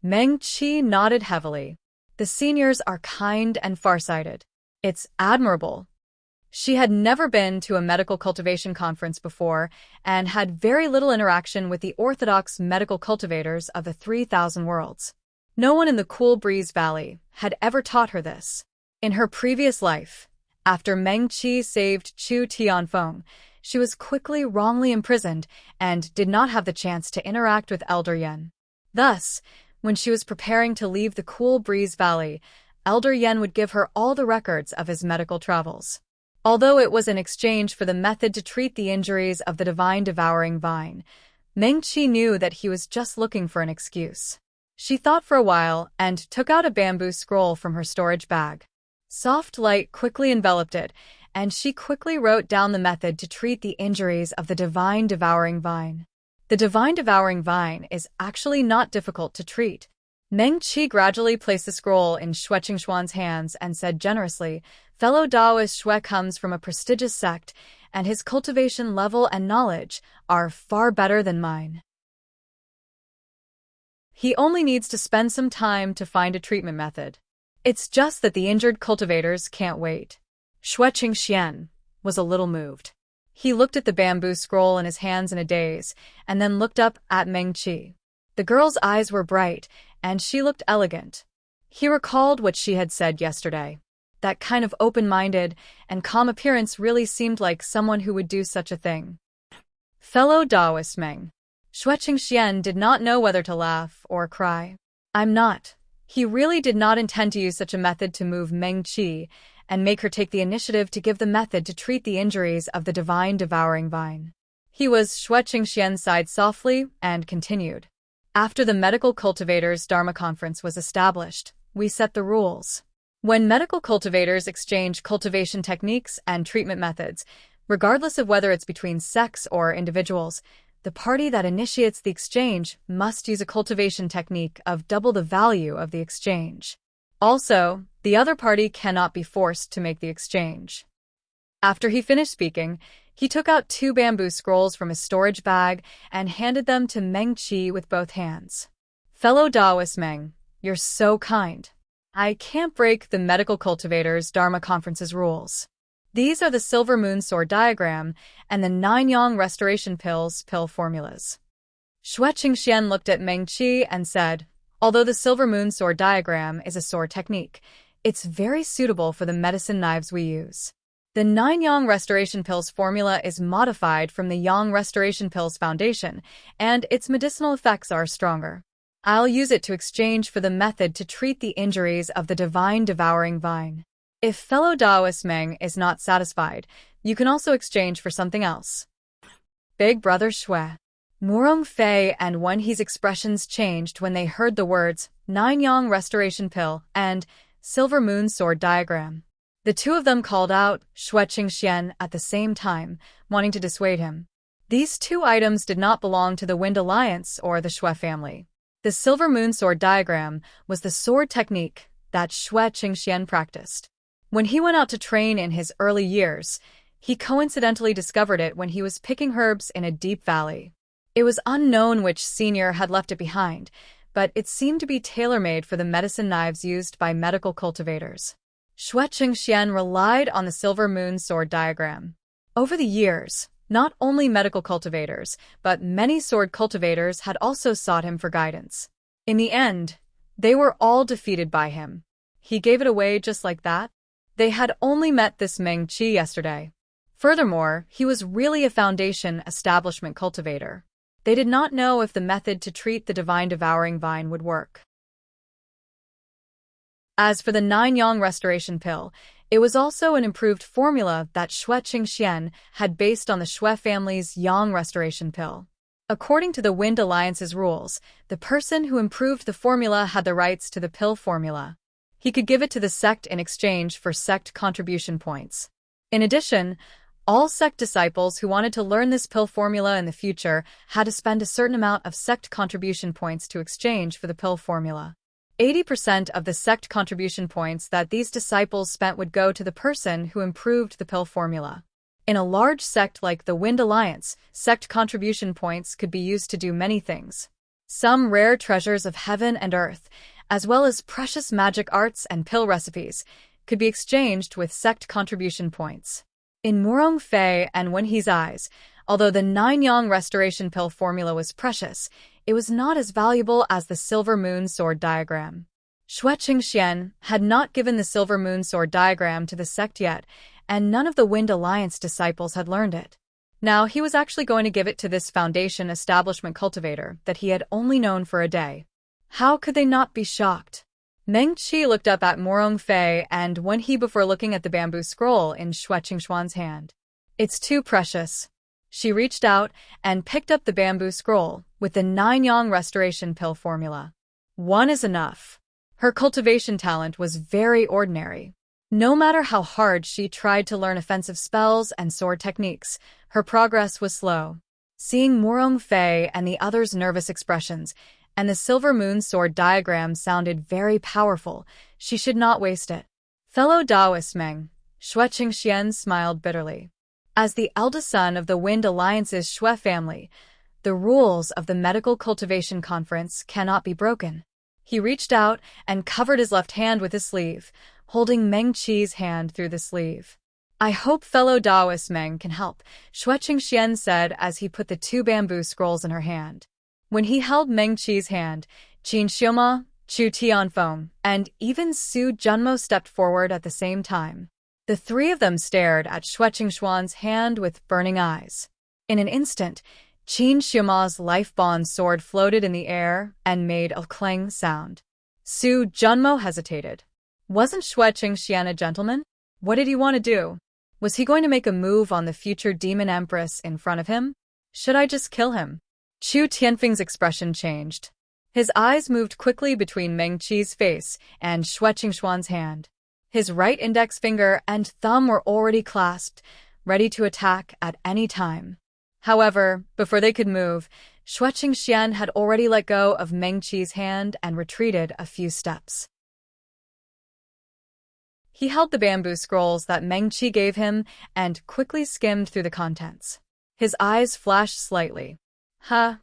Meng Qi nodded heavily. The seniors are kind and farsighted. It's admirable. She had never been to a medical cultivation conference before and had very little interaction with the orthodox medical cultivators of the 3,000 worlds. No one in the Cool Breeze Valley had ever taught her this. In her previous life, after Meng Qi saved Chu Tianfeng, she was quickly wrongly imprisoned and did not have the chance to interact with Elder Yen. Thus, when she was preparing to leave the Cool Breeze Valley, Elder Yen would give her all the records of his medical travels. Although it was in exchange for the method to treat the injuries of the divine devouring vine, Meng Qi knew that he was just looking for an excuse. She thought for a while and took out a bamboo scroll from her storage bag. Soft light quickly enveloped it, and she quickly wrote down the method to treat the injuries of the divine devouring vine. The divine devouring vine is actually not difficult to treat. Meng Qi gradually placed the scroll in Xue Qingshuan's hands and said generously, "Fellow Taoist Xue comes from a prestigious sect, and his cultivation level and knowledge are far better than mine. He only needs to spend some time to find a treatment method. It's just that the injured cultivators can't wait." Xue Qingxian was a little moved. He looked at the bamboo scroll in his hands in a daze, and then looked up at Meng Qi. The girl's eyes were bright, and she looked elegant. He recalled what she had said yesterday. That kind of open-minded and calm appearance really seemed like someone who would do such a thing. Fellow Taoist Meng. Xue Qingxian did not know whether to laugh or cry. "I'm not." He really did not intend to use such a method to move Meng Qi and make her take the initiative to give the method to treat the injuries of the divine devouring vine. Xue Qingxian sighed softly and continued. "After the medical cultivators' Dharma conference was established, we set the rules. When medical cultivators exchange cultivation techniques and treatment methods, regardless of whether it's between sects or individuals, the party that initiates the exchange must use a cultivation technique of double the value of the exchange. Also, the other party cannot be forced to make the exchange." After he finished speaking, he took out 2 bamboo scrolls from his storage bag and handed them to Meng Qi with both hands. "Fellow Taoist Meng, you're so kind. I can't break the medical cultivators' Dharma conference's rules. These are the Silver Moon Sword diagram and the 9 Yang Restoration Pills pill formulas." Xue Qingxian looked at Meng Qi and said, "Although the Silver Moon Sword diagram is a sword technique, it's very suitable for the medicine knives we use. The 9 Yang Restoration Pills formula is modified from the Yang Restoration Pills foundation, and its medicinal effects are stronger. I'll use it to exchange for the method to treat the injuries of the divine devouring vine. If fellow Taoist Meng is not satisfied, you can also exchange for something else." Big Brother Xue. Murong Fei and Wen He's expressions changed when they heard the words 9 Yang Restoration Pill and Silver Moon Sword diagram. The two of them called out Xue Qingxian at the same time, wanting to dissuade him. These 2 items did not belong to the Wind Alliance or the Xue family. The Silver Moon Sword diagram was the sword technique that Xue Qingxian practiced. When he went out to train in his early years, he coincidentally discovered it when he was picking herbs in a deep valley. It was unknown which senior had left it behind, but it seemed to be tailor-made for the medicine knives used by medical cultivators. Xue Qingxian relied on the Silver Moon Sword diagram. Over the years, not only medical cultivators, but many sword cultivators had also sought him for guidance. In the end, they were all defeated by him. He gave it away just like that. They had only met this Meng Qi yesterday. Furthermore, he was really a foundation establishment cultivator. They did not know if the method to treat the divine devouring vine would work. As for the 9 Yang Restoration Pill, it was also an improved formula that Xue Qingxian had based on the Xue family's Yang Restoration Pill. According to the Wind Alliance's rules, the person who improved the formula had the rights to the pill formula. He could give it to the sect in exchange for sect contribution points. In addition, all sect disciples who wanted to learn this pill formula in the future had to spend a certain amount of sect contribution points to exchange for the pill formula. 80% of the sect contribution points that these disciples spent would go to the person who improved the pill formula. In a large sect like the Wind Alliance, sect contribution points could be used to do many things. Some rare treasures of heaven and earth, as well as precious magic arts and pill recipes, could be exchanged with sect contribution points. In Murong Fei and Wen He's eyes, although the 9 Yang Restoration Pill formula was precious, it was not as valuable as the Silver Moon Sword diagram. Xue Qingxian had not given the Silver Moon Sword diagram to the sect yet, and none of the Wind Alliance disciples had learned it. Now he was actually going to give it to this foundation establishment cultivator that he had only known for a day. How could they not be shocked? Meng Qi looked up at Morong Fei and when he before looking at the bamboo scroll in Xue Qingshuan's hand. It's too precious. She reached out and picked up the bamboo scroll with the 9-yang restoration pill formula. One is enough. Her cultivation talent was very ordinary. No matter how hard she tried to learn offensive spells and sword techniques, her progress was slow. Seeing Morong Fei and the others' nervous expressions, and the silver moon sword diagram sounded very powerful, she should not waste it. Fellow Taoist Meng, Xue Qingxian smiled bitterly. As the eldest son of the Wind Alliance's Xue family, the rules of the Medical Cultivation Conference cannot be broken. He reached out and covered his left hand with his sleeve, holding Meng Qi's hand through the sleeve. I hope fellow Taoist Meng can help, Xue Qingxian said as he put the 2 bamboo scrolls in her hand. When he held Meng Qi's hand, Qin Xioma, Chu Tianfeng, and even Su Junmo stepped forward at the same time. The 3 of them stared at Xue Qingshuan's hand with burning eyes. In an instant, Qin Xioma's life-bond sword floated in the air and made a clang sound. Su Junmo hesitated. Wasn't Xue Qingxian a gentleman? What did he want to do? Was he going to make a move on the future demon empress in front of him? Should I just kill him? Chu Tianfeng's expression changed. His eyes moved quickly between Meng Qi's face and Xue Qingshuan's hand. His right index finger and thumb were already clasped, ready to attack at any time. However, before they could move, Xue Qingxian had already let go of Meng Qi's hand and retreated a few steps. He held the bamboo scrolls that Meng Qi gave him and quickly skimmed through the contents. His eyes flashed slightly. Huh?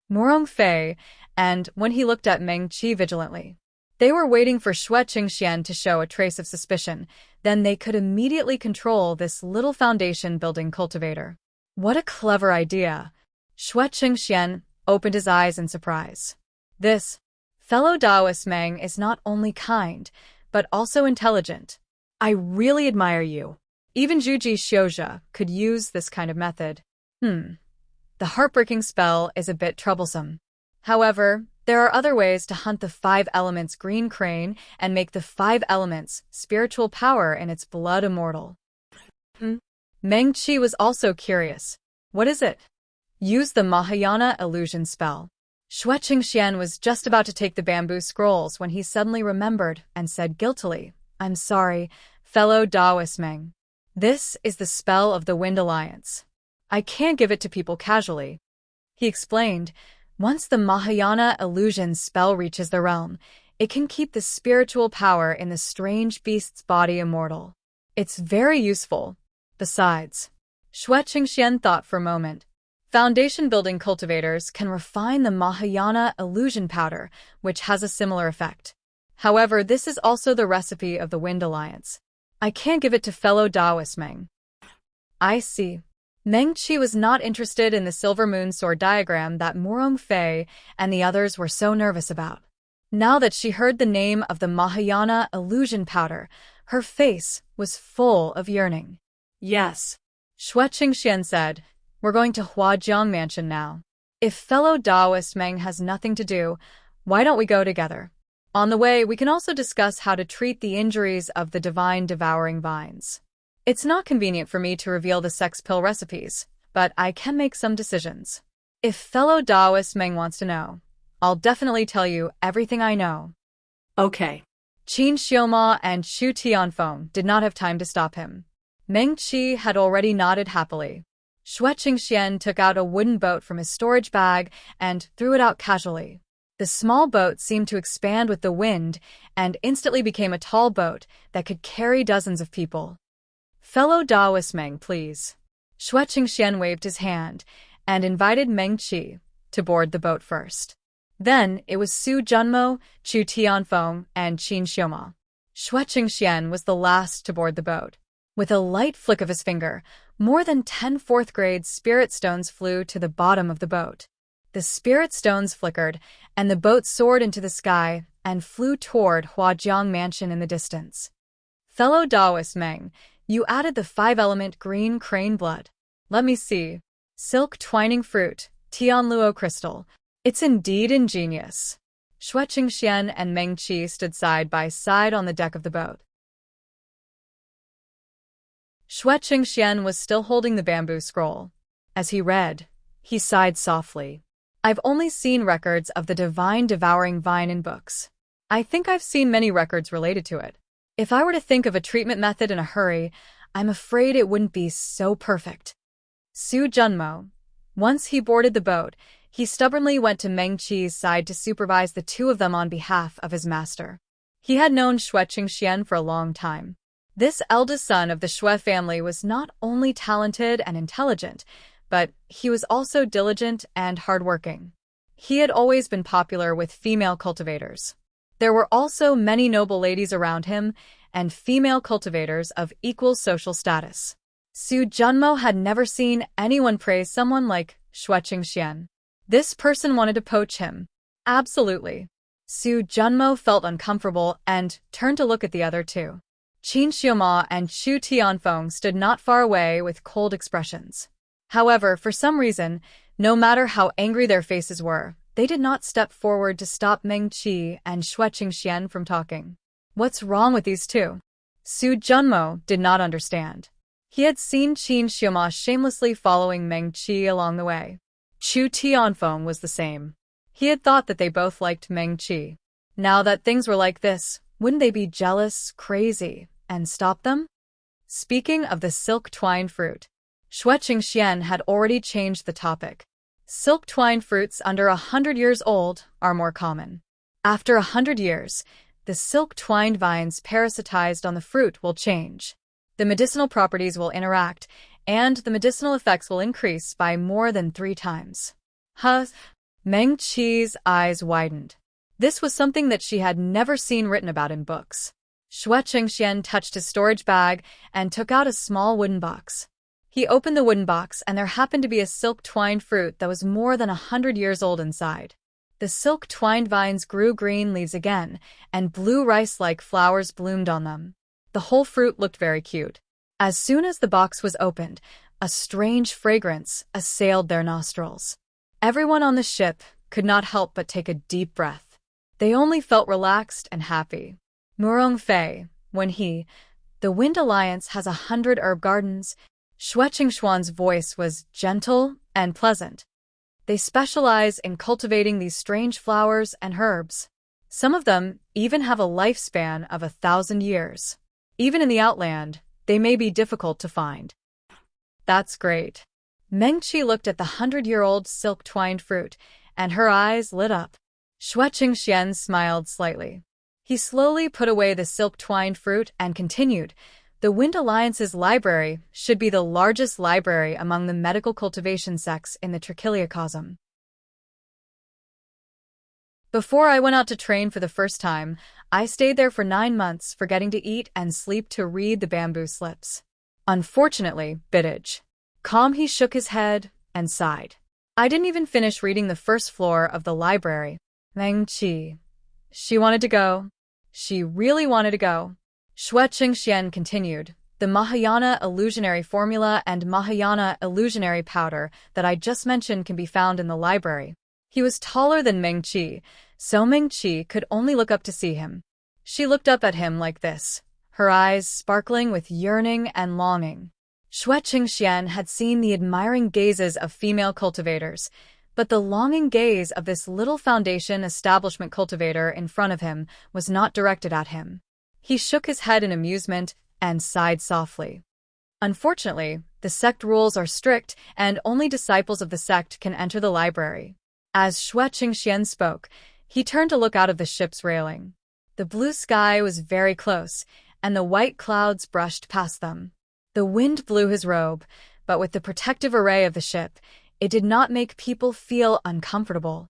Morong Fei, and when he looked at Meng Qi vigilantly. They were waiting for Xue Qingxian to show a trace of suspicion, then they could immediately control this little foundation-building cultivator. What a clever idea! Xue Qingxian opened his eyes in surprise. This fellow Taoist Meng is not only kind, but also intelligent. I really admire you. Even Zhuji Xiuzhe could use this kind of method. The heartbreaking spell is a bit troublesome. However, there are other ways to hunt the 5 elements green crane and make the 5 elements spiritual power in its blood immortal. Meng Qi was also curious. What is it? Use the Mahayana illusion spell. Xue Qingxian was just about to take the bamboo scrolls when he suddenly remembered and said guiltily, I'm sorry, fellow Taoist Meng. This is the spell of the Wind Alliance. I can't give it to people casually. He explained, once the Mahayana illusion spell reaches the realm, it can keep the spiritual power in the strange beast's body immortal. It's very useful. Besides, Xue Qingxian thought for a moment. Foundation-building cultivators can refine the Mahayana illusion powder, which has a similar effect. However, this is also the recipe of the Wind Alliance. I can't give it to fellow Taoist Meng. I see. Meng Qi was not interested in the silver moon sword diagram that Morong Fei and the others were so nervous about. Now that she heard the name of the Mahayana illusion powder, her face was full of yearning. Yes. Xue Qingxian said, we're going to Huajiang Mansion now. If fellow Taoist Meng has nothing to do, why don't we go together? On the way, we can also discuss how to treat the injuries of the divine devouring vines. It's not convenient for me to reveal the sex pill recipes, but I can make some decisions. If fellow Taoist Meng wants to know, I'll definitely tell you everything I know. Okay. Qin Xioma and Chu Tianfeng did not have time to stop him. Meng Qi had already nodded happily. Xue Qingxian took out a wooden boat from his storage bag and threw it out casually. The small boat seemed to expand with the wind and instantly became a tall boat that could carry dozens of people. Fellow Taoist Meng, please. Xue Qingxian waved his hand and invited Meng Qi to board the boat first. Then it was Su Junmo, Chu Tianfeng, and Qin Xioma. Xue Qingxian was the last to board the boat. With a light flick of his finger, more than 10 fourth-grade spirit stones flew to the bottom of the boat. The spirit stones flickered, and the boat soared into the sky and flew toward Huajiang Mansion in the distance. Fellow Taoist Meng, you added the 5-element green crane blood. Let me see. Silk twining fruit, Tianluo crystal. It's indeed ingenious. Xue Qingxian and Meng Qi stood side by side on the deck of the boat. Xue Qingxian was still holding the bamboo scroll. As he read, he sighed softly. I've only seen records of the divine devouring vine in books. I think I've seen many records related to it. If I were to think of a treatment method in a hurry, I'm afraid it wouldn't be so perfect. Su Junmo. Once he boarded the boat, he stubbornly went to Meng Qi's side to supervise the two of them on behalf of his master. He had known Xue Qingxian for a long time. This eldest son of the Xue family was not only talented and intelligent, but he was also diligent and hardworking. He had always been popular with female cultivators. There were also many noble ladies around him and female cultivators of equal social status. Su Junmo had never seen anyone praise someone like Xue Qingxian. This person wanted to poach him. Absolutely. Su Junmo felt uncomfortable and turned to look at the other two. Qin Xiaoma and Chu Tianfeng stood not far away with cold expressions. However, for some reason, no matter how angry their faces were, they did not step forward to stop Meng Qi and Xue Qingxian from talking. What's wrong with these two? Su Junmo did not understand. He had seen Qin Xiaoma shamelessly following Meng Qi along the way. Chu Tianfeng was the same. He had thought that they both liked Meng Qi. Now that things were like this, wouldn't they be jealous, crazy, and stop them? Speaking of the silk twine fruit, Xue Qingxian had already changed the topic. Silk twine fruits under 100 years old are more common. After 100 years, the silk twined vines parasitized on the fruit will change. The medicinal properties will interact, and the medicinal effects will increase by more than 3 times. Meng Qi's eyes widened. This was something that she had never seen written about in books. Xue Qingxian touched his storage bag and took out a small wooden box. He opened the wooden box and there happened to be a silk-twined fruit that was more than 100 years old inside. The silk-twined vines grew green leaves again, and blue rice-like flowers bloomed on them. The whole fruit looked very cute. As soon as the box was opened, a strange fragrance assailed their nostrils. Everyone on the ship could not help but take a deep breath. They only felt relaxed and happy. Murong Fei, when the Wind Alliance has 100 herb gardens. Xue Qingxian's voice was gentle and pleasant. They specialize in cultivating these strange flowers and herbs. Some of them even have a lifespan of 1,000 years. Even in the outland, they may be difficult to find. That's great. Meng Qi looked at the 100-year-old silk-twined fruit, and her eyes lit up. Xue Qingxian smiled slightly. He slowly put away the silk-twined fruit and continued, "The Wind Alliance's library should be the largest library among the medical cultivation sects in the Trichiliocosm. Before I went out to train for the first time, I stayed there for 9 months, forgetting to eat and sleep to read the bamboo slips. Unfortunately, Bidage." Calm, he shook his head and sighed. "I didn't even finish reading the first floor of the library." Meng Qi. She wanted to go. She really wanted to go. Xue Qingxian continued, "The Mahayana illusionary formula and Mahayana illusionary powder that I just mentioned can be found in the library." He was taller than Meng Qi, so Meng Qi could only look up to see him. She looked up at him like this, her eyes sparkling with yearning and longing. Xue Qingxian had seen the admiring gazes of female cultivators, but the longing gaze of this little foundation establishment cultivator in front of him was not directed at him. He shook his head in amusement and sighed softly. Unfortunately, the sect rules are strict and only disciples of the sect can enter the library. As Xue Qingxian spoke, he turned to look out of the ship's railing. The blue sky was very close, and the white clouds brushed past them. The wind blew his robe, but with the protective array of the ship, it did not make people feel uncomfortable.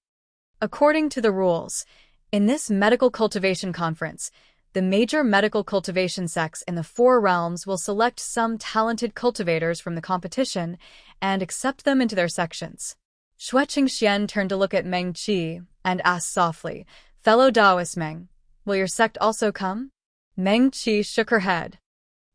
According to the rules, in this medical cultivation conference, the major medical cultivation sects in the 4 realms will select some talented cultivators from the competition and accept them into their sections. Xue Qingxian turned to look at Meng Qi and asked softly, "Fellow Taoist Meng, will your sect also come?" Meng Qi shook her head.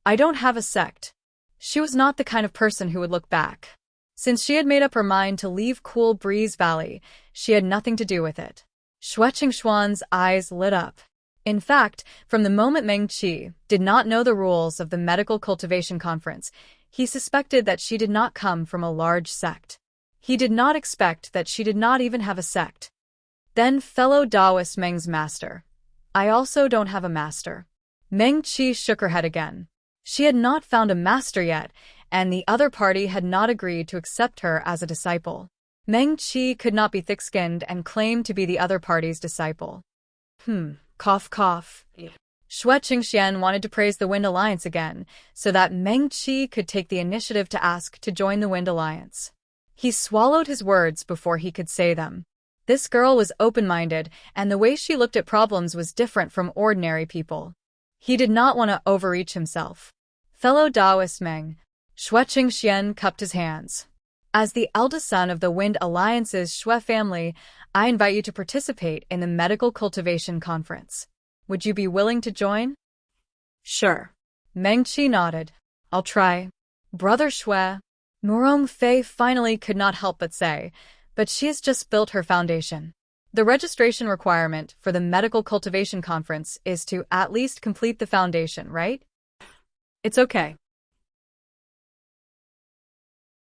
"I don't have a sect." She was not the kind of person who would look back. Since she had made up her mind to leave Cool Breeze Valley, she had nothing to do with it. Xue Qingshuan's eyes lit up. In fact, from the moment Meng Qi did not know the rules of the medical cultivation conference, he suspected that she did not come from a large sect. He did not expect that she did not even have a sect. Then fellow Taoist Meng's master. I also don't have a master. Meng Qi shook her head again. She had not found a master yet, and the other party had not agreed to accept her as a disciple. Meng Qi could not be thick-skinned and claim to be the other party's disciple. Cough cough. Xue Qingxian wanted to praise the Wind Alliance again, so that Meng Qi could take the initiative to ask to join the Wind Alliance. He swallowed his words before he could say them. This girl was open-minded, and the way she looked at problems was different from ordinary people. He did not want to overreach himself. Fellow Taoist Meng, Xue Qingxian cupped his hands. As the eldest son of the Wind Alliance's Xue family, I invite you to participate in the Medical Cultivation Conference. Would you be willing to join? Sure. Meng Qi nodded. I'll try. Brother Xue, Murong Fei finally could not help but say, but she has just built her foundation. The registration requirement for the Medical Cultivation Conference is to at least complete the foundation, right? It's okay.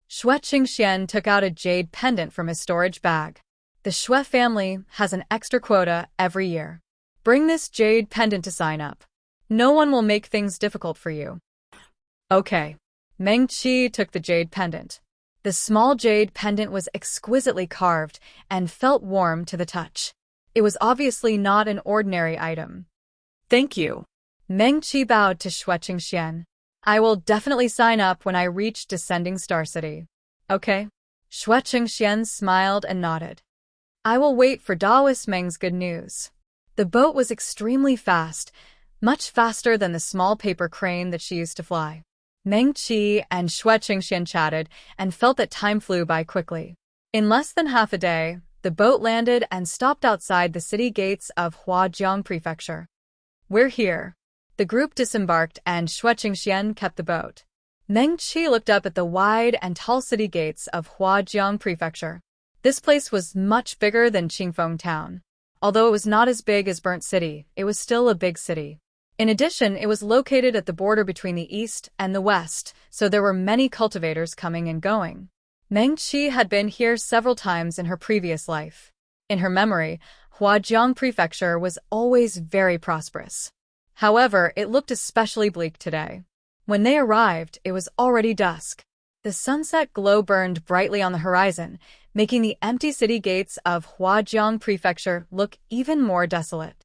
Xue Qingxian took out a jade pendant from his storage bag. The Xue family has an extra quota every year. Bring this jade pendant to sign up. No one will make things difficult for you. Okay. Meng Qi took the jade pendant. The small jade pendant was exquisitely carved and felt warm to the touch. It was obviously not an ordinary item. Thank you. Meng Qi bowed to Xue Qingxian. I will definitely sign up when I reach Descending Star City. Okay? Xue Qingxian smiled and nodded. I will wait for Taoist Meng's good news. The boat was extremely fast, much faster than the small paper crane that she used to fly. Meng Qi and Xue Qingxian chatted and felt that time flew by quickly. In less than half a day, the boat landed and stopped outside the city gates of Huajiang Prefecture. We're here. The group disembarked and Xue Qingxian kept the boat. Meng Qi looked up at the wide and tall city gates of Huajiang Prefecture. This place was much bigger than Qingfeng Town. Although it was not as big as Burnt City, it was still a big city. In addition, it was located at the border between the east and the west, so there were many cultivators coming and going. Meng Qi had been here several times in her previous life. In her memory, Huajiang Prefecture was always very prosperous. However, it looked especially bleak today. When they arrived, it was already dusk. The sunset glow burned brightly on the horizon, making the empty city gates of Huajiang Prefecture look even more desolate.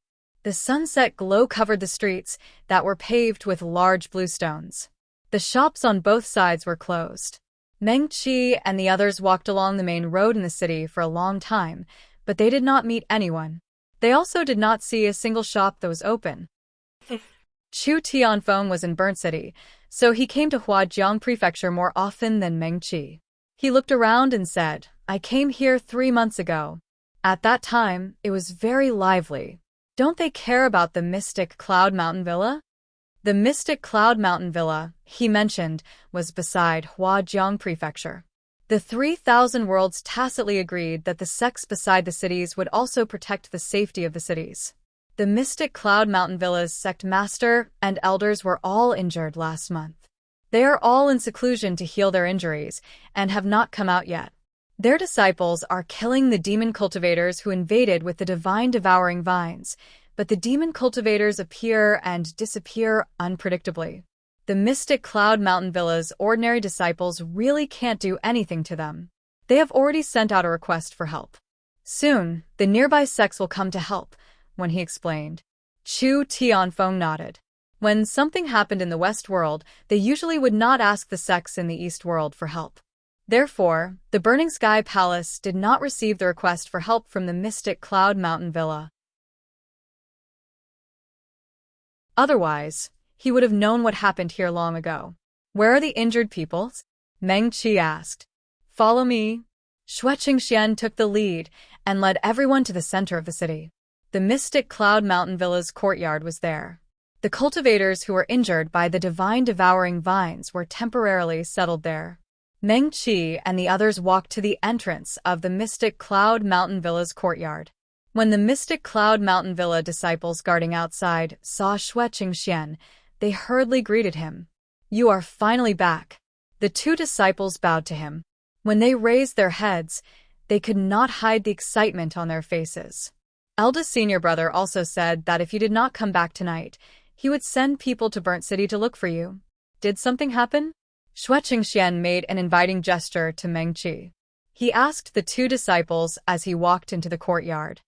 The sunset glow covered the streets that were paved with large blue stones. The shops on both sides were closed. Meng Qi and the others walked along the main road in the city for a long time, but they did not meet anyone. They also did not see a single shop that was open. Chu Tianfeng was in Burnt City, so he came to Huajiang Prefecture more often than Meng Qi. He looked around and said, I came here 3 months ago. At that time, it was very lively. Don't they care about the Mystic Cloud Mountain Villa? The Mystic Cloud Mountain Villa, he mentioned, was beside Huajiang Prefecture. The 3,000 worlds tacitly agreed that the sects beside the cities would also protect the safety of the cities. The Mystic Cloud Mountain Villa's sect master and elders were all injured last month. They are all in seclusion to heal their injuries and have not come out yet. Their disciples are killing the demon cultivators who invaded with the divine devouring vines, but the demon cultivators appear and disappear unpredictably. The Mystic Cloud Mountain Villa's ordinary disciples really can't do anything to them. They have already sent out a request for help. Soon, the nearby sects will come to help, when he explained. Chu Tianfeng nodded. When something happened in the West World, they usually would not ask the sects in the East World for help. Therefore, the Burning Sky Palace did not receive the request for help from the Mystic Cloud Mountain Villa. Otherwise, he would have known what happened here long ago. Where are the injured people? Meng Qi asked. Follow me. Xue Qingxian took the lead and led everyone to the center of the city. The Mystic Cloud Mountain Villa's courtyard was there. The cultivators who were injured by the divine devouring vines were temporarily settled there. Meng Qi and the others walked to the entrance of the Mystic Cloud Mountain Villa's courtyard. When the mystic Cloud Mountain Villa disciples guarding outside saw Xue Qingxian, they hurriedly greeted him. "You are finally back." The two disciples bowed to him. When they raised their heads, they could not hide the excitement on their faces. Eldest senior brother also said that if you did not come back tonight, he would send people to Burnt City to look for you. Did something happen? Xue Qingxian made an inviting gesture to Meng Qi. He asked the two disciples as he walked into the courtyard.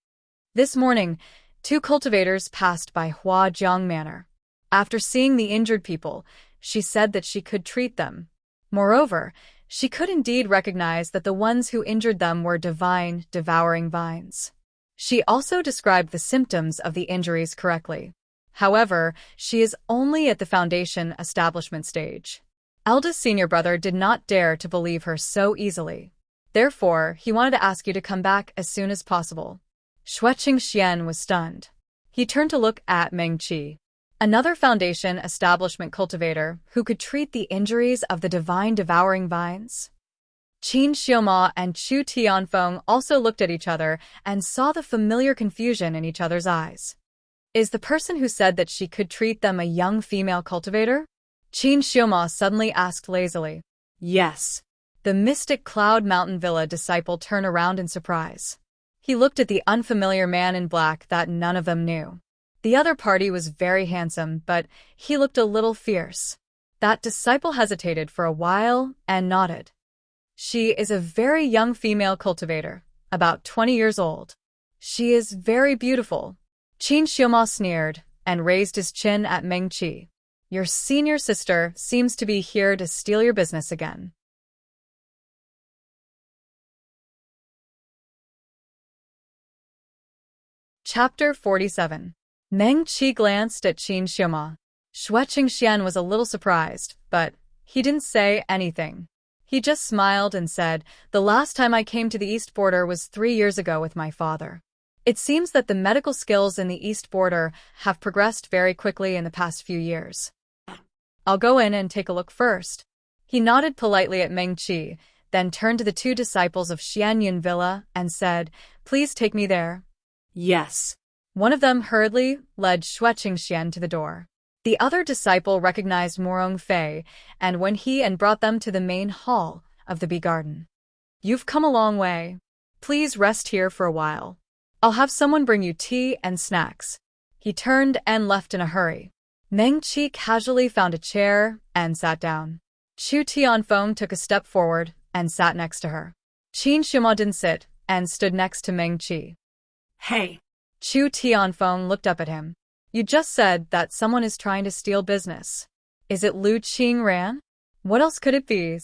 This morning, two cultivators passed by Huajiang Manor. After seeing the injured people, she said that she could treat them. Moreover, she could indeed recognize that the ones who injured them were divine, devouring vines. She also described the symptoms of the injuries correctly. However, she is only at the foundation establishment stage. Eldest senior brother did not dare to believe her so easily. Therefore, he wanted to ask you to come back as soon as possible. Xue Qingxian was stunned. He turned to look at Meng Qi, another foundation establishment cultivator who could treat the injuries of the divine devouring vines. Qin Xiuma and Chu Tianfeng also looked at each other and saw the familiar confusion in each other's eyes. Is the person who said that she could treat them a young female cultivator? Qin Xiuma suddenly asked lazily. Yes. The mystic Cloud Mountain Villa disciple turned around in surprise. He looked at the unfamiliar man in black that none of them knew. The other party was very handsome, but he looked a little fierce. That disciple hesitated for a while and nodded. She is a very young female cultivator, about 20 years old. She is very beautiful. Qin Xiuma sneered and raised his chin at Meng Qi. Your senior sister seems to be here to steal your business again. Chapter 47. Meng Qi glanced at Qin Xiuma. Xue Qingxian was a little surprised, but he didn't say anything. He just smiled and said, "The last time I came to the East Border was 3 years ago with my father. It seems that the medical skills in the East Border have progressed very quickly in the past few years. I'll go in and take a look first." He nodded politely at Meng Qi, then turned to the two disciples of Xianyun Villa and said, "Please take me there." Yes. One of them hurriedly led Xue Qingxian to the door. The other disciple recognized Morong Fei and went and brought them to the main hall of the bee garden. You've come a long way. Please rest here for a while. I'll have someone bring you tea and snacks. He turned and left in a hurry. Meng Qi casually found a chair and sat down. Chu Tianfeng took a step forward and sat next to her. Qin Xiuma didn't sit and stood next to Meng Qi. Hey. Chu Tianfeng looked up at him. You just said that someone is trying to steal business. Is it Lu Qingran? What else could it be?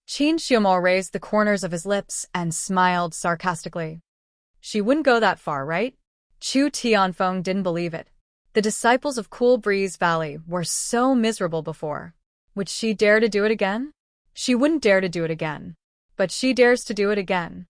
Qin Xiuma raised the corners of his lips and smiled sarcastically. She wouldn't go that far, right? Chu Tianfeng didn't believe it. The disciples of Cool Breeze Valley were so miserable before. Would she dare to do it again? She wouldn't dare to do it again. But she dares to do it again.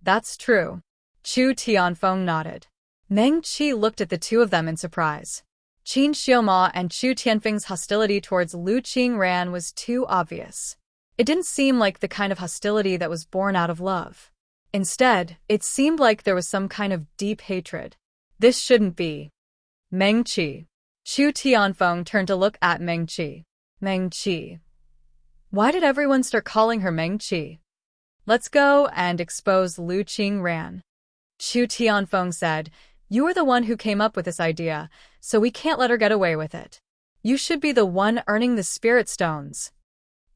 That's true. Chu Tianfeng nodded. Meng Qi looked at the two of them in surprise. Qin Xiuma and Chu Tianfeng's hostility towards Lu Qingran was too obvious. It didn't seem like the kind of hostility that was born out of love. Instead, it seemed like there was some kind of deep hatred. This shouldn't be. Meng Qi. Chu Tianfeng turned to look at Meng Qi. Meng Qi. Why did everyone start calling her Meng Qi? Let's go and expose Lu Qingran. Chu Tianfeng said, You are the one who came up with this idea, so we can't let her get away with it. You should be the one earning the spirit stones.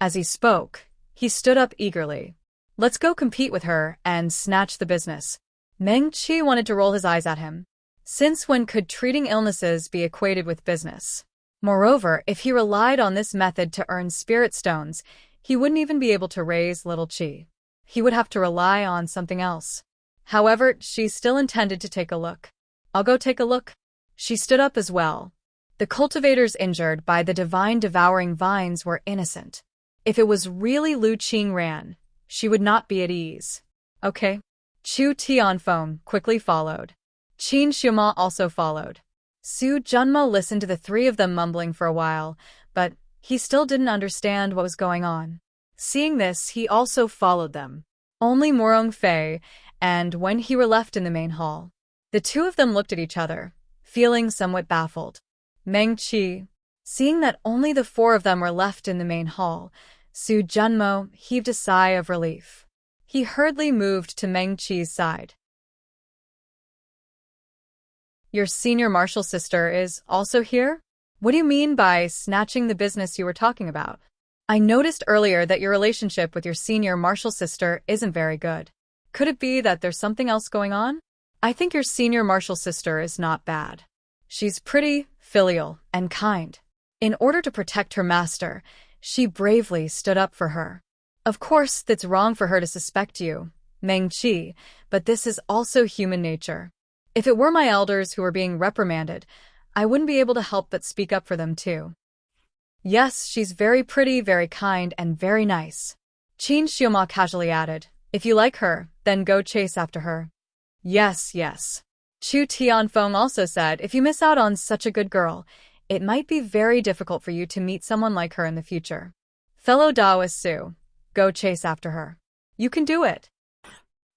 As he spoke, he stood up eagerly. Let's go compete with her and snatch the business. Meng Qi wanted to roll his eyes at him. Since when could treating illnesses be equated with business? Moreover, if he relied on this method to earn spirit stones, he wouldn't even be able to raise little Qi. He would have to rely on something else. However, she still intended to take a look. I'll go take a look. She stood up as well. The cultivators injured by the divine devouring vines were innocent. If it was really Lu Qingran, she would not be at ease. Okay. Chu Tianfeng quickly followed. Qin Xiuma also followed. Su Junmo listened to the three of them mumbling for a while, but he still didn't understand what was going on. Seeing this, he also followed them. Only Morong Fei, and when he were left in the main hall. The two of them looked at each other, feeling somewhat baffled. Meng Qi. Seeing that only the four of them were left in the main hall, Su Junmo heaved a sigh of relief. He hurriedly moved to Meng Qi's side. Your senior martial sister is also here? What do you mean by snatching the business you were talking about? I noticed earlier that your relationship with your senior martial sister isn't very good. Could it be that there's something else going on? I think your senior martial sister is not bad. She's pretty, filial, and kind. In order to protect her master, she bravely stood up for her. Of course, it's wrong for her to suspect you, Meng Qi, but this is also human nature. If it were my elders who were being reprimanded, I wouldn't be able to help but speak up for them too. Yes, she's very pretty, very kind, and very nice. Qin Xiuma casually added, if you like her, then go chase after her. Yes, yes. Chu Tianfeng also said, if you miss out on such a good girl, it might be very difficult for you to meet someone like her in the future. Fellow Taoist Su, go chase after her. You can do it.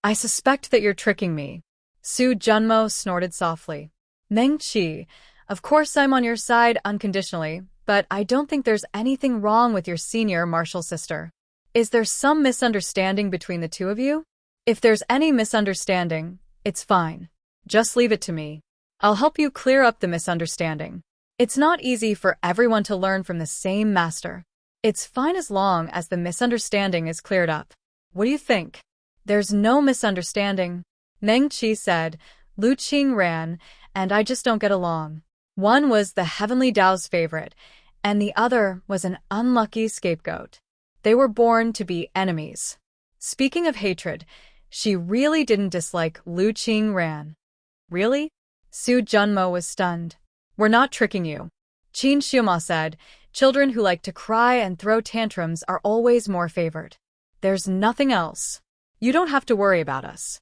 I suspect that you're tricking me. Su Junmo snorted softly. Meng Qi, of course I'm on your side unconditionally, but I don't think there's anything wrong with your senior martial sister. Is there some misunderstanding between the two of you? If there's any misunderstanding, it's fine. Just leave it to me. I'll help you clear up the misunderstanding. It's not easy for everyone to learn from the same master. It's fine as long as the misunderstanding is cleared up. What do you think? There's no misunderstanding, Meng Qi said. Lu Qing ran, and I just don't get along. One was the Heavenly Tao's favorite, and the other was an unlucky scapegoat. They were born to be enemies. Speaking of hatred, she really didn't dislike Lu Qing ran. Really? Su Junmo was stunned. We're not tricking you. Qin Xiuma said, children who like to cry and throw tantrums are always more favored. There's nothing else. You don't have to worry about us.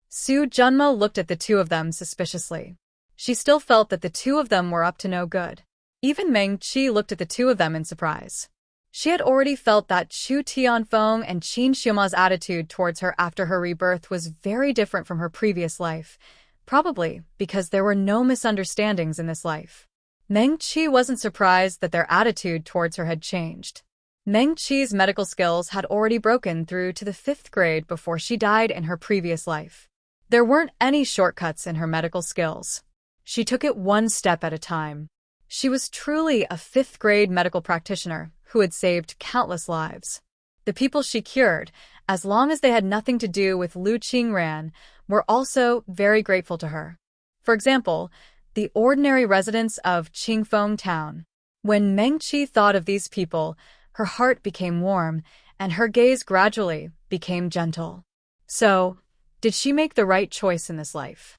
Su Junmo looked at the two of them suspiciously. She still felt that the two of them were up to no good. Even Meng Qi looked at the two of them in surprise. She had already felt that Chu Tianfeng and Qin Xiuma's attitude towards her after her rebirth was very different from her previous life, probably because there were no misunderstandings in this life. Meng Qi wasn't surprised that their attitude towards her had changed. Meng Qi's medical skills had already broken through to the 5th grade before she died in her previous life. There weren't any shortcuts in her medical skills. She took it one step at a time. She was truly a 5th grade medical practitioner who had saved countless lives. The people she cured, as long as they had nothing to do with Lu Qingran, were also very grateful to her. For example, the ordinary residents of Qingfeng town. When Meng Qi thought of these people, her heart became warm, and her gaze gradually became gentle. So, did she make the right choice in this life?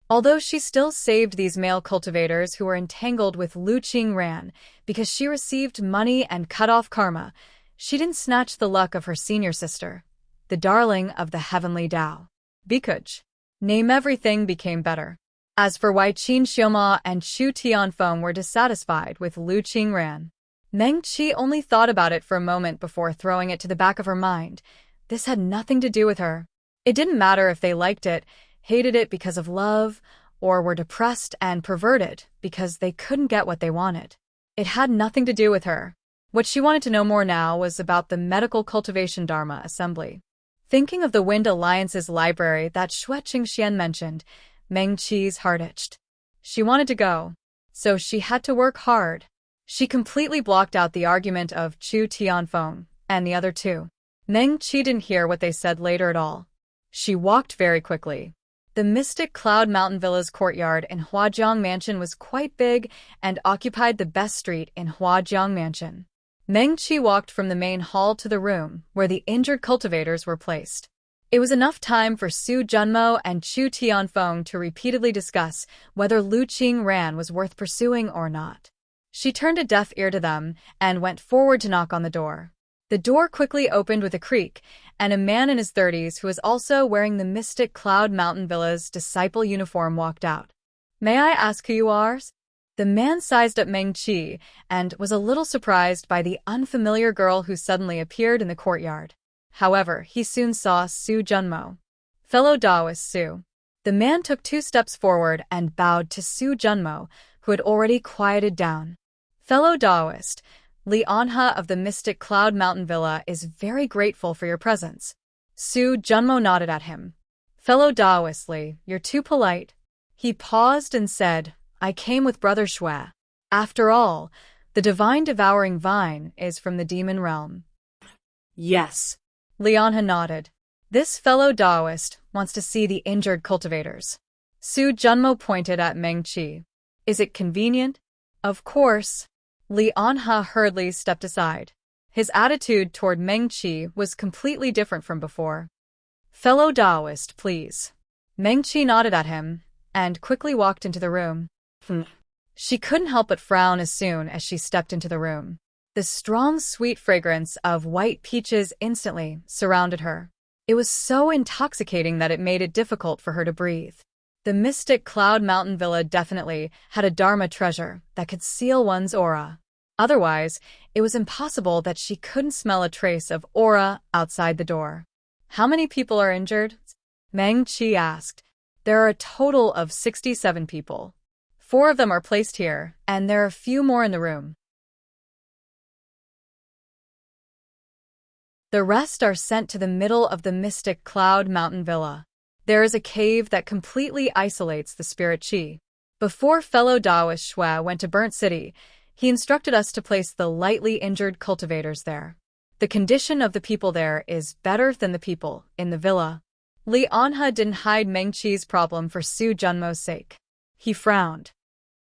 Although she still saved these male cultivators who were entangled with Lu Qingran because she received money and cut off karma, she didn't snatch the luck of her senior sister, the darling of the Heavenly Tao. Bikuj. Name everything became better. As for why Qin Xiuma and Chu Tianfeng were dissatisfied with Lu Qingran, Meng Qi only thought about it for a moment before throwing it to the back of her mind. This had nothing to do with her. It didn't matter if they liked it, hated it because of love, or were depressed and perverted because they couldn't get what they wanted. It had nothing to do with her. What she wanted to know more now was about the Medical Cultivation Dharma Assembly. Thinking of the Wind Alliance's library that Xue Qingxian mentioned, Meng Qi's heart itched. She wanted to go, so she had to work hard. She completely blocked out the argument of Chu Tianfeng and the other two. Meng Qi didn't hear what they said later at all. She walked very quickly. The Mystic Cloud Mountain Villa's courtyard in Huajiang Mansion was quite big and occupied the best street in Huajiang Mansion. Meng Qi walked from the main hall to the room where the injured cultivators were placed. It was enough time for Su Junmo and Chu Tianfeng to repeatedly discuss whether Lu Qingran was worth pursuing or not. She turned a deaf ear to them and went forward to knock on the door. The door quickly opened with a creak, and a man in his 30s who was also wearing the Mystic Cloud Mountain Villa's disciple uniform walked out. May I ask who you are? The man sized up Meng Qi and was a little surprised by the unfamiliar girl who suddenly appeared in the courtyard. However, he soon saw Su Junmo. Fellow Taoist Su. The man took 2 steps forward and bowed to Su Junmo, who had already quieted down. Fellow Taoist, Li Anha of the Mystic Cloud Mountain Villa is very grateful for your presence. Su Junmo nodded at him. Fellow Taoist Li, you're too polite. He paused and said, I came with Brother Shui. After all, the divine devouring vine is from the demon realm. Yes. Li Anha nodded. This fellow Taoist wants to see the injured cultivators. Su Junmo pointed at Meng Qi. Is it convenient? Of course. Li Anha hurriedly stepped aside. His attitude toward Meng Qi was completely different from before. Fellow Taoist, please. Meng Qi nodded at him and quickly walked into the room. She couldn't help but frown as soon as she stepped into the room. The strong, sweet fragrance of white peaches instantly surrounded her. It was so intoxicating that it made it difficult for her to breathe. The mystic Cloud Mountain Villa definitely had a Dharma treasure that could seal one's aura. Otherwise, it was impossible that she couldn't smell a trace of aura outside the door. How many people are injured? Meng Qi asked. There are a total of 67 people. 4 of them are placed here, and there are a few more in the room. The rest are sent to the middle of the mystic Cloud Mountain Villa. There is a cave that completely isolates the spirit qi. Before fellow Taoist Shui went to Burnt City, he instructed us to place the lightly injured cultivators there. The condition of the people there is better than the people in the villa. Li Anha didn't hide Meng Qi's problem for Su Junmo's sake. He frowned.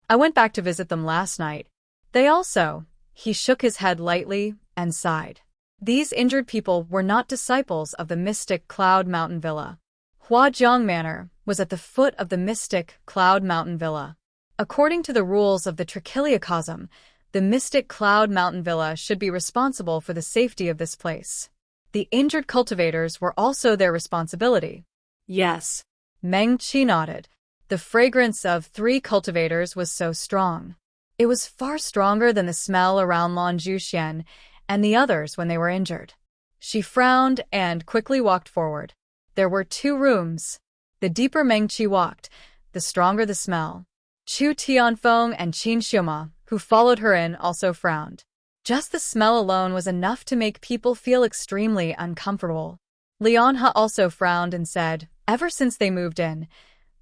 I went back to visit them last night. They also. He shook his head lightly and sighed. These injured people were not disciples of the mystic Cloud Mountain Villa. Huajiang Manor was at the foot of the mystic Cloud Mountain Villa. According to the rules of the Trichiliocosm, the mystic Cloud Mountain Villa should be responsible for the safety of this place. The injured cultivators were also their responsibility. Yes. Meng Qi nodded. The fragrance of 3 cultivators was so strong. It was far stronger than the smell around Lan Zhuxian and the others when they were injured. She frowned and quickly walked forward. There were 2 rooms. The deeper Meng Qi walked, the stronger the smell. Chu Tianfeng and Qin Xiuma, who followed her in, also frowned. Just the smell alone was enough to make people feel extremely uncomfortable. Li Anha also frowned and said, ever since they moved in,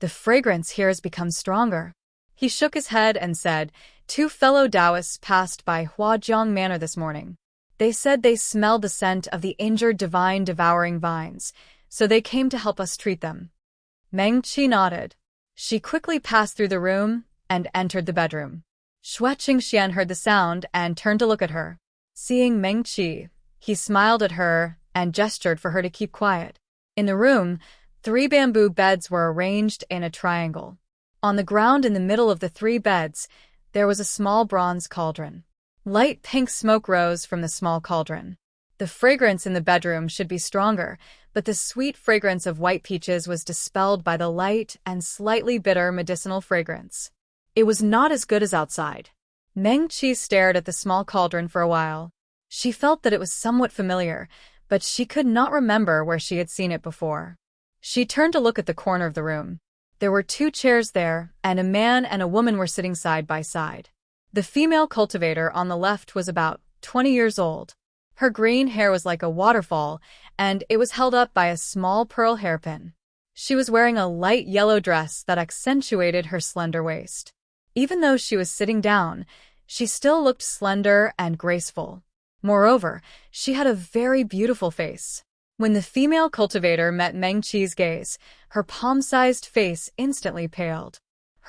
the fragrance here has become stronger. He shook his head and said, 2 fellow Taoists passed by Huajiang Manor this morning. They said they smelled the scent of the injured divine devouring vines, so they came to help us treat them. Meng Qi nodded. She quickly passed through the room and entered the bedroom. Xue Qingxian heard the sound and turned to look at her. Seeing Meng Qi, he smiled at her and gestured for her to keep quiet. In the room, 3 bamboo beds were arranged in a triangle. On the ground in the middle of the 3 beds, there was a small bronze cauldron. Light pink smoke rose from the small cauldron. The fragrance in the bedroom should be stronger, but the sweet fragrance of white peaches was dispelled by the light and slightly bitter medicinal fragrance. It was not as good as outside. Meng Qi stared at the small cauldron for a while. She felt that it was somewhat familiar, but she could not remember where she had seen it before. She turned to look at the corner of the room. There were 2 chairs there, and a man and a woman were sitting side by side. The female cultivator on the left was about 20 years old. Her green hair was like a waterfall, and it was held up by a small pearl hairpin. She was wearing a light yellow dress that accentuated her slender waist. Even though she was sitting down, she still looked slender and graceful. Moreover, she had a very beautiful face. When the female cultivator met Meng Qi's gaze, her palm-sized face instantly paled.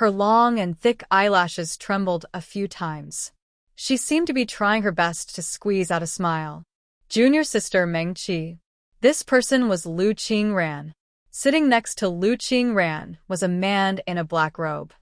Her long and thick eyelashes trembled a few times. She seemed to be trying her best to squeeze out a smile. Junior sister Meng Qi. This person was Lu Qingran. Sitting next to Lu Qingran was a man in a black robe.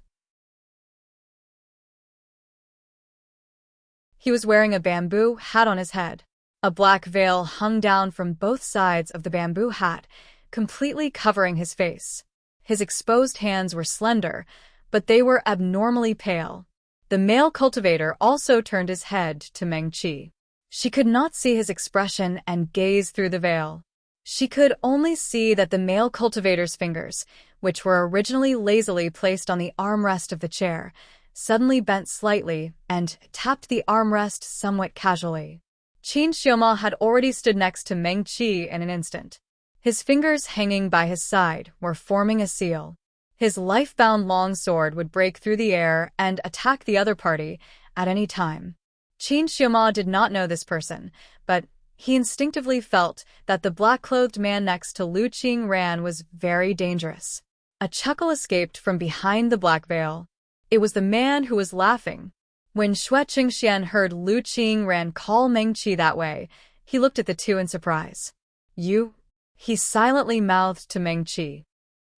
He was wearing a bamboo hat on his head. A black veil hung down from both sides of the bamboo hat, completely covering his face. His exposed hands were slender, but they were abnormally pale. The male cultivator also turned his head to Meng Qi. She could not see his expression and gazed through the veil. She could only see that the male cultivator's fingers, which were originally lazily placed on the armrest of the chair, suddenly bent slightly and tapped the armrest somewhat casually. Qin Xiaoma had already stood next to Meng Qi in an instant. His fingers hanging by his side were forming a seal. His life-bound long sword would break through the air and attack the other party at any time. Qin Xiaoma did not know this person, but he instinctively felt that the black-clothed man next to Lu Qingran was very dangerous. A chuckle escaped from behind the black veil. It was the man who was laughing. When Xue Qingxian heard Lu Qingran call Meng Qi that way, he looked at the two in surprise. "You?" he silently mouthed to Meng Qi.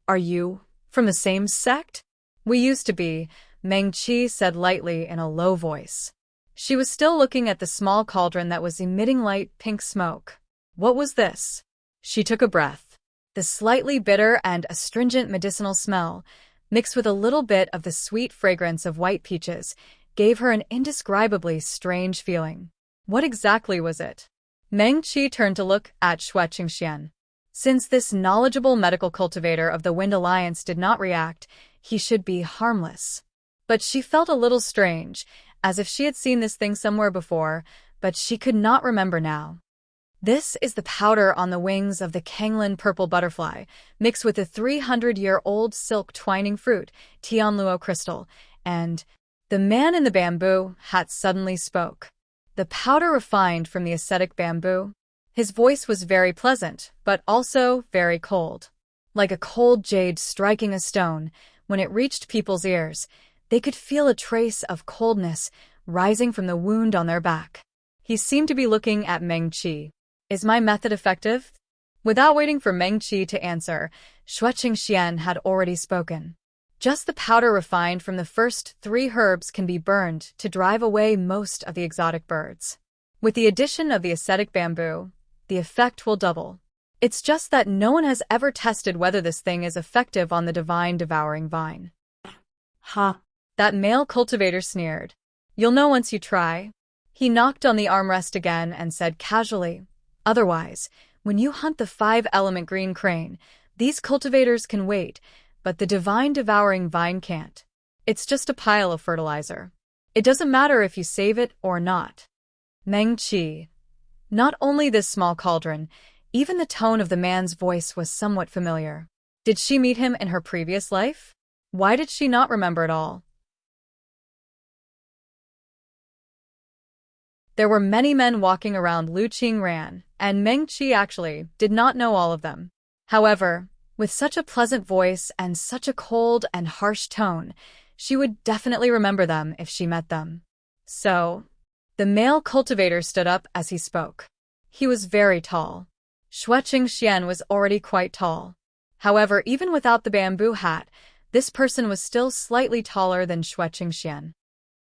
"Are you from the same sect?" "We used to be," Meng Qi said lightly in a low voice. She was still looking at the small cauldron that was emitting light pink smoke. What was this? She took a breath. The slightly bitter and astringent medicinal smell, mixed with a little bit of the sweet fragrance of white peaches, gave her an indescribably strange feeling. What exactly was it? Meng Qi turned to look at Xue Qingxian. Since this knowledgeable medical cultivator of the Wind Alliance did not react, he should be harmless. But she felt a little strange, as if she had seen this thing somewhere before, but she could not remember now. "This is the powder on the wings of the Kanglin purple butterfly, mixed with the 300-year-old silk twining fruit, Tianluo crystal, and..." The man in the bamboo hat suddenly spoke. "The powder refined from the ascetic bamboo." His voice was very pleasant, but also very cold. Like a cold jade striking a stone, when it reached people's ears, they could feel a trace of coldness rising from the wound on their back. He seemed to be looking at Meng Qi. "Is my method effective?" Without waiting for Meng Qi to answer, Xue Qingxian had already spoken. "Just the powder refined from the first 3 herbs can be burned to drive away most of the exotic birds. With the addition of the ascetic bamboo, the effect will double. It's just that no one has ever tested whether this thing is effective on the divine devouring vine." Ha! That male cultivator sneered. "You'll know once you try." He knocked on the armrest again and said casually, "Otherwise, when you hunt the 5-element green crane, these cultivators can wait, but the divine devouring vine can't. It's just a pile of fertilizer. It doesn't matter if you save it or not." Meng Qi. Not only this small cauldron, even the tone of the man's voice was somewhat familiar. Did she meet him in her previous life? Why did she not remember it all? There were many men walking around Lu Qingran, and Meng Qi actually did not know all of them. However, with such a pleasant voice and such a cold and harsh tone, she would definitely remember them if she met them. So, the male cultivator stood up as he spoke. He was very tall. Xue Qingxian was already quite tall. However, even without the bamboo hat, this person was still slightly taller than Xue Qingxian.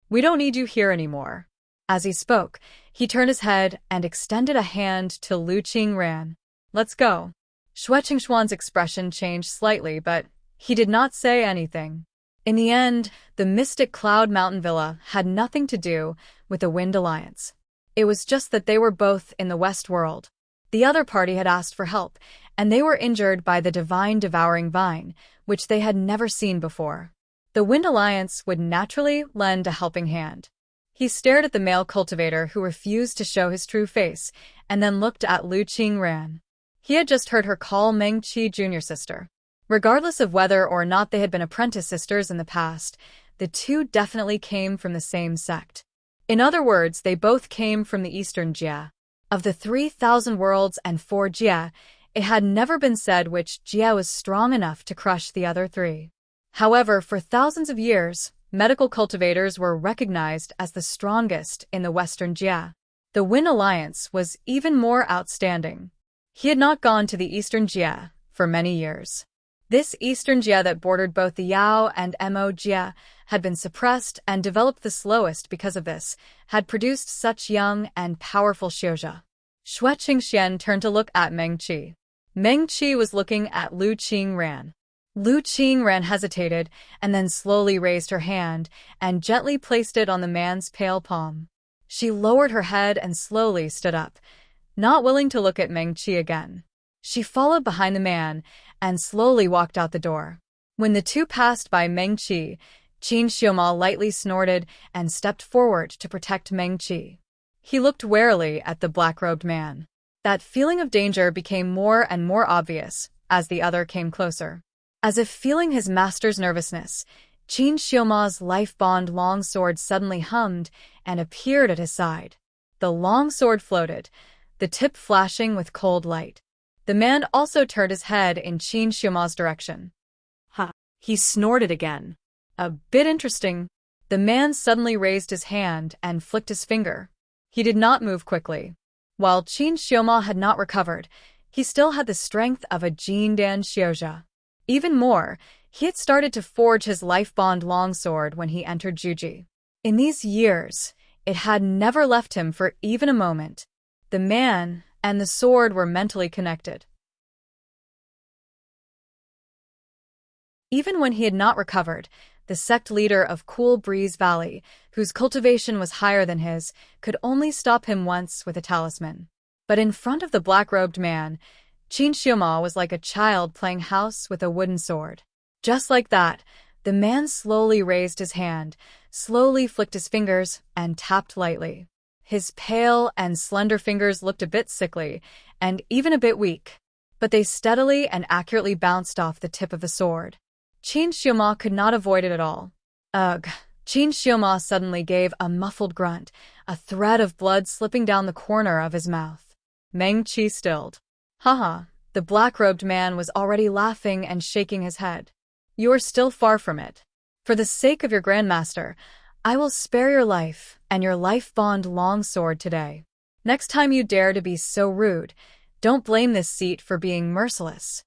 "We don't need you here anymore." As he spoke, he turned his head and extended a hand to Lu Qingran. "Let's go." Xue Qingxian's expression changed slightly, but he did not say anything. In the end, the mystic Cloud Mountain Villa had nothing to do with the Wind Alliance. It was just that they were both in the West World. The other party had asked for help, and they were injured by the divine devouring vine, which they had never seen before. The Wind Alliance would naturally lend a helping hand. He stared at the male cultivator who refused to show his true face, and then looked at Lu Qingran. He had just heard her call Meng Qi junior sister. Regardless of whether or not they had been apprentice sisters in the past, the two definitely came from the same sect. In other words, they both came from the Eastern Jia. Of the 3,000 worlds and 4 Jia, it had never been said which Jia was strong enough to crush the other 3. However, for thousands of years, medical cultivators were recognized as the strongest in the Western Jia. The Wind Alliance was even more outstanding. He had not gone to the Eastern Jia for many years. This Eastern Jia that bordered both the Yao and Mo Jia had been suppressed and developed the slowest because of this, had produced such young and powerful Xiuzha. Xue Qingxian turned to look at Meng Qi. Meng Qi was looking at Lu Qingran. Lu Qingran hesitated and then slowly raised her hand and gently placed it on the man's pale palm. She lowered her head and slowly stood up, not willing to look at Meng Qi again. She followed behind the man and slowly walked out the door. When the two passed by Meng Qi, Qin Xiaoma lightly snorted and stepped forward to protect Meng Qi. He looked warily at the black-robed man. That feeling of danger became more and more obvious as the other came closer. As if feeling his master's nervousness, Qin Xiaoma's life-bond longsword suddenly hummed and appeared at his side. The longsword floated, the tip flashing with cold light. The man also turned his head in Qin Xiaoma's direction. Ha! He snorted again. A bit interesting. The man suddenly raised his hand and flicked his finger. He did not move quickly. While Qin Xiaoma had not recovered, he still had the strength of a Jindan Xiaozha. Even more, he had started to forge his life-bond longsword when he entered Juji. In these years, it had never left him for even a moment. The man and the sword were mentally connected. Even when he had not recovered, the sect leader of Cool Breeze Valley, whose cultivation was higher than his, could only stop him once with a talisman. But in front of the black-robed man, Qin Xiaoma was like a child playing house with a wooden sword. Just like that, the man slowly raised his hand, slowly flicked his fingers, and tapped lightly. His pale and slender fingers looked a bit sickly, and even a bit weak, but they steadily and accurately bounced off the tip of the sword. Qin Xiaoma could not avoid it at all. Ugh! Qin Xiaoma suddenly gave a muffled grunt, a thread of blood slipping down the corner of his mouth. Meng Qi stilled. Haha, the black-robed man was already laughing and shaking his head. You are still far from it. For the sake of your grandmaster, I will spare your life and your life-bond longsword today. Next time you dare to be so rude, don't blame this seat for being merciless.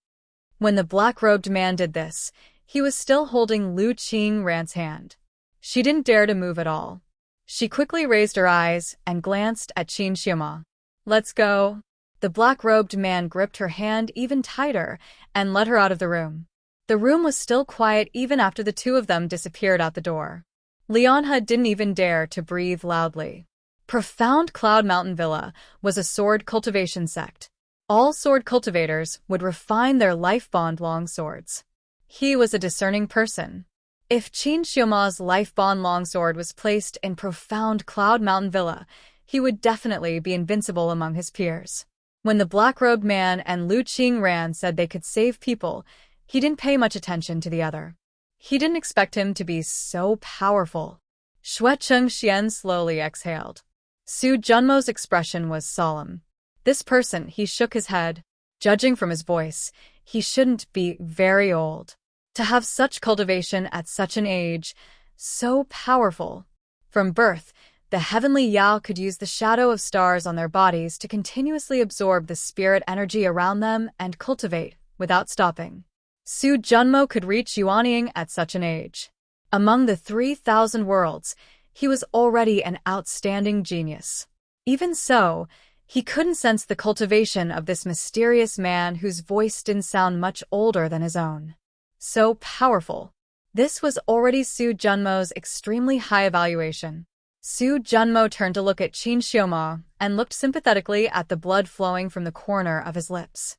When the black-robed man did this, he was still holding Lu Qingran's hand. She didn't dare to move at all. She quickly raised her eyes and glanced at Qin Xiaoma. Let's go. The black-robed man gripped her hand even tighter and led her out of the room. The room was still quiet even after the two of them disappeared out the door. Lianhe didn't even dare to breathe loudly. Profound Cloud Mountain Villa was a sword cultivation sect. All sword cultivators would refine their life-bond longswords. He was a discerning person. If Qin Xiaoma's life-bond longsword was placed in Profound Cloud Mountain Villa, he would definitely be invincible among his peers. When the black-robed man and Lu Qingran said they could save people, he didn't pay much attention to the other. He didn't expect him to be so powerful. Xue Chengxian slowly exhaled. Su Junmo's expression was solemn. This person, he shook his head. Judging from his voice, he shouldn't be very old. To have such cultivation at such an age, so powerful. From birth, the heavenly Yao could use the shadow of stars on their bodies to continuously absorb the spirit energy around them and cultivate without stopping. Su Junmo could reach Yuanying at such an age. Among the 3,000 worlds, he was already an outstanding genius. Even so, he couldn't sense the cultivation of this mysterious man whose voice didn't sound much older than his own. So powerful. This was already Su Junmo's extremely high evaluation. Su Junmo turned to look at Qin Xiaoma and looked sympathetically at the blood flowing from the corner of his lips.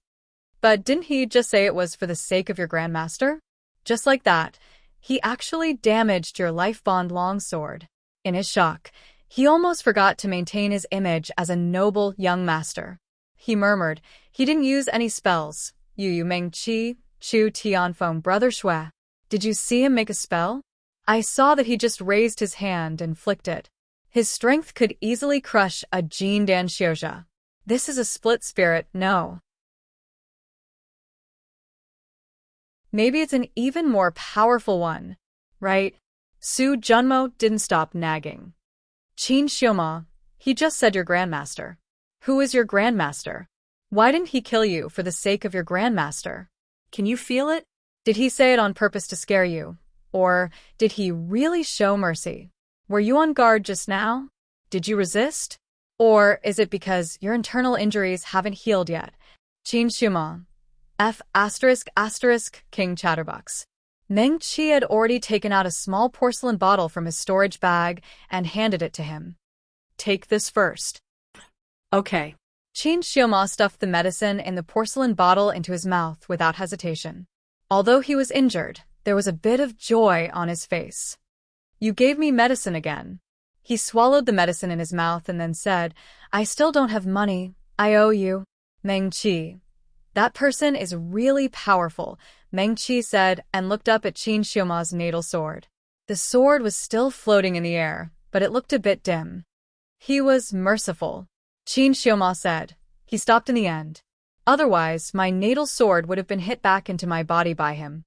But didn't he just say it was for the sake of your grandmaster? Just like that, he actually damaged your life-bond longsword. In his shock, he almost forgot to maintain his image as a noble young master. He murmured, he didn't use any spells. Yu Meng Qi, Chu Tianfeng brother Xue. Did you see him make a spell? I saw that he just raised his hand and flicked it. His strength could easily crush a Jindan Xiaozha. This is a split spirit, no. Maybe it's an even more powerful one, right? Su Junmo didn't stop nagging. Qin Xiaoma, he just said your grandmaster. Who is your grandmaster? Why didn't he kill you for the sake of your grandmaster? Can you feel it? Did he say it on purpose to scare you? Or did he really show mercy? Were you on guard just now? Did you resist? Or is it because your internal injuries haven't healed yet? Qin Xiaoma. F***** King Chatterbox. Meng Qi had already taken out a small porcelain bottle from his storage bag and handed it to him. Take this first. Okay. Qin Xiaoma stuffed the medicine in the porcelain bottle into his mouth without hesitation. Although he was injured, there was a bit of joy on his face. You gave me medicine again. He swallowed the medicine in his mouth and then said, I still don't have money. I owe you. Meng Qi. That person is really powerful, Meng Qi said and looked up at Qin Xiaoma's natal sword. The sword was still floating in the air, but it looked a bit dim. He was merciful, Qin Xiaoma said. He stopped in the end. Otherwise, my natal sword would have been hit back into my body by him.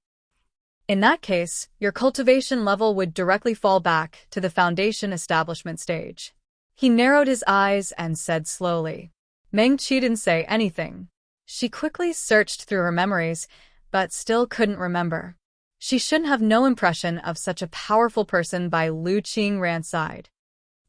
In that case, your cultivation level would directly fall back to the foundation establishment stage. He narrowed his eyes and said slowly. Meng Qi didn't say anything. She quickly searched through her memories, but still couldn't remember. She shouldn't have no impression of such a powerful person by Lu Qingran's side.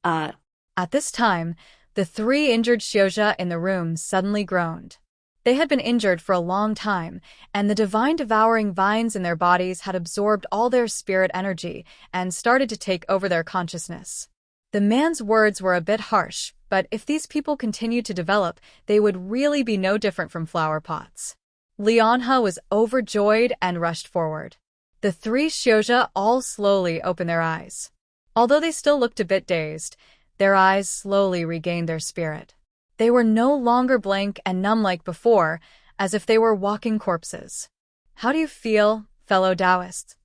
At this time, the three injured Xiozha in the room suddenly groaned. They had been injured for a long time, and the divine devouring vines in their bodies had absorbed all their spirit energy and started to take over their consciousness. The man's words were a bit harsh, but if these people continued to develop, they would really be no different from flower pots. Lianhe was overjoyed and rushed forward. The three Xiozha all slowly opened their eyes. Although they still looked a bit dazed, their eyes slowly regained their spirit. They were no longer blank and numb like before, as if they were walking corpses. How do you feel, fellow Taoists?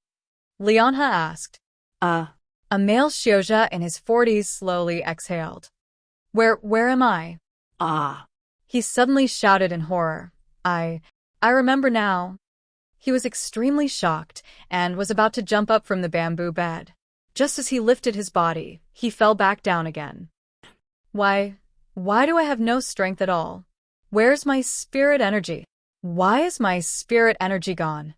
Lianhe asked. A male Xiozha in his 40s slowly exhaled. Where am I? He suddenly shouted in horror. I remember now. He was extremely shocked and was about to jump up from the bamboo bed. Just as he lifted his body, he fell back down again. Why do I have no strength at all? Where's my spirit energy? Why is my spirit energy gone?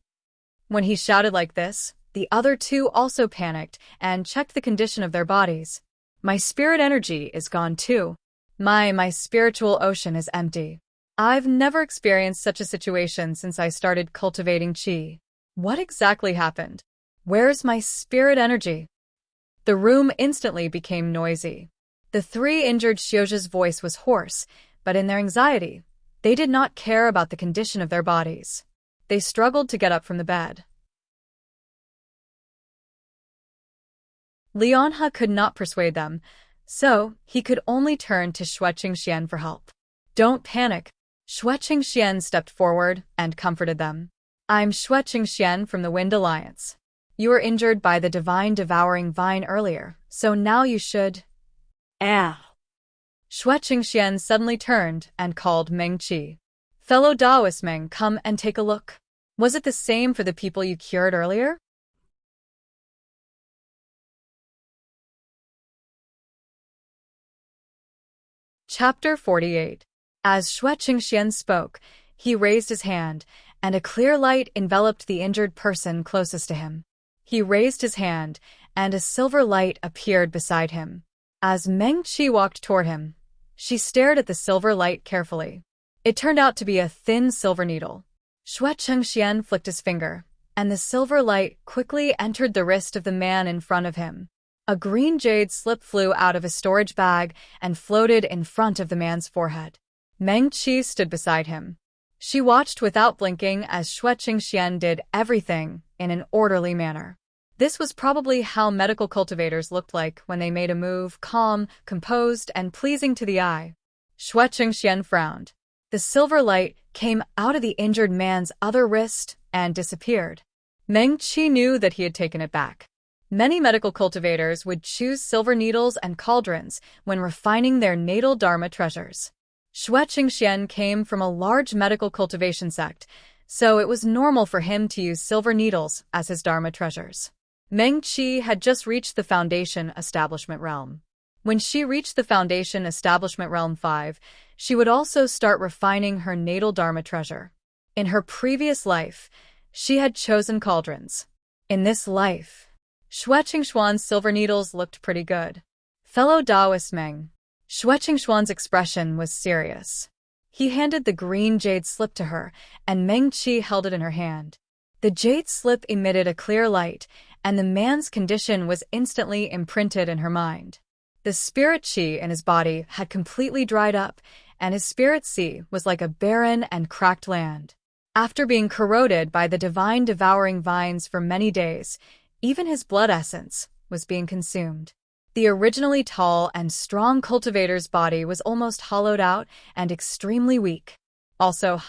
When he shouted like this, the other two also panicked and checked the condition of their bodies. My spirit energy is gone too. My spiritual ocean is empty. I've never experienced such a situation since I started cultivating qi. What exactly happened? Where's my spirit energy? The room instantly became noisy. The three injured Xiozha's voice was hoarse, but in their anxiety, they did not care about the condition of their bodies. They struggled to get up from the bed. Lianhe could not persuade them, so he could only turn to Xue Qingxian for help. Don't panic. Xue Qingxian stepped forward and comforted them. I'm Xue Qingxian from the Wind Alliance. You were injured by the divine devouring vine earlier, so now you should... Xue Qingxian suddenly turned and called Meng Qi. Fellow Taoist Meng, come and take a look. Was it the same for the people you cured earlier? Chapter 48. As Xue Qingxian spoke, he raised his hand, and a clear light enveloped the injured person closest to him. He raised his hand, and a silver light appeared beside him. As Meng Qi walked toward him, she stared at the silver light carefully. It turned out to be a thin silver needle. Xue Qingxian flicked his finger, and the silver light quickly entered the wrist of the man in front of him. A green jade slip flew out of his storage bag and floated in front of the man's forehead. Meng Qi stood beside him. She watched without blinking as Xue Qingxian did everything in an orderly manner. This was probably how medical cultivators looked like when they made a move, calm, composed, and pleasing to the eye. Xue Qingxian frowned. The silver light came out of the injured man's other wrist and disappeared. Meng Qi knew that he had taken it back. Many medical cultivators would choose silver needles and cauldrons when refining their natal dharma treasures. Xue Qingxian came from a large medical cultivation sect, so it was normal for him to use silver needles as his dharma treasures. Meng Qi had just reached the Foundation Establishment Realm. When she reached the Foundation Establishment Realm 5, she would also start refining her natal dharma treasure. In her previous life, she had chosen cauldrons. In this life, Xue Qingxian's silver needles looked pretty good. Fellow Taoist Meng, Xue Qingxian's expression was serious. He handed the green jade slip to her, and Meng Qi held it in her hand. The jade slip emitted a clear light, and the man's condition was instantly imprinted in her mind. The spirit qi in his body had completely dried up, and his spirit sea was like a barren and cracked land. After being corroded by the divine devouring vines for many days, even his blood essence was being consumed. The originally tall and strong cultivator's body was almost hollowed out and extremely weak. Also,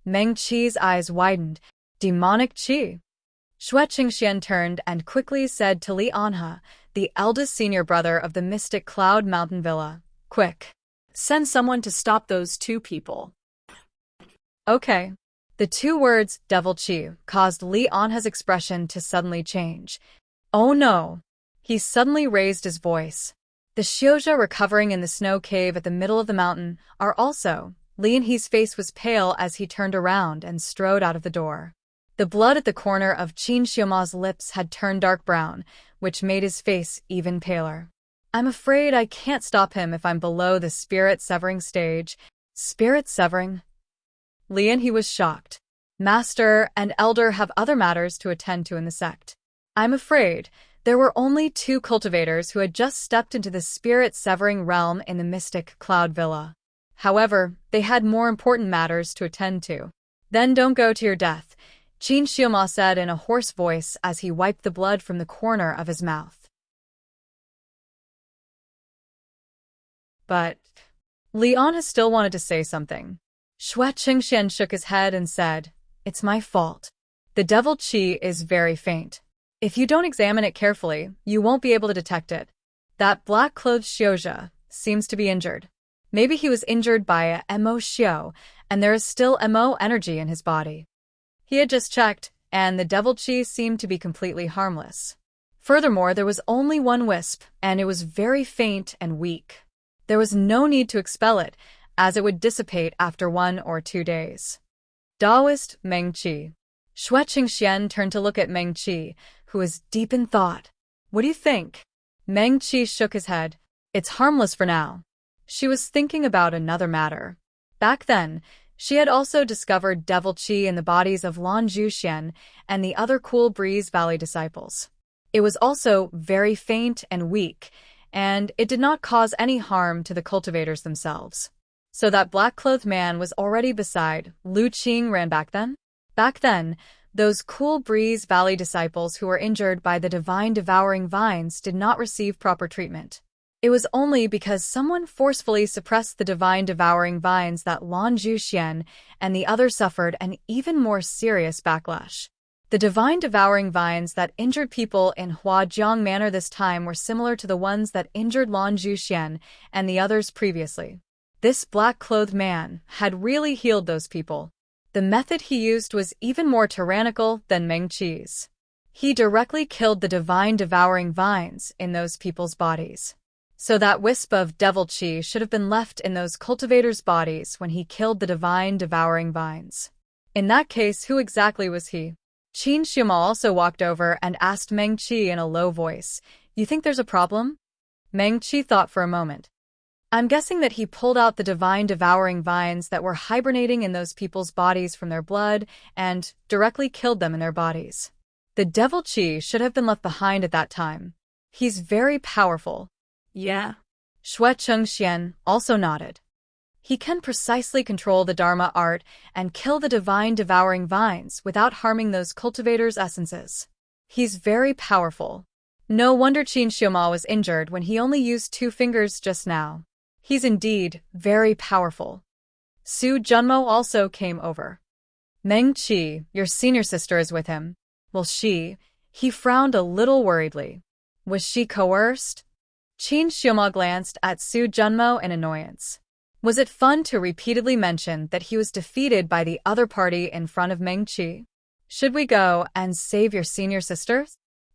Meng Qi's eyes widened. Demonic Qi. Xue Qingxian turned and quickly said to Li Anhe, the eldest senior brother of the mystic Cloud Mountain Villa, "Quick, Send someone to stop those two people." Okay." The two words, devil Qi, caused Li Anhe's expression to suddenly change. Oh no! He suddenly raised his voice. The Xiuzhe recovering in the snow cave at the middle of the mountain are also. Li Anhe's face was pale as he turned around and strode out of the door. The blood at the corner of Qin Xiuma's lips had turned dark brown, which made his face even paler. I'm afraid I can't stop him if I'm below the spirit-severing stage. Spirit-severing? Li Anhe was shocked. Master and Elder have other matters to attend to in the sect. I'm afraid there were only 2 cultivators who had just stepped into the spirit-severing realm in the mystic Cloud Villa. However, they had more important matters to attend to. Then don't go to your death, Qin Xiuma said in a hoarse voice as he wiped the blood from the corner of his mouth. But Li Anhe still wanted to say something. Xue Qingxian shook his head and said, "It's my fault. The devil Qi is very faint. If you don't examine it carefully, you won't be able to detect it. That black-clothed Xiuzhe seems to be injured. Maybe he was injured by a Mo Xiu, and there is still Mo energy in his body." He had just checked, and the devil Qi seemed to be completely harmless. Furthermore, there was only one wisp, and it was very faint and weak. There was no need to expel it, as it would dissipate after 1 or 2 days. Taoist Meng Qi. Xue Qingxian turned to look at Meng Qi, who was deep in thought. "What do you think?" Meng Qi shook his head. "It's harmless for now." She was thinking about another matter. Back then, she had also discovered devil Qi in the bodies of Lan Zhuxian and the other Cool Breeze Valley disciples. It was also very faint and weak, and it did not cause any harm to the cultivators themselves. So that black-clothed man was already beside Lu Qingran back then? Back then, those Cool Breeze Valley disciples who were injured by the divine devouring vines did not receive proper treatment. It was only because someone forcefully suppressed the divine devouring vines that Lan Zhuxian and the others suffered an even more serious backlash. The divine devouring vines that injured people in Huajiang Manor this time were similar to the ones that injured Lan Zhuxian and the others previously. This black-clothed man had really healed those people. The method he used was even more tyrannical than Meng Qi's. He directly killed the divine devouring vines in those people's bodies. So that wisp of devil Qi should have been left in those cultivators' bodies when he killed the divine devouring vines. In that case, who exactly was he? Qin Xiuma also walked over and asked Meng Qi in a low voice, "You think there's a problem?" Meng Qi thought for a moment. "I'm guessing that he pulled out the divine devouring vines that were hibernating in those people's bodies from their blood and directly killed them in their bodies. The devil Qi should have been left behind at that time. He's very powerful." Yeah. Xue Qingxian also nodded. He can precisely control the Dharma art and kill the divine devouring vines without harming those cultivators' essences. He's very powerful. No wonder Qin Xiuma was injured when he only used 2 fingers just now. He's indeed very powerful. Su Junmo also came over. "Meng Qi, your senior sister, is with him. Will she?" He frowned a little worriedly. "Was she coerced?" Qin Xiuma glanced at Su Junmo in annoyance. Was it fun to repeatedly mention that he was defeated by the other party in front of Meng Qi? "Should we go and save your senior sister?"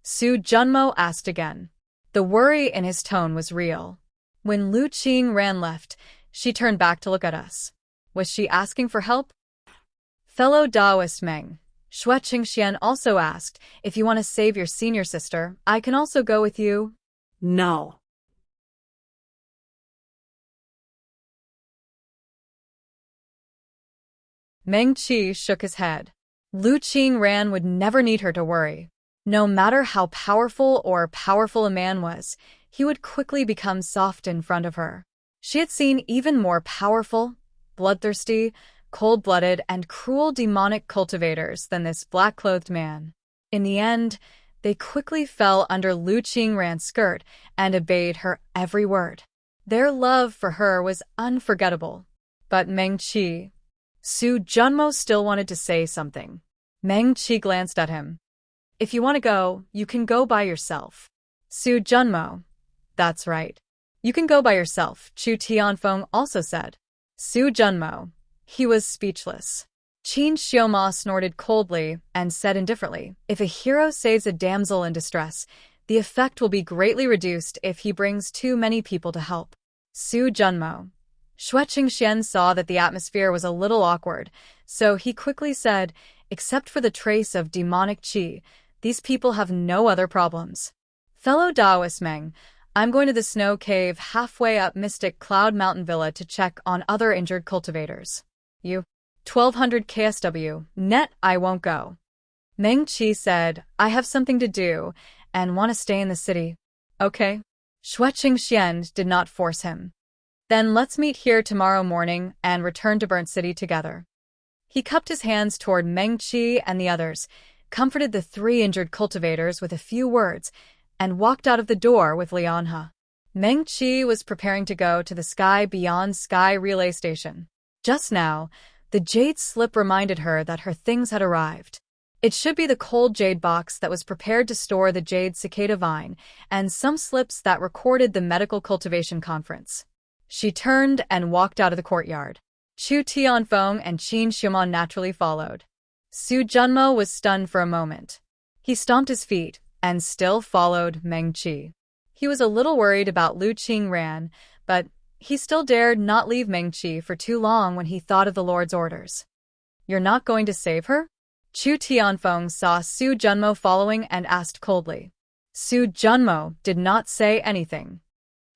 Su Junmo asked again. The worry in his tone was real. When Lu Qingran left, she turned back to look at us. Was she asking for help? Fellow Taoist Meng, Xue Qingxian also asked, "If you want to save your senior sister, I can also go with you." No. Meng Qi shook his head. Lu Qingran would never need her to worry. No matter how powerful a man was, he would quickly become soft in front of her. She had seen even more powerful, bloodthirsty, cold-blooded, and cruel demonic cultivators than this black-clothed man. In the end, they quickly fell under Lu Qingran's skirt and obeyed her every word. Their love for her was unforgettable. But Meng Qi... Su Junmo still wanted to say something. Meng Qi glanced at him. If you want to go, you can go by yourself. Su Junmo. That's right. You can go by yourself, Chu Tianfeng also said. Su Junmo. He was speechless. Qin Xioma snorted coldly and said indifferently, if a hero saves a damsel in distress, the effect will be greatly reduced if he brings too many people to help. Su Junmo. Xue Qingxian saw that the atmosphere was a little awkward, so he quickly said, except for the trace of demonic qi, these people have no other problems. Fellow Taoist Meng, I'm going to the snow cave halfway up Mystic Cloud Mountain Villa to check on other injured cultivators. You? 1200 KSW, net, I won't go. Meng Qi said, I have something to do and want to stay in the city. Okay. Xue Qingxian did not force him. Then let's meet here tomorrow morning and return to Burnt City together. He cupped his hands toward Meng Qi and the others, comforted the 3 injured cultivators with a few words, and walked out of the door with Lianhe. Meng Qi was preparing to go to the Sky Beyond Sky relay station. Just now, the jade slip reminded her that her things had arrived. It should be the cold jade box that was prepared to store the jade cicada vine, and some slips that recorded the medical cultivation conference. She turned and walked out of the courtyard. Chu Tianfeng and Qin Xiaomon naturally followed. Su Junmo was stunned for a moment. He stomped his feet and still followed Meng Qi. He was a little worried about Lu Qingran, but he still dared not leave Meng Qi for too long when he thought of the Lord's orders. You're not going to save her? Chu Tianfeng saw Su Junmo following and asked coldly. Su Junmo did not say anything.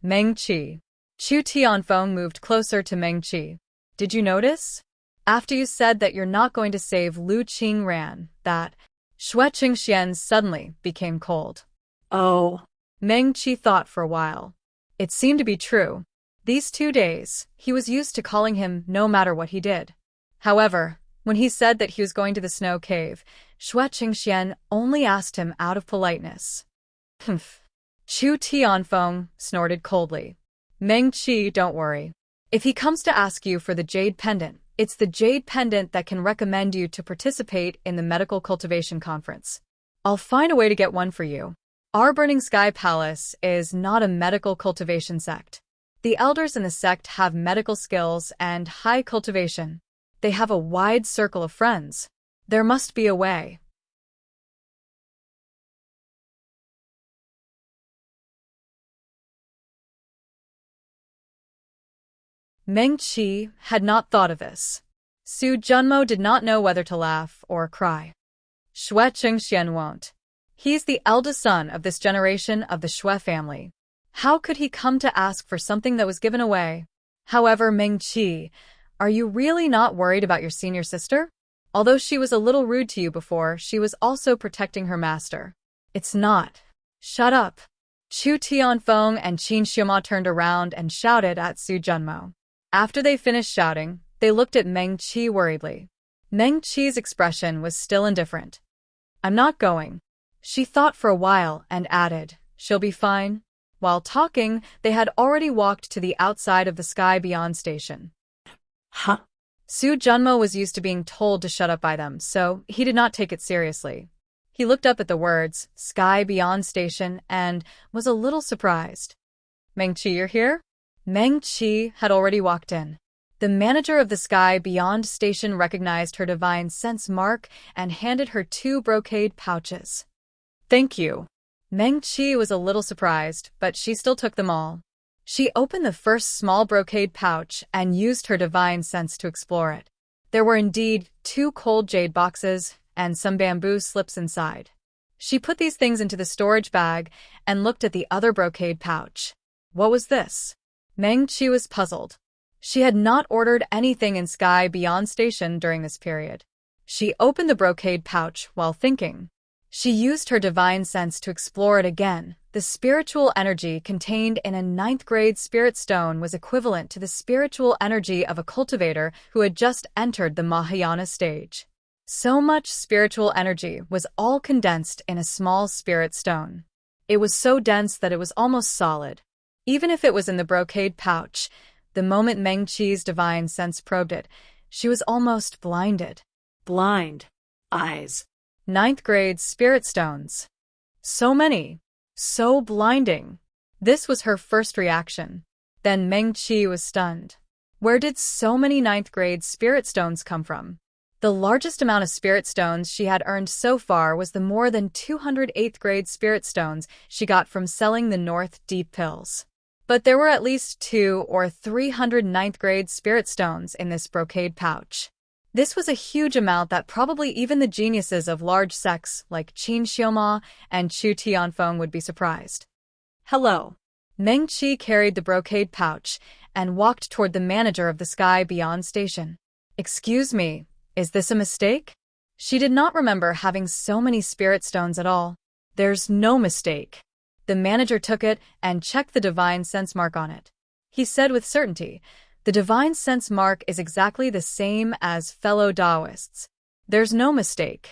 Meng Qi. Chu Tianfeng moved closer to Meng Qi. Did you notice? After you said that you're not going to save Lu Qingran, that Xue Qingxian suddenly became cold. Oh. Meng Qi thought for a while. It seemed to be true. These 2 days, he was used to calling him no matter what he did. However, when he said that he was going to the snow cave, Xue Qingxian only asked him out of politeness. Humph. Chu Tianfeng snorted coldly. Meng Qi, don't worry. If he comes to ask you for the jade pendant, it's the jade pendant that can recommend you to participate in the medical cultivation conference. I'll find a way to get one for you. Our Burning Sky Palace is not a medical cultivation sect. The elders in the sect have medical skills and high cultivation. They have a wide circle of friends. There must be a way. Meng Qi had not thought of this. Su Junmo did not know whether to laugh or cry. Xue Qingxian won't. He's the eldest son of this generation of the Xue family. How could he come to ask for something that was given away? However, Meng Qi, are you really not worried about your senior sister? Although she was a little rude to you before, she was also protecting her master. It's not. Shut up. Chu Tianfeng and Qin Xiaoma turned around and shouted at Su Junmo. After they finished shouting, they looked at Meng Qi worriedly. Meng Qi's expression was still indifferent. I'm not going. She thought for a while and added, she'll be fine. While talking, they had already walked to the outside of the Sky Beyond station. Huh? Su Junmo was used to being told to shut up by them, so he did not take it seriously. He looked up at the words, Sky Beyond Station, and was a little surprised. Meng Qi, you're here? Meng Qi had already walked in. The manager of the Sky Beyond Station recognized her divine sense mark and handed her 2 brocade pouches. Thank you. Meng Qi was a little surprised, but she still took them all. She opened the first small brocade pouch and used her divine sense to explore it. There were indeed 2 cold jade boxes and some bamboo slips inside. She put these things into the storage bag and looked at the other brocade pouch. What was this? Meng Qi was puzzled. She had not ordered anything in Sky Beyond Station during this period. She opened the brocade pouch while thinking. She used her divine sense to explore it again, The spiritual energy contained in a ninth-grade spirit stone was equivalent to the spiritual energy of a cultivator who had just entered the Mahayana stage. So much spiritual energy was all condensed in a small spirit stone. It was so dense that it was almost solid. Even if it was in the brocade pouch, the moment Meng Qi's divine sense probed it, she was almost blinded. Blind. Eyes. Ninth-grade spirit stones. So many. So blinding. This was her first reaction. Then Meng Qi was stunned. Where did so many ninth-grade spirit stones come from? The largest amount of spirit stones she had earned so far was the more than 200 8th-grade spirit stones she got from selling the North Deep pills. But there were at least 200 or 300 9th-grade spirit stones in this brocade pouch. This was a huge amount that probably even the geniuses of large sects like Qin Xiaoma and Chu Tianfeng would be surprised. Hello. Meng Qi carried the brocade pouch and walked toward the manager of the Sky Beyond station. Excuse me, is this a mistake? She did not remember having so many spirit stones at all. There's no mistake. The manager took it and checked the divine sense mark on it. He said with certainty, the divine sense mark is exactly the same as fellow Taoists. There's no mistake.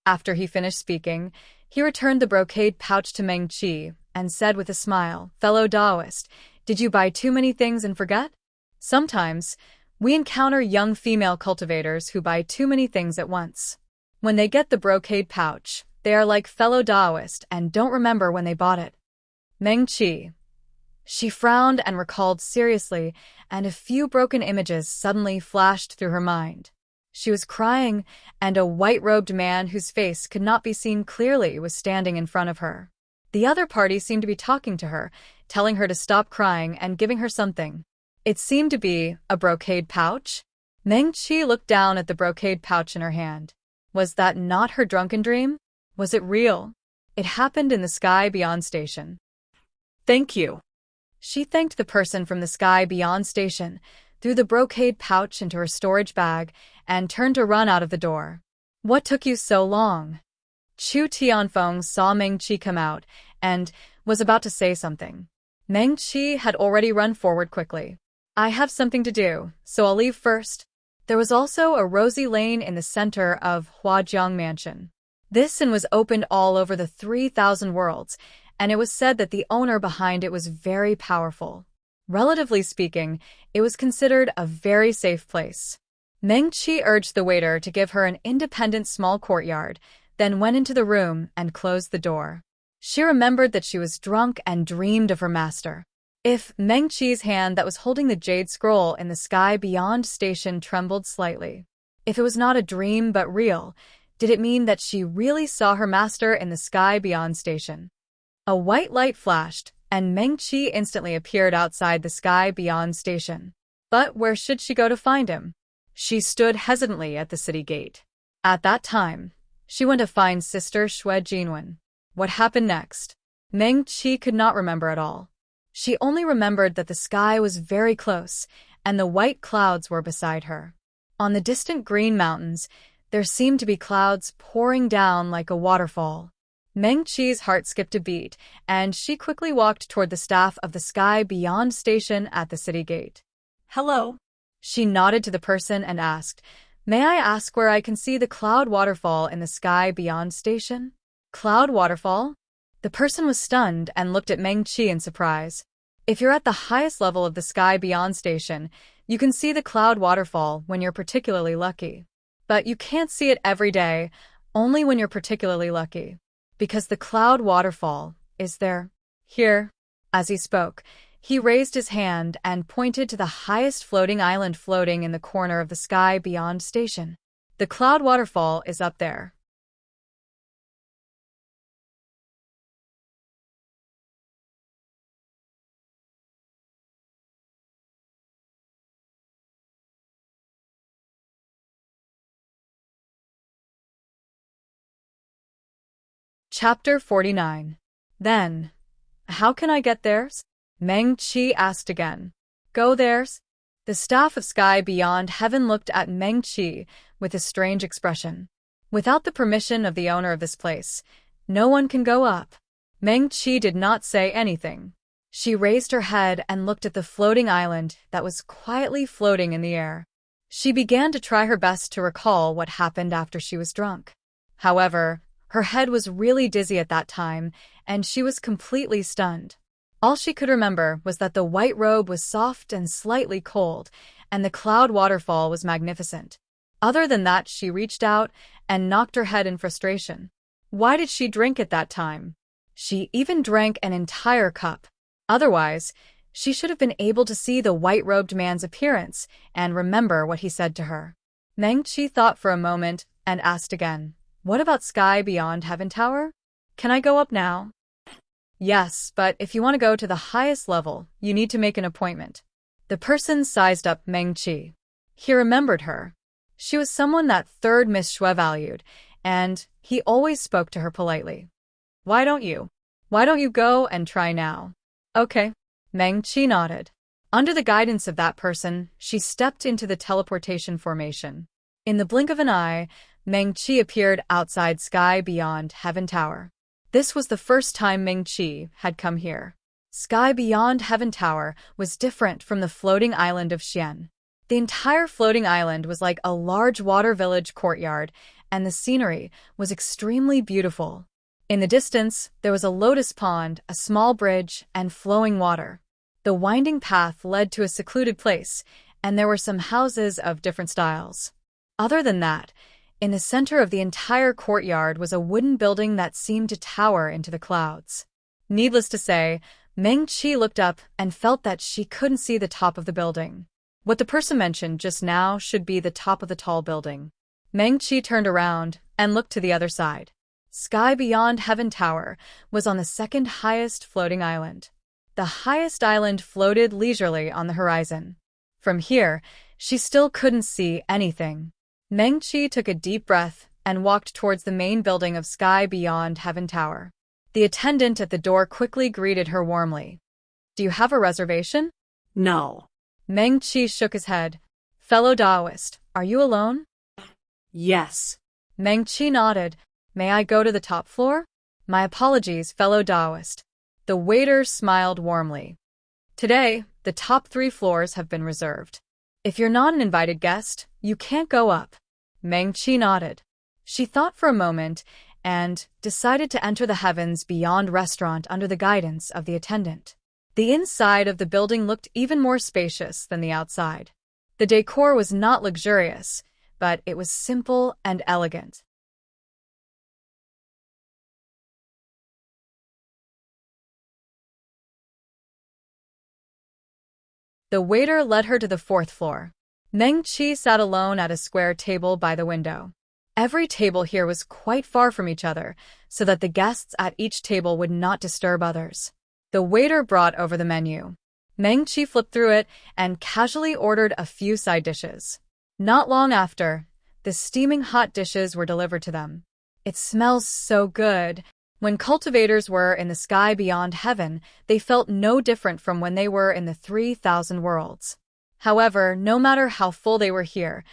After he finished speaking, he returned the brocade pouch to Meng Qi and said with a smile, fellow Taoist, did you buy too many things and forget? Sometimes, we encounter young female cultivators who buy too many things at once. When they get the brocade pouch, they are like fellow Taoist and don't remember when they bought it. Meng Qi. She frowned and recalled seriously, and a few broken images suddenly flashed through her mind. She was crying, and a white-robed man whose face could not be seen clearly was standing in front of her. The other party seemed to be talking to her, telling her to stop crying and giving her something. It seemed to be a brocade pouch. Meng Qi looked down at the brocade pouch in her hand. Was that not her drunken dream? Was it real? It happened in the Sky Beyond station. Thank you. She thanked the person from the Sky Beyond station, threw the brocade pouch into her storage bag, and turned to run out of the door. What took you so long? Chu Tianfeng saw Meng Qi come out and was about to say something. Meng Qi had already run forward quickly. I have something to do, so I'll leave first. There was also a rosy lane in the center of Huajiang Mansion. This inn was opened all over the 3,000 worlds, and it was said that the owner behind it was very powerful. Relatively speaking, it was considered a very safe place. Meng Qi urged the waiter to give her an independent small courtyard, then went into the room and closed the door. She remembered that she was drunk and dreamed of her master. If Meng Qi's hand that was holding the jade scroll in the Sky Beyond station trembled slightly. If it was not a dream but real, did it mean that she really saw her master in the Sky Beyond station? A white light flashed, and Meng Qi instantly appeared outside the Sky Beyond station. But where should she go to find him? She stood hesitantly at the city gate. At that time, she went to find Sister Xue Jinwen. What happened next? Meng Qi could not remember at all. She only remembered that the sky was very close, and the white clouds were beside her. On the distant green mountains, there seemed to be clouds pouring down like a waterfall. Meng Qi's heart skipped a beat, and she quickly walked toward the staff of the Sky Beyond station at the city gate. Hello. She nodded to the person and asked, May I ask where I can see the cloud waterfall in the Sky Beyond station? Cloud waterfall? The person was stunned and looked at Meng Qi in surprise. If you're at the highest level of the Sky Beyond station, you can see the cloud waterfall when you're particularly lucky. But you can't see it every day, only when you're particularly lucky. Because the cloud waterfall is there. Here. As he spoke, he raised his hand and pointed to the highest floating island floating in the corner of the Sky Beyond station. The cloud waterfall is up there. Chapter 49. Then, how can I get theirs? Meng Qi asked again. Go theirs? The staff of sky beyond heaven looked at Meng Qi with a strange expression. Without the permission of the owner of this place, no one can go up. Meng Qi did not say anything. She raised her head and looked at the floating island that was quietly floating in the air. She began to try her best to recall what happened after she was drunk. However, her head was really dizzy at that time, and she was completely stunned. All she could remember was that the white robe was soft and slightly cold, and the cloud waterfall was magnificent. Other than that, she reached out and knocked her head in frustration. Why did she drink at that time? She even drank an entire cup. Otherwise, she should have been able to see the white-robed man's appearance and remember what he said to her. Meng Qi thought for a moment and asked again, "What about sky beyond Heaven Tower? Can I go up now?" "Yes, but if you want to go to the highest level, you need to make an appointment." The person sized up Meng Qi. He remembered her. She was someone that third Miss Shui valued, and he always spoke to her politely. Why don't you go and try now?" "Okay." Meng Qi nodded. Under the guidance of that person, she stepped into the teleportation formation. In the blink of an eye, Meng Qi appeared outside Sky Beyond Heaven Tower. This was the first time Meng Qi had come here. Sky Beyond Heaven Tower was different from the floating island of Xian. The entire floating island was like a large water village courtyard, and the scenery was extremely beautiful. In the distance, there was a lotus pond, a small bridge, and flowing water. The winding path led to a secluded place, and there were some houses of different styles. Other than that, in the center of the entire courtyard was a wooden building that seemed to tower into the clouds. Needless to say, Meng Qi looked up and felt that she couldn't see the top of the building. What the person mentioned just now should be the top of the tall building. Meng Qi turned around and looked to the other side. Sky Beyond Heaven Tower was on the second highest floating island. The highest island floated leisurely on the horizon. From here, she still couldn't see anything. Meng Qi took a deep breath and walked towards the main building of Sky Beyond Heaven Tower. The attendant at the door quickly greeted her warmly. "Do you have a reservation?" No. Meng Qi shook his head. "Fellow Taoist, are you alone?" Yes. Meng Qi nodded. "May I go to the top floor?" "My apologies, fellow Taoist." The waiter smiled warmly. "Today, the top 3 floors have been reserved. If you're not an invited guest, you can't go up." Meng Qi nodded. She thought for a moment and decided to enter the Heavens Beyond restaurant under the guidance of the attendant. The inside of the building looked even more spacious than the outside. The decor was not luxurious, but it was simple and elegant. The waiter led her to the 4th floor. Meng Qi sat alone at a square table by the window. Every table here was quite far from each other, so that the guests at each table would not disturb others. The waiter brought over the menu. Meng Qi flipped through it and casually ordered a few side dishes. Not long after, the steaming hot dishes were delivered to them. "It smells so good." When cultivators were in the sky beyond heaven, they felt no different from when they were in the 3,000 worlds. However, no matter how full they were here,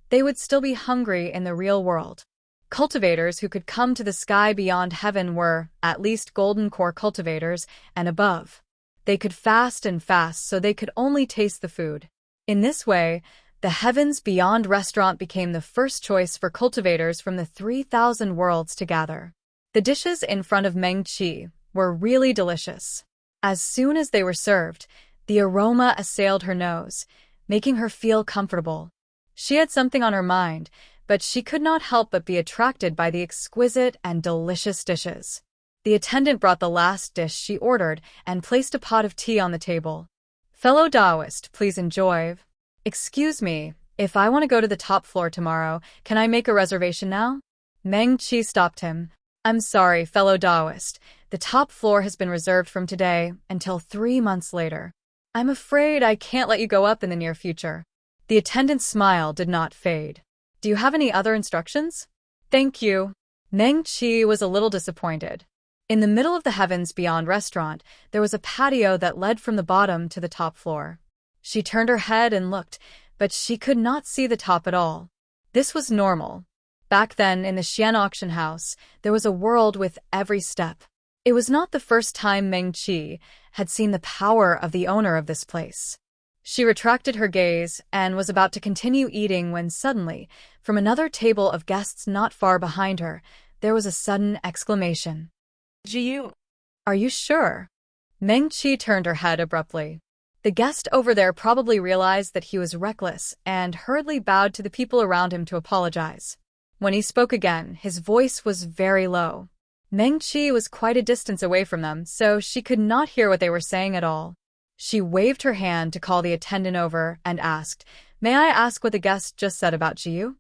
they would still be hungry in the real world. Cultivators who could come to the sky beyond heaven were, at least golden core cultivators, and above. They could fast and fast so they could only taste the food. In this way, the Heavens Beyond restaurant became the first choice for cultivators from the 3,000 worlds to gather. The dishes in front of Meng Qi were really delicious. As soon as they were served, the aroma assailed her nose, making her feel comfortable. She had something on her mind, but she could not help but be attracted by the exquisite and delicious dishes. The attendant brought the last dish she ordered and placed a pot of tea on the table. "Fellow Taoist, please enjoy." "Excuse me, if I want to go to the top floor tomorrow, can I make a reservation now?" Meng Qi stopped him. "I'm sorry, fellow Taoist. The top floor has been reserved from today until 3 months later. I'm afraid I can't let you go up in the near future." The attendant's smile did not fade. "Do you have any other instructions?" "Thank you." Meng Qi was a little disappointed. In the middle of the Heavens Beyond restaurant, there was a patio that led from the bottom to the top floor. She turned her head and looked, but she could not see the top at all. This was normal. Back then, in the Xian auction house, there was a world with every step. It was not the first time Meng Qi had seen the power of the owner of this place. She retracted her gaze and was about to continue eating when suddenly, from another table of guests not far behind her, there was a sudden exclamation. Jiyu. Are you sure? Meng Qi turned her head abruptly. The guest over there probably realized that he was reckless and hurriedly bowed to the people around him to apologize. When he spoke again, his voice was very low. Meng Qi was quite a distance away from them, so she could not hear what they were saying at all. She waved her hand to call the attendant over and asked, "May I ask what the guest just said about Jiyu?"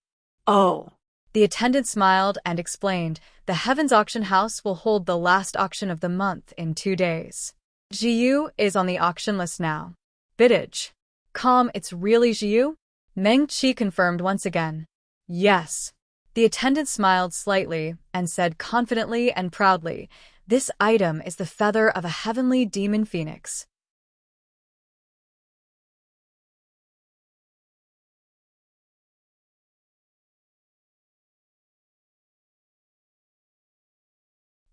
Oh. The attendant smiled and explained, "The Heavens Auction House will hold the last auction of the month in 2 days. Jiyu is on the auction list now." Biddage. Calm, it's really Jiyu? Meng Qi confirmed once again. Yes. The attendant smiled slightly and said confidently and proudly, "This item is the feather of a heavenly demon phoenix."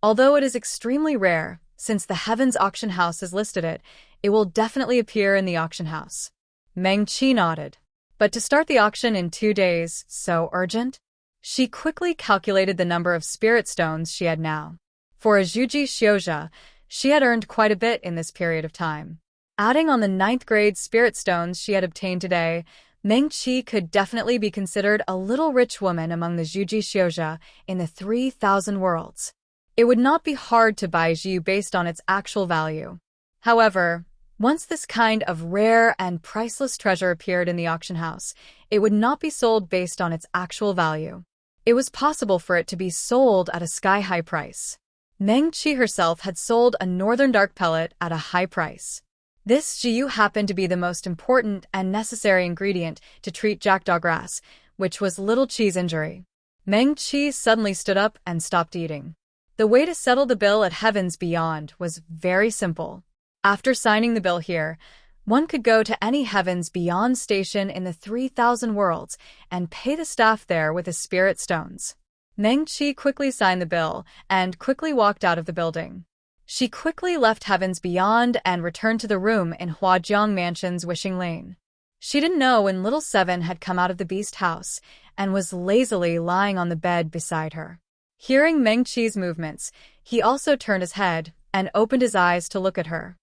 Although it is extremely rare, since the Heavens Auction House has listed it, it will definitely appear in the auction house. Meng Qi nodded. But to start the auction in 2 days, so urgent? She quickly calculated the number of spirit stones she had now. For a Zhuji Xiuzha, she had earned quite a bit in this period of time. Adding on the 9th grade spirit stones she had obtained today, Meng Qi could definitely be considered a little rich woman among the Zhuji Xiuzha in the 3,000 worlds. It would not be hard to buy Jiyu based on its actual value. However, once this kind of rare and priceless treasure appeared in the auction house, it would not be sold based on its actual value. It was possible for it to be sold at a sky-high price. Meng Qi herself had sold a northern dark pellet at a high price. This Jiyu happened to be the most important and necessary ingredient to treat jackdaw grass, which was Little Qi's injury. Meng Qi suddenly stood up and stopped eating. The way to settle the bill at Heavens Beyond was very simple. After signing the bill here, one could go to any Heavens Beyond station in the 3,000 worlds and pay the staff there with the spirit stones. Meng Qi quickly signed the bill and quickly walked out of the building. She quickly left Heavens Beyond and returned to the room in Huajiang Mansion's Wishing Lane. She didn't know when Little Seven had come out of the beast house and was lazily lying on the bed beside her. Hearing Meng Qi's movements, he also turned his head and opened his eyes to look at her.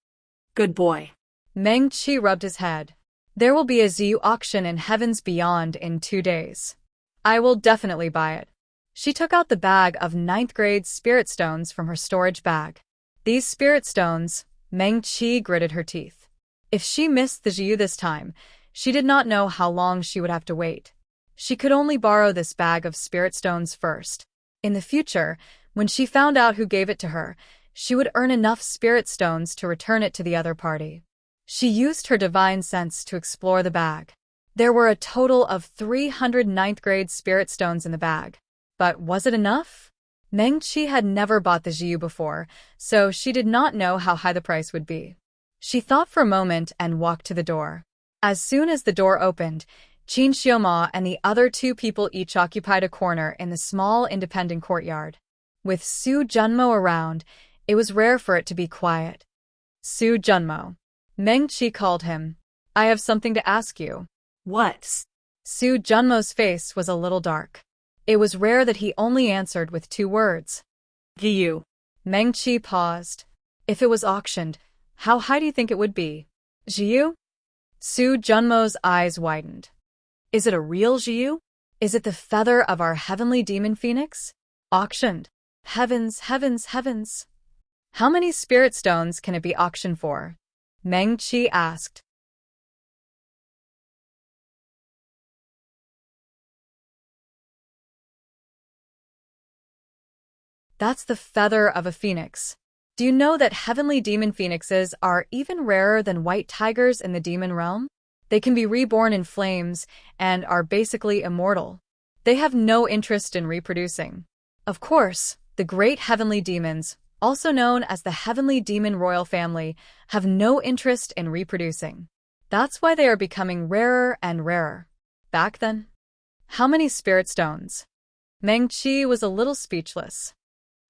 Good boy. Meng Qi rubbed his head. There will be a Ziyu auction in Heavens Beyond in 2 days. I will definitely buy it. She took out the bag of 9th grade spirit stones from her storage bag. These spirit stones, Meng Qi gritted her teeth. If she missed the Jiyu this time, she did not know how long she would have to wait. She could only borrow this bag of spirit stones first. In the future, when she found out who gave it to her, she would earn enough spirit stones to return it to the other party. She used her divine sense to explore the bag. There were a total of 300 9th grade spirit stones in the bag. But was it enough? Meng Qi had never bought the Jiyu before, so she did not know how high the price would be. She thought for a moment and walked to the door. As soon as the door opened, Qin Xiaoma and the other 2 people each occupied a corner in the small independent courtyard. With Su Junmo around, it was rare for it to be quiet. Su Junmo. Meng Qi called him. I have something to ask you. What? Su Junmo's face was a little dark. It was rare that he only answered with 2 words. Jiyu. Meng Qi paused. If it was auctioned, how high do you think it would be? Jiyu? Su Junmo's eyes widened. Is it a real Jiyu? Is it the feather of our heavenly demon phoenix? Auctioned. Heavens, heavens, heavens. How many spirit stones can it be auctioned for? Meng Qi asked. That's the feather of a phoenix. Do you know that heavenly demon phoenixes are even rarer than white tigers in the demon realm? They can be reborn in flames and are basically immortal. They have no interest in reproducing. Of course, the great heavenly demons, also known as the heavenly demon royal family, have no interest in reproducing. That's why they are becoming rarer and rarer. Back then? How many spirit stones? Meng Qi was a little speechless.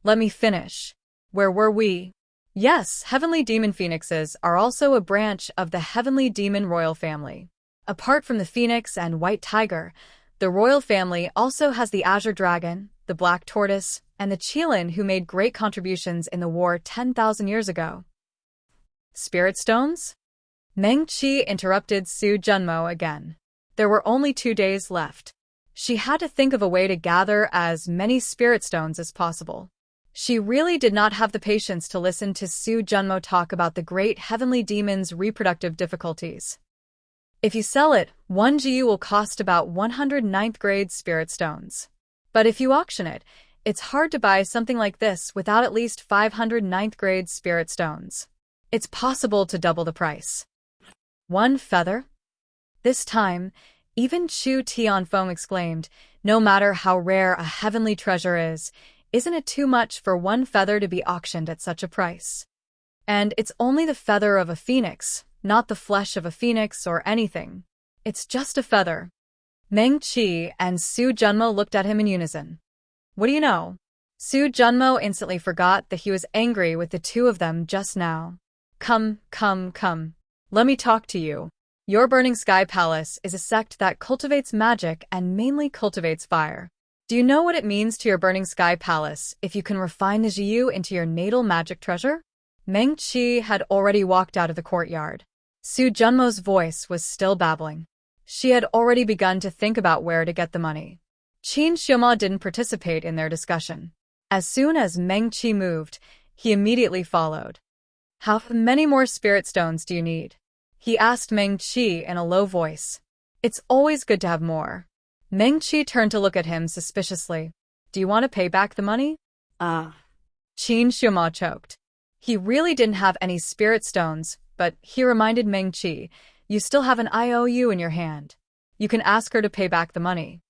Let me finish. Where were we? Yes, heavenly demon phoenixes are also a branch of the heavenly demon royal family. Apart from the phoenix and white tiger, the royal family also has the azure dragon, the black tortoise, and the qilin who made great contributions in the war 10,000 years ago. Spirit stones? Meng Qi interrupted Su Junmo again. There were only 2 days left. She had to think of a way to gather as many spirit stones as possible. She really did not have the patience to listen to Su Junmo talk about the great heavenly demon's reproductive difficulties. If you sell it, 1 GU will cost about 100 9th grade spirit stones. But if you auction it, it's hard to buy something like this without at least 500 9th grade spirit stones. It's possible to double the price. 1 feather? This time, even Chu Tianfeng exclaimed, no matter how rare a heavenly treasure is, isn't it too much for 1 feather to be auctioned at such a price? And it's only the feather of a phoenix, not the flesh of a phoenix or anything. It's just a feather. Meng Qi and Su Junmo looked at him in unison. What do you know? Su Junmo instantly forgot that he was angry with the two of them just now. Come. Let me talk to you. Your Burning Sky Palace is a sect that cultivates magic and mainly cultivates fire. Do you know what it means to your Burning Sky Palace if you can refine the Jiu into your natal magic treasure? Meng Qi had already walked out of the courtyard. Su Junmo's voice was still babbling. She had already begun to think about where to get the money. Qin Xiuma didn't participate in their discussion. As soon as Meng Qi moved, he immediately followed. How many more spirit stones do you need? He asked Meng Qi in a low voice. It's always good to have more. Meng Qi turned to look at him suspiciously. Do you want to pay back the money? Qin Xiuma choked. He really didn't have any spirit stones, but he reminded Meng Qi, you still have an IOU in your hand. You can ask her to pay back the money.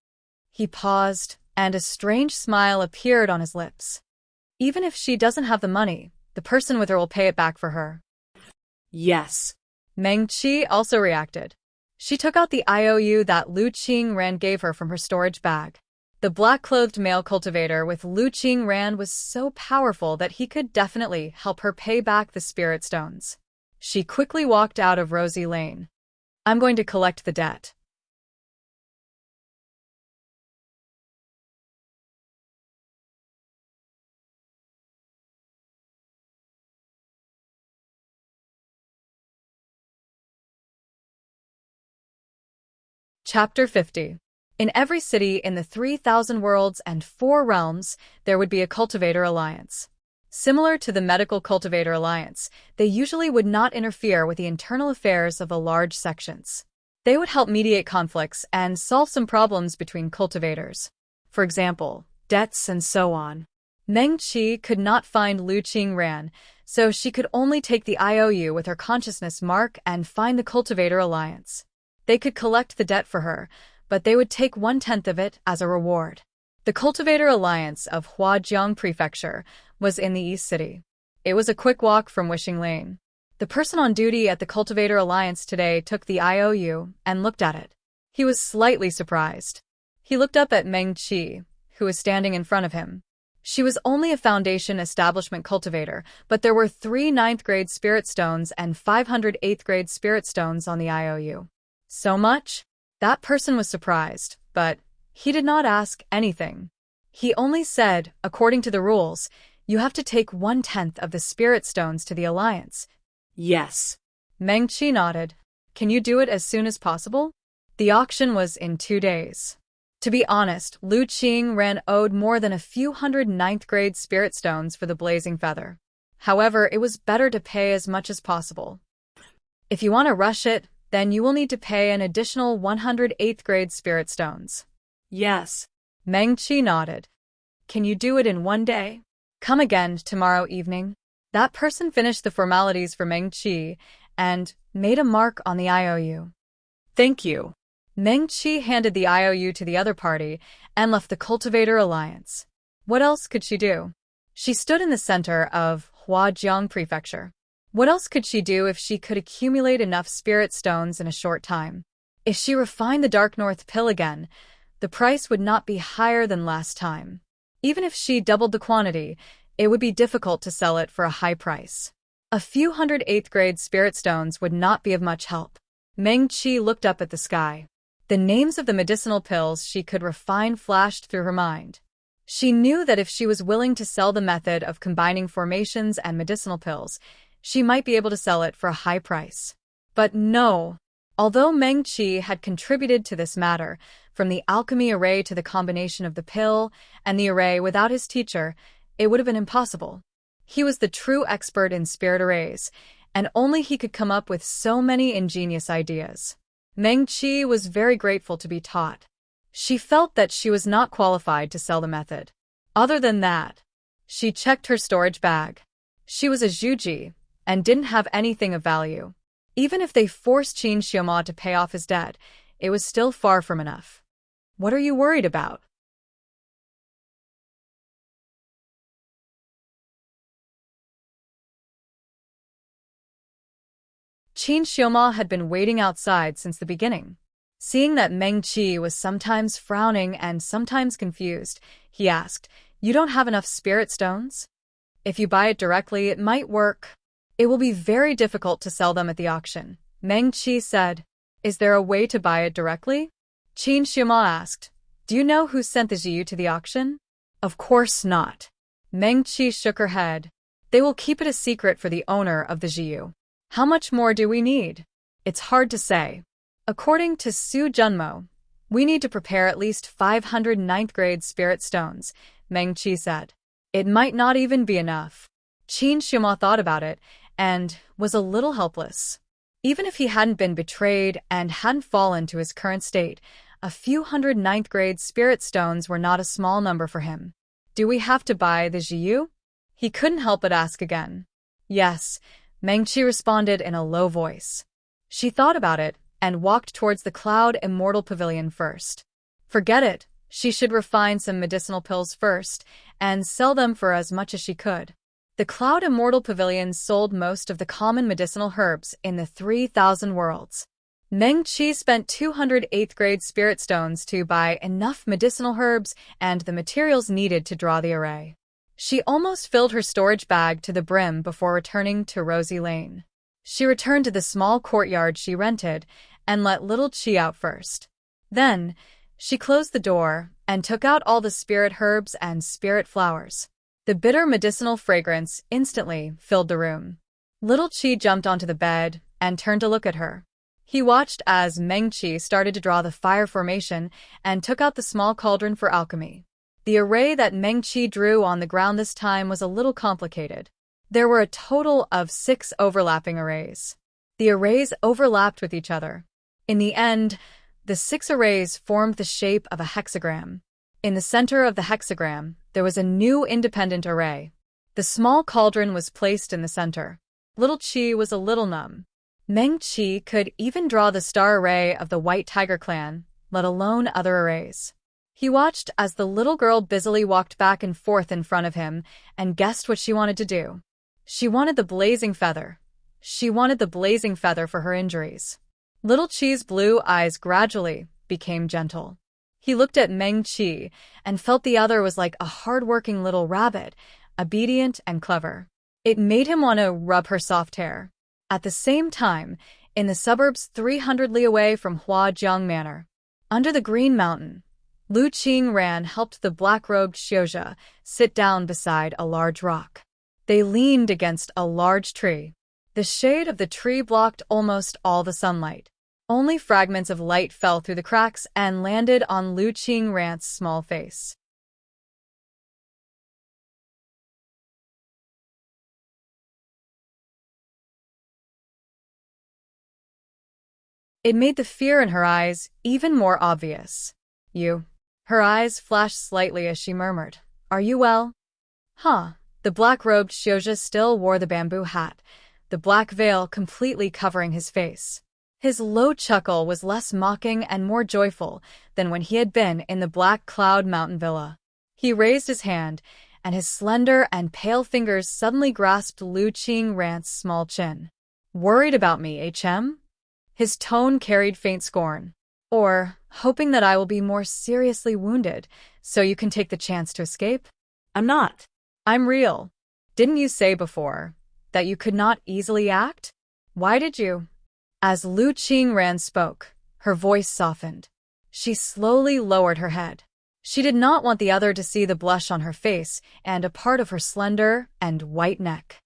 He paused, and a strange smile appeared on his lips. Even if she doesn't have the money, the person with her will pay it back for her. Yes. Meng Qi also reacted. She took out the IOU that Lu Qingran gave her from her storage bag. The black-clothed male cultivator with Lu Qingran was so powerful that he could definitely help her pay back the spirit stones. She quickly walked out of Rosy Lane. I'm going to collect the debt. Chapter 50. In every city in the 3,000 worlds and 4 realms, there would be a cultivator alliance. Similar to the medical cultivator alliance, they usually would not interfere with the internal affairs of the large sections. They would help mediate conflicts and solve some problems between cultivators. For example, debts and so on. Meng Qi could not find Lu Qingran, so she could only take the IOU with her consciousness mark and find the cultivator alliance. They could collect the debt for her, but they would take 1/10 of it as a reward. The Cultivator Alliance of Huajiang Prefecture was in the East City. It was a quick walk from Wishing Lane. The person on duty at the Cultivator Alliance today took the IOU and looked at it. He was slightly surprised. He looked up at Meng Qi, who was standing in front of him. She was only a Foundation Establishment cultivator, but there were 3 9th grade spirit stones and 500 8th grade spirit stones on the IOU. So much? That person was surprised, but he did not ask anything. He only said, according to the rules, you have to take 1/10 of the spirit stones to the alliance. Yes. Meng Qi nodded. Can you do it as soon as possible? The auction was in 2 days. To be honest, Lu Qingran owed more than a few hundred 9th grade spirit stones for the blazing feather. However, it was better to pay as much as possible. If you want to rush it, then you will need to pay an additional 100 8th grade spirit stones. Yes. Meng Qi nodded. Can you do it in 1 day? Come again tomorrow evening. That person finished the formalities for Meng Qi and made a mark on the IOU. Thank you. Meng Qi handed the IOU to the other party and left the Cultivator Alliance. What else could she do? She stood in the center of Huajiang Prefecture. What else could she do if she could accumulate enough spirit stones in a short time? If she refined the Dark North pill again, the price would not be higher than last time. Even if she doubled the quantity, it would be difficult to sell it for a high price. A few hundred 8th grade spirit stones would not be of much help. Meng Qi looked up at the sky. The names of the medicinal pills she could refine flashed through her mind. She knew that if she was willing to sell the method of combining formations and medicinal pills, she might be able to sell it for a high price. But no. Although Meng Qi had contributed to this matter, from the alchemy array to the combination of the pill and the array without his teacher, it would have been impossible. He was the true expert in spirit arrays, and only he could come up with so many ingenious ideas. Meng Qi was very grateful to be taught. She felt that she was not qualified to sell the method. Other than that, she checked her storage bag. She was a Zhuji and didn't have anything of value. Even if they forced Qin Xiaoma to pay off his debt, it was still far from enough. What are you worried about? Qin Xiaoma had been waiting outside since the beginning. Seeing that Meng Qi was sometimes frowning and sometimes confused, he asked, "You don't have enough spirit stones? If you buy it directly, it might work. It will be very difficult to sell them at the auction." Meng Qi said, "Is there a way to buy it directly?" Qin Xiaoma asked, "Do you know who sent the Jiyu to the auction?" "Of course not." Meng Qi shook her head. "They will keep it a secret for the owner of the Jiyu. How much more do we need? It's hard to say. According to Su Junmo, we need to prepare at least 500 9th grade spirit stones," Meng Qi said. "It might not even be enough." Qin Xiaoma thought about it and was a little helpless. Even if he hadn't been betrayed and hadn't fallen to his current state, a few hundred 9th grade spirit stones were not a small number for him. "Do we have to buy the Jiyu?" He couldn't help but ask again. "Yes," Meng Qi responded in a low voice. She thought about it and walked towards the Cloud Immortal Pavilion first. Forget it, she should refine some medicinal pills first and sell them for as much as she could. The Cloud Immortal Pavilion sold most of the common medicinal herbs in the 3,000 worlds. Meng Qi spent 200 8th grade spirit stones to buy enough medicinal herbs and the materials needed to draw the array. She almost filled her storage bag to the brim before returning to Rosy Lane. She returned to the small courtyard she rented and let little Qi out first. Then, she closed the door and took out all the spirit herbs and spirit flowers. The bitter medicinal fragrance instantly filled the room. Little Qi jumped onto the bed and turned to look at her. He watched as Meng Qi started to draw the fire formation and took out the small cauldron for alchemy. The array that Meng Qi drew on the ground this time was a little complicated. There were a total of 6 overlapping arrays. The arrays overlapped with each other. In the end, the 6 arrays formed the shape of a hexagram. In the center of the hexagram, there was a new independent array. The small cauldron was placed in the center. Little Qi was a little numb. Meng Qi could even draw the star array of the White Tiger clan, let alone other arrays. He watched as the little girl busily walked back and forth in front of him and guessed what she wanted to do. She wanted the blazing feather. She wanted the blazing feather for her injuries. Little Qi's blue eyes gradually became gentle. He looked at Meng Qi and felt the other was like a hard-working little rabbit, obedient and clever. It made him want to rub her soft hair. At the same time, in the suburbs 300 li away from Huajiang Manor, under the Green Mountain, Lu Qingran helped the black-robed Xiuzhe sit down beside a large rock. They leaned against a large tree. The shade of the tree blocked almost all the sunlight. Only fragments of light fell through the cracks and landed on Lu Qingran's small face. It made the fear in her eyes even more obvious. "You." Her eyes flashed slightly as she murmured, "Are you well?" "Huh." The black-robed Xiuzhe still wore the bamboo hat, the black veil completely covering his face. His low chuckle was less mocking and more joyful than when he had been in the Black Cloud Mountain Villa. He raised his hand and his slender and pale fingers suddenly grasped Lu Qingran's small chin. Worried about me, HM? His tone carried faint scorn. Or, hoping that I will be more seriously wounded, so you can take the chance to escape? I'm not. I'm real. Didn't you say before that you could not easily act? Why did you? As Lu Qingran spoke, her voice softened. She slowly lowered her head. She did not want the other to see the blush on her face and a part of her slender and white neck.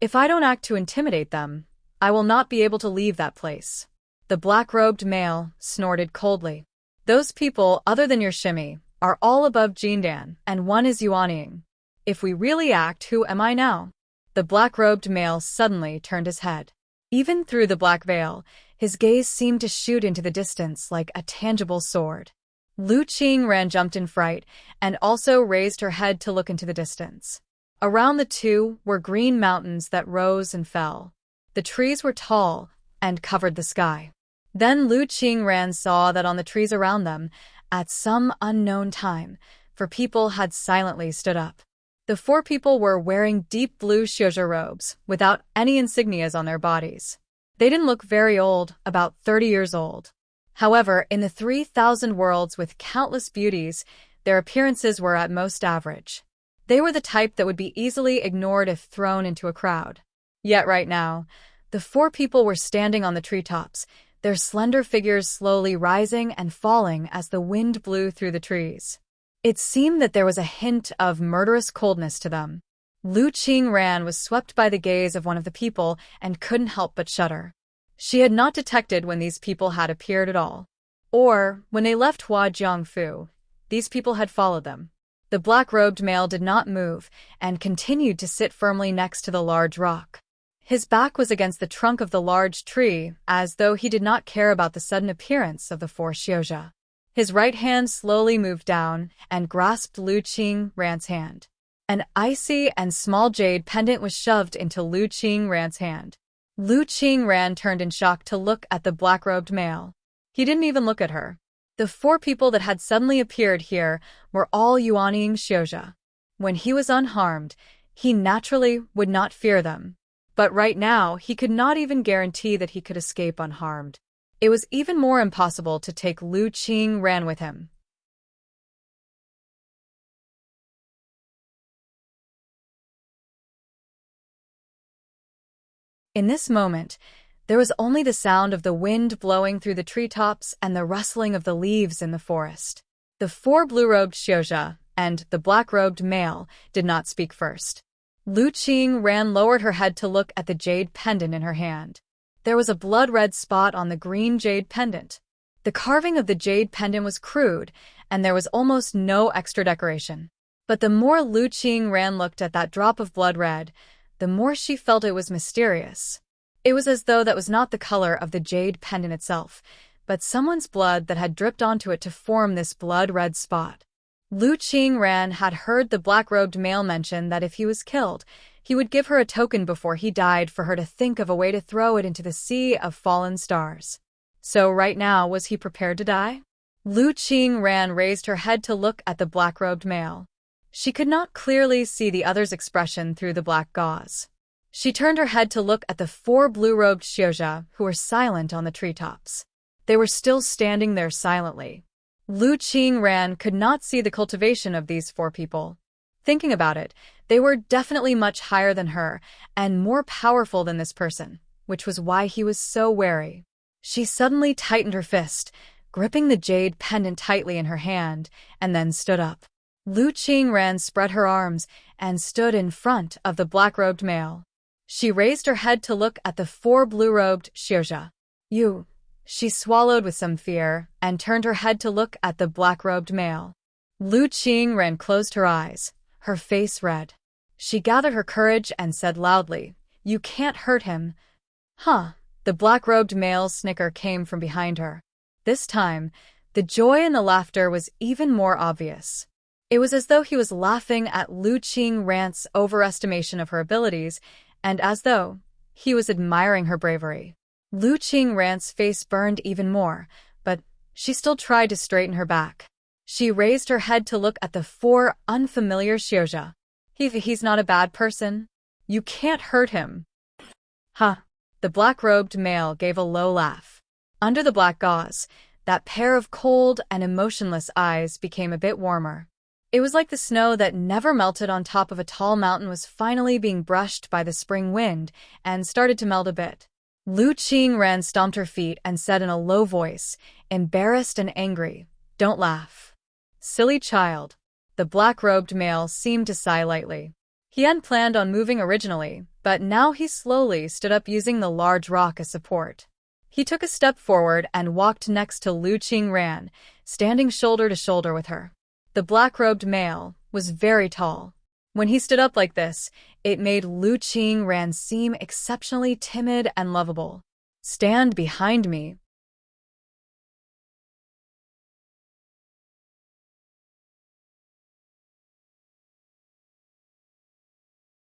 If I don't act to intimidate them, I will not be able to leave that place. The black-robed male snorted coldly. Those people, other than your shimmy, are all above Jindan, and one is Yuanying. If we really act, who am I now? The black-robed male suddenly turned his head. Even through the black veil, his gaze seemed to shoot into the distance like a tangible sword. Lu Qingran jumped in fright and also raised her head to look into the distance. Around the two were green mountains that rose and fell. The trees were tall and covered the sky. Then Lu Qingran saw that on the trees around them, at some unknown time, 4 people had silently stood up. The 4 people were wearing deep blue xiuzhe robes, without any insignias on their bodies. They didn't look very old, about 30 years old. However, in the 3,000 worlds with countless beauties, their appearances were at most average. They were the type that would be easily ignored if thrown into a crowd. Yet right now, the 4 people were standing on the treetops, their slender figures slowly rising and falling as the wind blew through the trees. It seemed that there was a hint of murderous coldness to them. Lu Qingran was swept by the gaze of one of the people and couldn't help but shudder. She had not detected when these people had appeared at all. Or, when they left Huajiangfu, these people had followed them. The black-robed male did not move and continued to sit firmly next to the large rock. His back was against the trunk of the large tree, as though he did not care about the sudden appearance of the 4 xiuzhe. His right hand slowly moved down and grasped Lu Qingran's hand. An icy and small jade pendant was shoved into Lu Qingran's hand. Lu Qingran turned in shock to look at the black-robed male. He didn't even look at her. The 4 people that had suddenly appeared here were all Yuanying xiuzhe. When he was unharmed, he naturally would not fear them. But right now, he could not even guarantee that he could escape unharmed. It was even more impossible to take Lu Qingran with him. In this moment, there was only the sound of the wind blowing through the treetops and the rustling of the leaves in the forest. The 4 blue-robed xiuzhe and the black-robed male did not speak first. Lu Qingran lowered her head to look at the jade pendant in her hand. There was a blood-red spot on the green jade pendant. The carving of the jade pendant was crude, and there was almost no extra decoration. But the more Lu Qingran looked at that drop of blood red, the more she felt it was mysterious. It was as though that was not the color of the jade pendant itself, but someone's blood that had dripped onto it to form this blood-red spot. Lu Qingran had heard the black-robed male mention that if he was killed, he would give her a token before he died for her to think of a way to throw it into the sea of fallen stars. So right now, was he prepared to die? Lu Qingran raised her head to look at the black-robed male. She could not clearly see the other's expression through the black gauze. She turned her head to look at the 4 blue-robed xiuzhe who were silent on the treetops. They were still standing there silently. Lu Qingran could not see the cultivation of these 4 people. Thinking about it, they were definitely much higher than her and more powerful than this person, which was why he was so wary. She suddenly tightened her fist, gripping the jade pendant tightly in her hand, and then stood up. Lu Qingran spread her arms and stood in front of the black-robed male. She raised her head to look at the 4 blue-robed xiuzhe. You. She swallowed with some fear and turned her head to look at the black-robed male. Lu Qingran closed her eyes, her face red. She gathered her courage and said loudly, "You can't hurt him." Huh. The black-robed male's snicker came from behind her. This time, the joy and the laughter was even more obvious. It was as though he was laughing at Lu Qingran's overestimation of her abilities, and as though he was admiring her bravery. Lu Qingran's face burned even more, but she still tried to straighten her back. She raised her head to look at the 4 unfamiliar xiuzhe. He's not a bad person. You can't hurt him. Huh. The black-robed male gave a low laugh. Under the black gauze, that pair of cold and emotionless eyes became a bit warmer. It was like the snow that never melted on top of a tall mountain was finally being brushed by the spring wind and started to melt a bit. Lu Qingran stomped her feet and said in a low voice, embarrassed and angry, "Don't laugh." Silly child. The black-robed male seemed to sigh lightly. He hadn't planned on moving originally, but now he slowly stood up using the large rock as support. He took a step forward and walked next to Lu Qingran, standing shoulder to shoulder with her. The black-robed male was very tall. When he stood up like this, it made Lu Qingran seem exceptionally timid and lovable. "Stand behind me."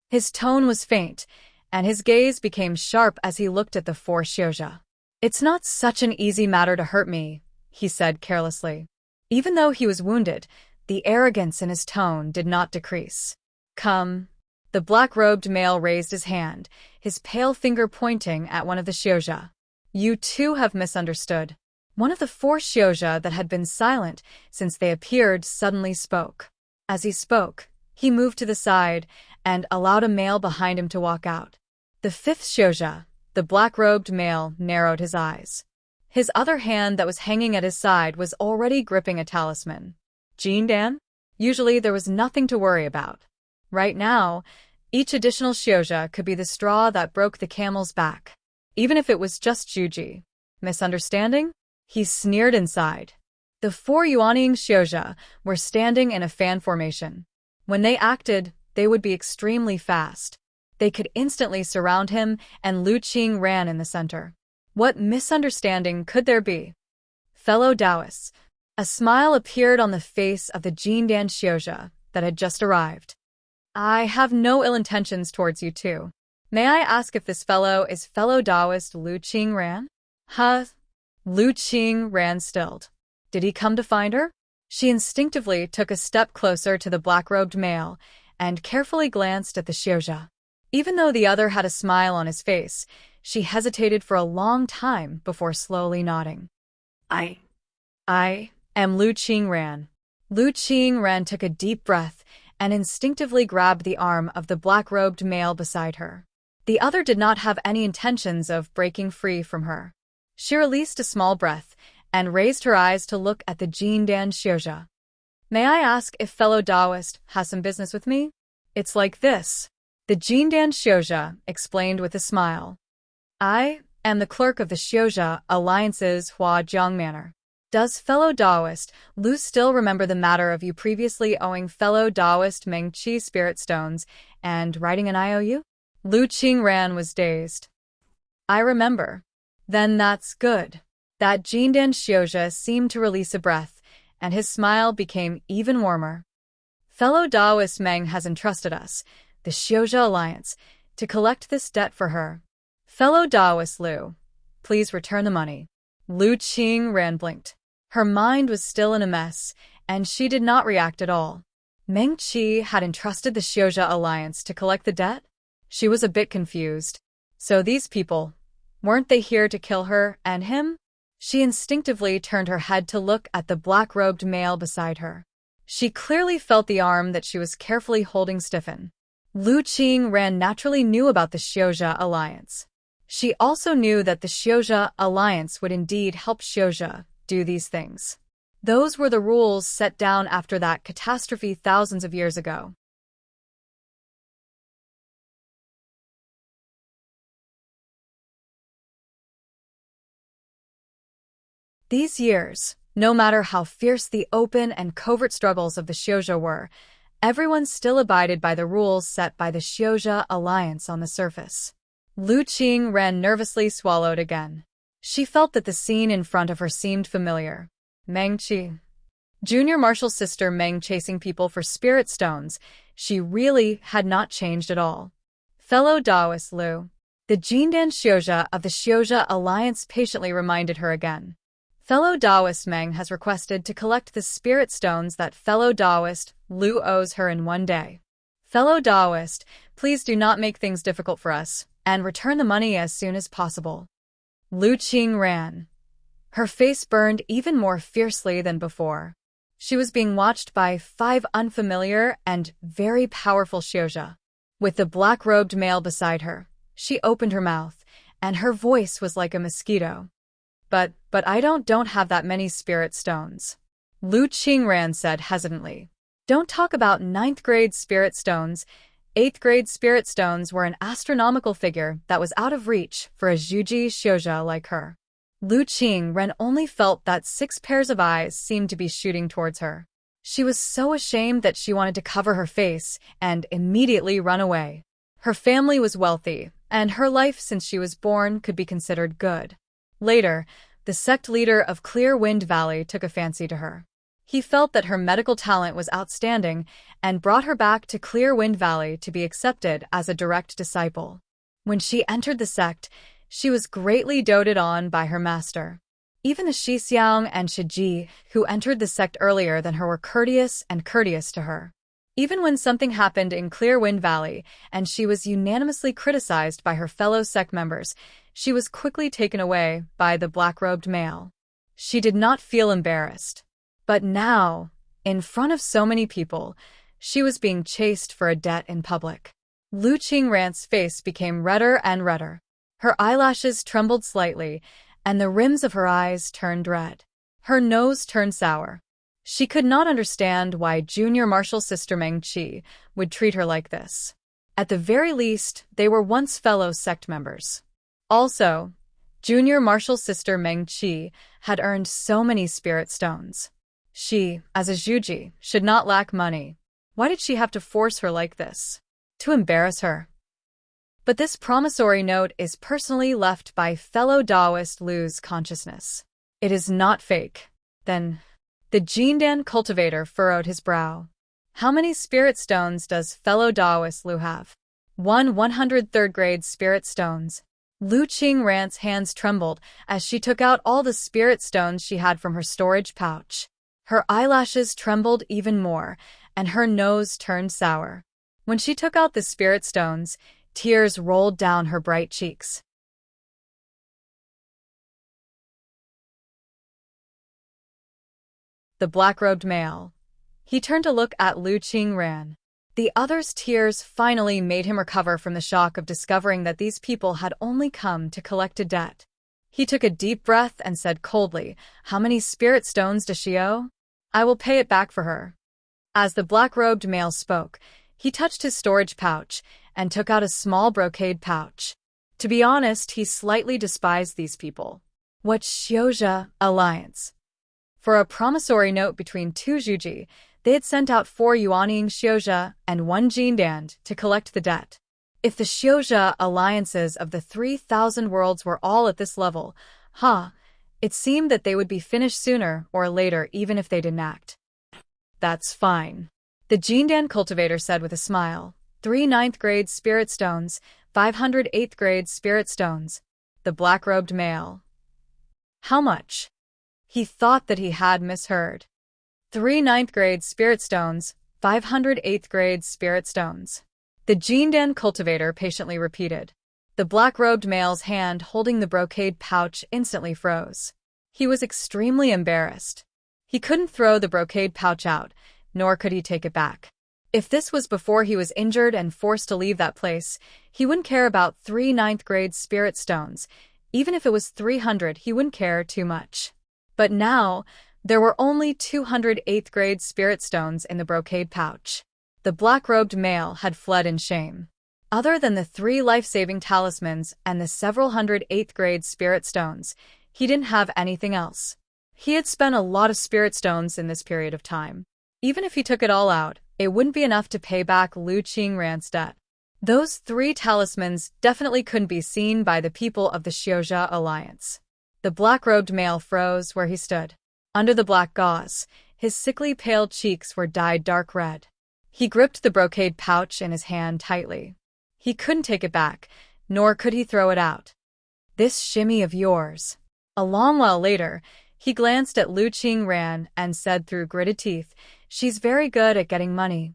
His tone was faint, and his gaze became sharp as he looked at the four Xiuzhe. "It's not such an easy matter to hurt me," he said carelessly. Even though he was wounded, the arrogance in his tone did not decrease. "Come." The black-robed male raised his hand, his pale finger pointing at one of the Xiuzhe. "You too have misunderstood." One of the four Xiuzhe that had been silent since they appeared suddenly spoke. As he spoke, he moved to the side and allowed a male behind him to walk out. The fifth Xiuzhe, the black-robed male, narrowed his eyes. His other hand that was hanging at his side was already gripping a talisman. Jindan? Usually there was nothing to worry about. Right now, each additional Xiuzhe could be the straw that broke the camel's back, even if it was just Juji. Misunderstanding? He sneered inside. The four Yuanying Xiuzhe were standing in a fan formation. When they acted, they would be extremely fast. They could instantly surround him, and Lu Qing ran in the center. What misunderstanding could there be? Fellow Taoists. A smile appeared on the face of the Jindan Xiuzhe that had just arrived. "I have no ill intentions towards you two. May I ask if this fellow is fellow Taoist Lu Qingran?" "Huh?" Lu Qingran stilled. "Did he come to find her?" She instinctively took a step closer to the black-robed male and carefully glanced at the Xiuzhe. Even though the other had a smile on his face, she hesitated for a long time before slowly nodding. I am Lu Qingran." Lu Qingran took a deep breath and instinctively grabbed the arm of the black-robed male beside her. The other did not have any intentions of breaking free from her. She released a small breath and raised her eyes to look at the Jindan Xiuzhe. "May I ask if fellow Taoist has some business with me?" "It's like this," the Jindan Xiuzhe explained with a smile. "I am the clerk of the Xiuzhe Alliance's Huajiang Manor. Does fellow Taoist Lu still remember the matter of you previously owing fellow Taoist Mengqi spirit stones and writing an IOU?" Lu Qingran was dazed. "I remember." "Then that's good." That Jindan Xiuzhe seemed to release a breath, and his smile became even warmer. "Fellow Taoist Meng has entrusted us, the Xiuzhe Alliance, to collect this debt for her. Fellow Taoist Lu, please return the money." Lu Qingran blinked. Her mind was still in a mess, and she did not react at all. Meng Qi had entrusted the Xiuzhe Alliance to collect the debt? She was a bit confused. So these people, weren't they here to kill her and him? She instinctively turned her head to look at the black-robed male beside her. She clearly felt the arm that she was carefully holding stiffen. Lu Qingran naturally knew about the Xiuzhe Alliance. She also knew that the Xiuzhe Alliance would indeed help Xiuzhe do these things. Those were the rules set down after that catastrophe thousands of years ago. These years, no matter how fierce the open and covert struggles of the Xiuzhe were, everyone still abided by the rules set by the Xiuzhe Alliance on the surface. Lu Qingran nervously swallowed again. She felt that the scene in front of her seemed familiar. Meng Qi. Junior Marshal's sister Meng chasing people for spirit stones. She really had not changed at all. Fellow Taoist Lu. The Jindan Xiuzhe of the Xiuzhe Alliance patiently reminded her again. Fellow Taoist Meng has requested to collect the spirit stones that fellow Taoist Lu owes her in one day. Fellow Daoist, please do not make things difficult for us, and return the money as soon as possible. Lu Qing ran. Her face burned even more fiercely than before. She was being watched by 5 unfamiliar and very powerful Xiozha. With the black-robed male beside her, she opened her mouth, and her voice was like a mosquito. But I don't have that many spirit stones. Lu Qingran said hesitantly. Don't talk about 9th-grade spirit stones. 8th-grade spirit stones were an astronomical figure that was out of reach for a Zhuji Xiozha like her. Lu Qingran only felt that 6 pairs of eyes seemed to be shooting towards her. She was so ashamed that she wanted to cover her face and immediately run away. Her family was wealthy, and her life since she was born could be considered good. Later, the sect leader of Clear Wind Valley took a fancy to her. He felt that her medical talent was outstanding and brought her back to Clear Wind Valley to be accepted as a direct disciple. When she entered the sect, she was greatly doted on by her master. Even the Shixiang and Shiji, who entered the sect earlier than her, were courteous to her. Even when something happened in Clear Wind Valley and she was unanimously criticized by her fellow sect members, she was quickly taken away by the black-robed male. She did not feel embarrassed. But now, in front of so many people, she was being chased for a debt in public. Lu Qingran's face became redder and redder. Her eyelashes trembled slightly, and the rims of her eyes turned red. Her nose turned sour. She could not understand why Junior Marshal Sister Meng Qi would treat her like this. At the very least, they were once fellow sect members. Also, Junior Marshal Sister Meng Qi had earned so many spirit stones. She, as a Zhuji, should not lack money. Why did she have to force her like this? To embarrass her. But this promissory note is personally left by fellow Daoist Lu's consciousness. It is not fake. Then, the Jindan cultivator furrowed his brow. How many spirit stones does fellow Daoist Lu have? 103rd grade spirit stones. Lu Qingran's hands trembled as she took out all the spirit stones she had from her storage pouch. Her eyelashes trembled even more, and her nose turned sour. When she took out the spirit stones, tears rolled down her bright cheeks. The black-robed male. He turned to look at Lu Qingran. The other's tears finally made him recover from the shock of discovering that these people had only come to collect a debt. He took a deep breath and said coldly, "How many spirit stones does she owe? I will pay it back for her." As the black-robed male spoke, he touched his storage pouch and took out a small brocade pouch. To be honest, he slightly despised these people. What Xiozha alliance? For a promissory note between 2 Zhuji, they had sent out 4 Yuanying Xiozha and 1 Jindan to collect the debt. If the Xiozha alliances of the 3,000 worlds were all at this level, it seemed that they would be finished sooner or later even if they didn't act. That's fine, the Jindan cultivator said with a smile. 3 9th-grade spirit stones, 500 8th-grade spirit stones. The black-robed male. How much? He thought that he had misheard. 3 9th-grade spirit stones, 500 8th-grade spirit stones. The Jindan cultivator patiently repeated. The black-robed male's hand holding the brocade pouch instantly froze. He was extremely embarrassed. He couldn't throw the brocade pouch out, nor could he take it back. If this was before he was injured and forced to leave that place, he wouldn't care about 3 9th-grade spirit stones. Even if it was 300, he wouldn't care too much. But now, there were only 200 8th-grade spirit stones in the brocade pouch. The black-robed male had fled in shame. Other than the 3 life-saving talismans and the several hundred 8th-grade spirit stones, he didn't have anything else. He had spent a lot of spirit stones in this period of time. Even if he took it all out, it wouldn't be enough to pay back Lu Qingran's debt. Those 3 talismans definitely couldn't be seen by the people of the Xiozha alliance. The black-robed male froze where he stood. Under the black gauze, his sickly pale cheeks were dyed dark red. He gripped the brocade pouch in his hand tightly. He couldn't take it back, nor could he throw it out. This shimmy of yours. A long while later, he glanced at Lu Qingran and said through gritted teeth, "She's very good at getting money."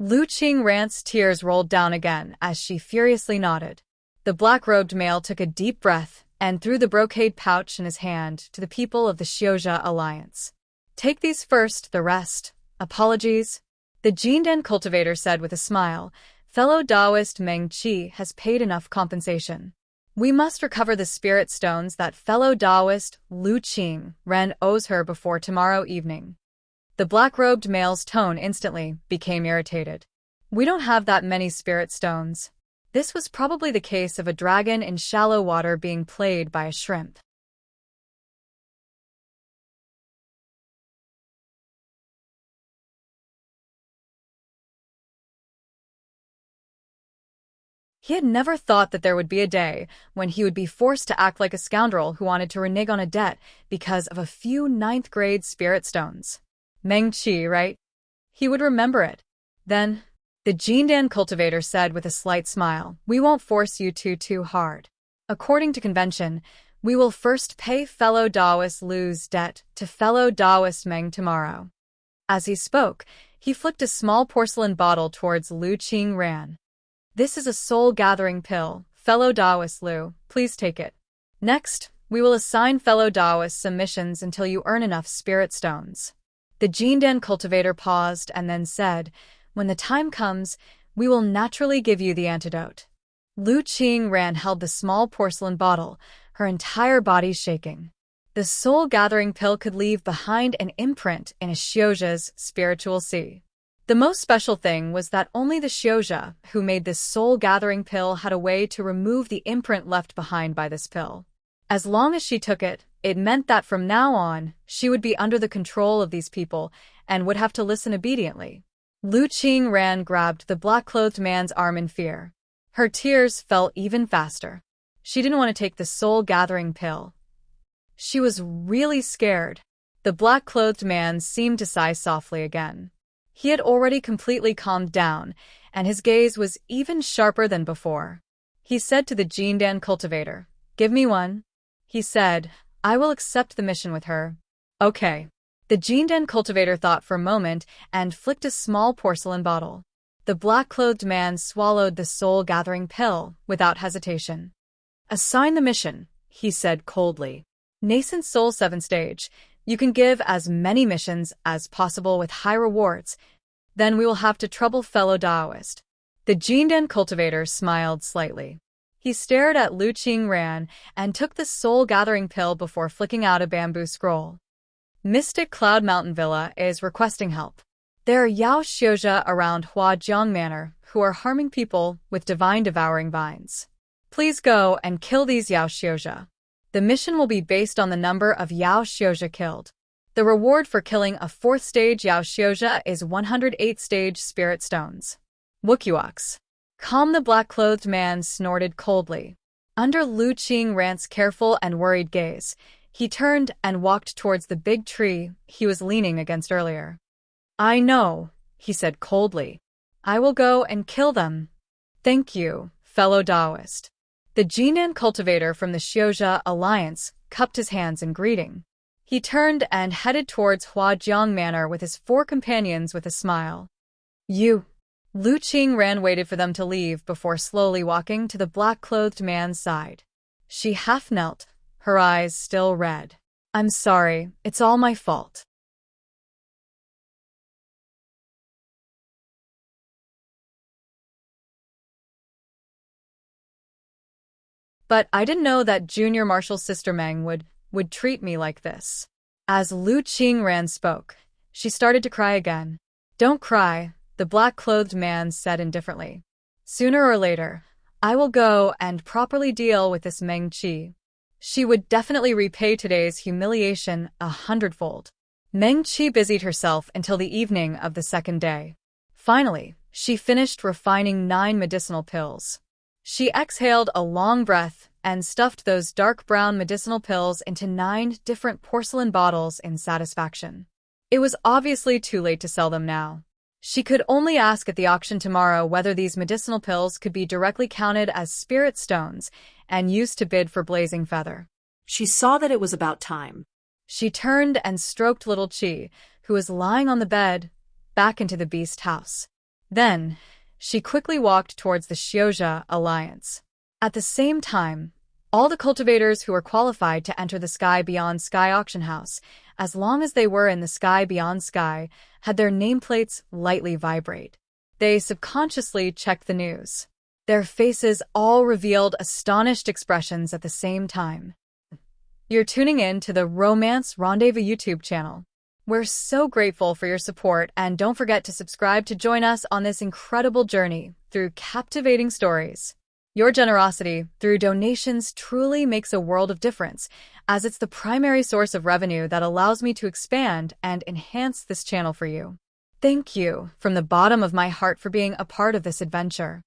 Lu Qingran's tears rolled down again as she furiously nodded. The black-robed male took a deep breath and threw the brocade pouch in his hand to the people of the Xiuzha Alliance. Take these first, the rest. Apologies. The Jindan cultivator said with a smile. Fellow Taoist Meng Qi has paid enough compensation. We must recover the spirit stones that fellow Taoist Lu Qingran owes her before tomorrow evening. The black-robed male's tone instantly became irritated. We don't have that many spirit stones. This was probably the case of a dragon in shallow water being played by a shrimp. He had never thought that there would be a day when he would be forced to act like a scoundrel who wanted to renege on a debt because of a few ninth-grade spirit stones. Meng Qi, right? He would remember it. Then, the Jindan cultivator said with a slight smile, we won't force you too hard. According to convention, we will first pay fellow Taoist Lu's debt to fellow Taoist Meng tomorrow. As he spoke, he flicked a small porcelain bottle towards Lu Qingran. This is a soul-gathering pill, fellow Taoist Lu, please take it. Next, we will assign fellow Taoists some missions until you earn enough spirit stones. The Jindan cultivator paused and then said, when the time comes, we will naturally give you the antidote. Lu Qingran held the small porcelain bottle, her entire body shaking. The soul-gathering pill could leave behind an imprint in a Xiuzha's spiritual sea. The most special thing was that only the Xiuzha who made this soul-gathering pill had a way to remove the imprint left behind by this pill. As long as she took it, it meant that from now on, she would be under the control of these people and would have to listen obediently. Lu Qingran grabbed the black-clothed man's arm in fear. Her tears fell even faster. She didn't want to take the soul-gathering pill. She was really scared. The black-clothed man seemed to sigh softly again. He had already completely calmed down, and his gaze was even sharper than before. He said to the Jindan cultivator, give me one. He said, I will accept the mission with her. Okay. The Jindan cultivator thought for a moment and flicked a small porcelain bottle. The black-clothed man swallowed the soul-gathering pill without hesitation. Assign the mission, he said coldly. Nascent Soul 7th stage. You can give as many missions as possible with high rewards. Then we will have to trouble fellow Taoist. The Jindan cultivator smiled slightly. He stared at Lu Qingran and took the soul-gathering pill before flicking out a bamboo scroll. Mystic Cloud Mountain Villa is requesting help. There are Yao Xiuzha around Huajiang Manor who are harming people with divine devouring vines. Please go and kill these Yao Xiuzha. The mission will be based on the number of Yao Xiuzha killed. The reward for killing a 4th stage Yao Xiuzha is 108 stage spirit stones. Wukyuoks. Calm, the black-clothed man snorted coldly. Under Lu Qingran's careful and worried gaze, he turned and walked towards the big tree he was leaning against earlier. I know, he said coldly. I will go and kill them. Thank you, fellow Taoist. The Jinan cultivator from the Xiuzha Alliance cupped his hands in greeting. He turned and headed towards Huajiang Manor with his 4 companions with a smile. You. Lu Qingran waited for them to leave before slowly walking to the black-clothed man's side. She half-knelt, her eyes still red. I'm sorry, it's all my fault. But I didn't know that Junior Marshal's sister Meng would treat me like this. As Lu Qingran spoke, she started to cry again. Don't cry, the black-clothed man said indifferently. Sooner or later, I will go and properly deal with this Meng Qi. She would definitely repay today's humiliation 100-fold. Meng Qi busied herself until the evening of the 2nd day. Finally, she finished refining 9 medicinal pills. She exhaled a long breath and stuffed those dark brown medicinal pills into 9 different porcelain bottles in satisfaction. It was obviously too late to sell them now. She could only ask at the auction tomorrow whether these medicinal pills could be directly counted as spirit stones and used to bid for Blazing Feather. She saw that it was about time. She turned and stroked little Qi, who was lying on the bed, back into the beast house. Then, she quickly walked towards the Xiozha Alliance. At the same time, all the cultivators who were qualified to enter the Sky Beyond Sky auction house, as long as they were in the Sky Beyond Sky, had their nameplates lightly vibrate. They subconsciously checked the news. Their faces all revealed astonished expressions at the same time. You're tuning in to the Romance Rendezvous YouTube channel. We're so grateful for your support, and don't forget to subscribe to join us on this incredible journey through captivating stories. Your generosity through donations truly makes a world of difference, as it's the primary source of revenue that allows me to expand and enhance this channel for you. Thank you from the bottom of my heart for being a part of this adventure.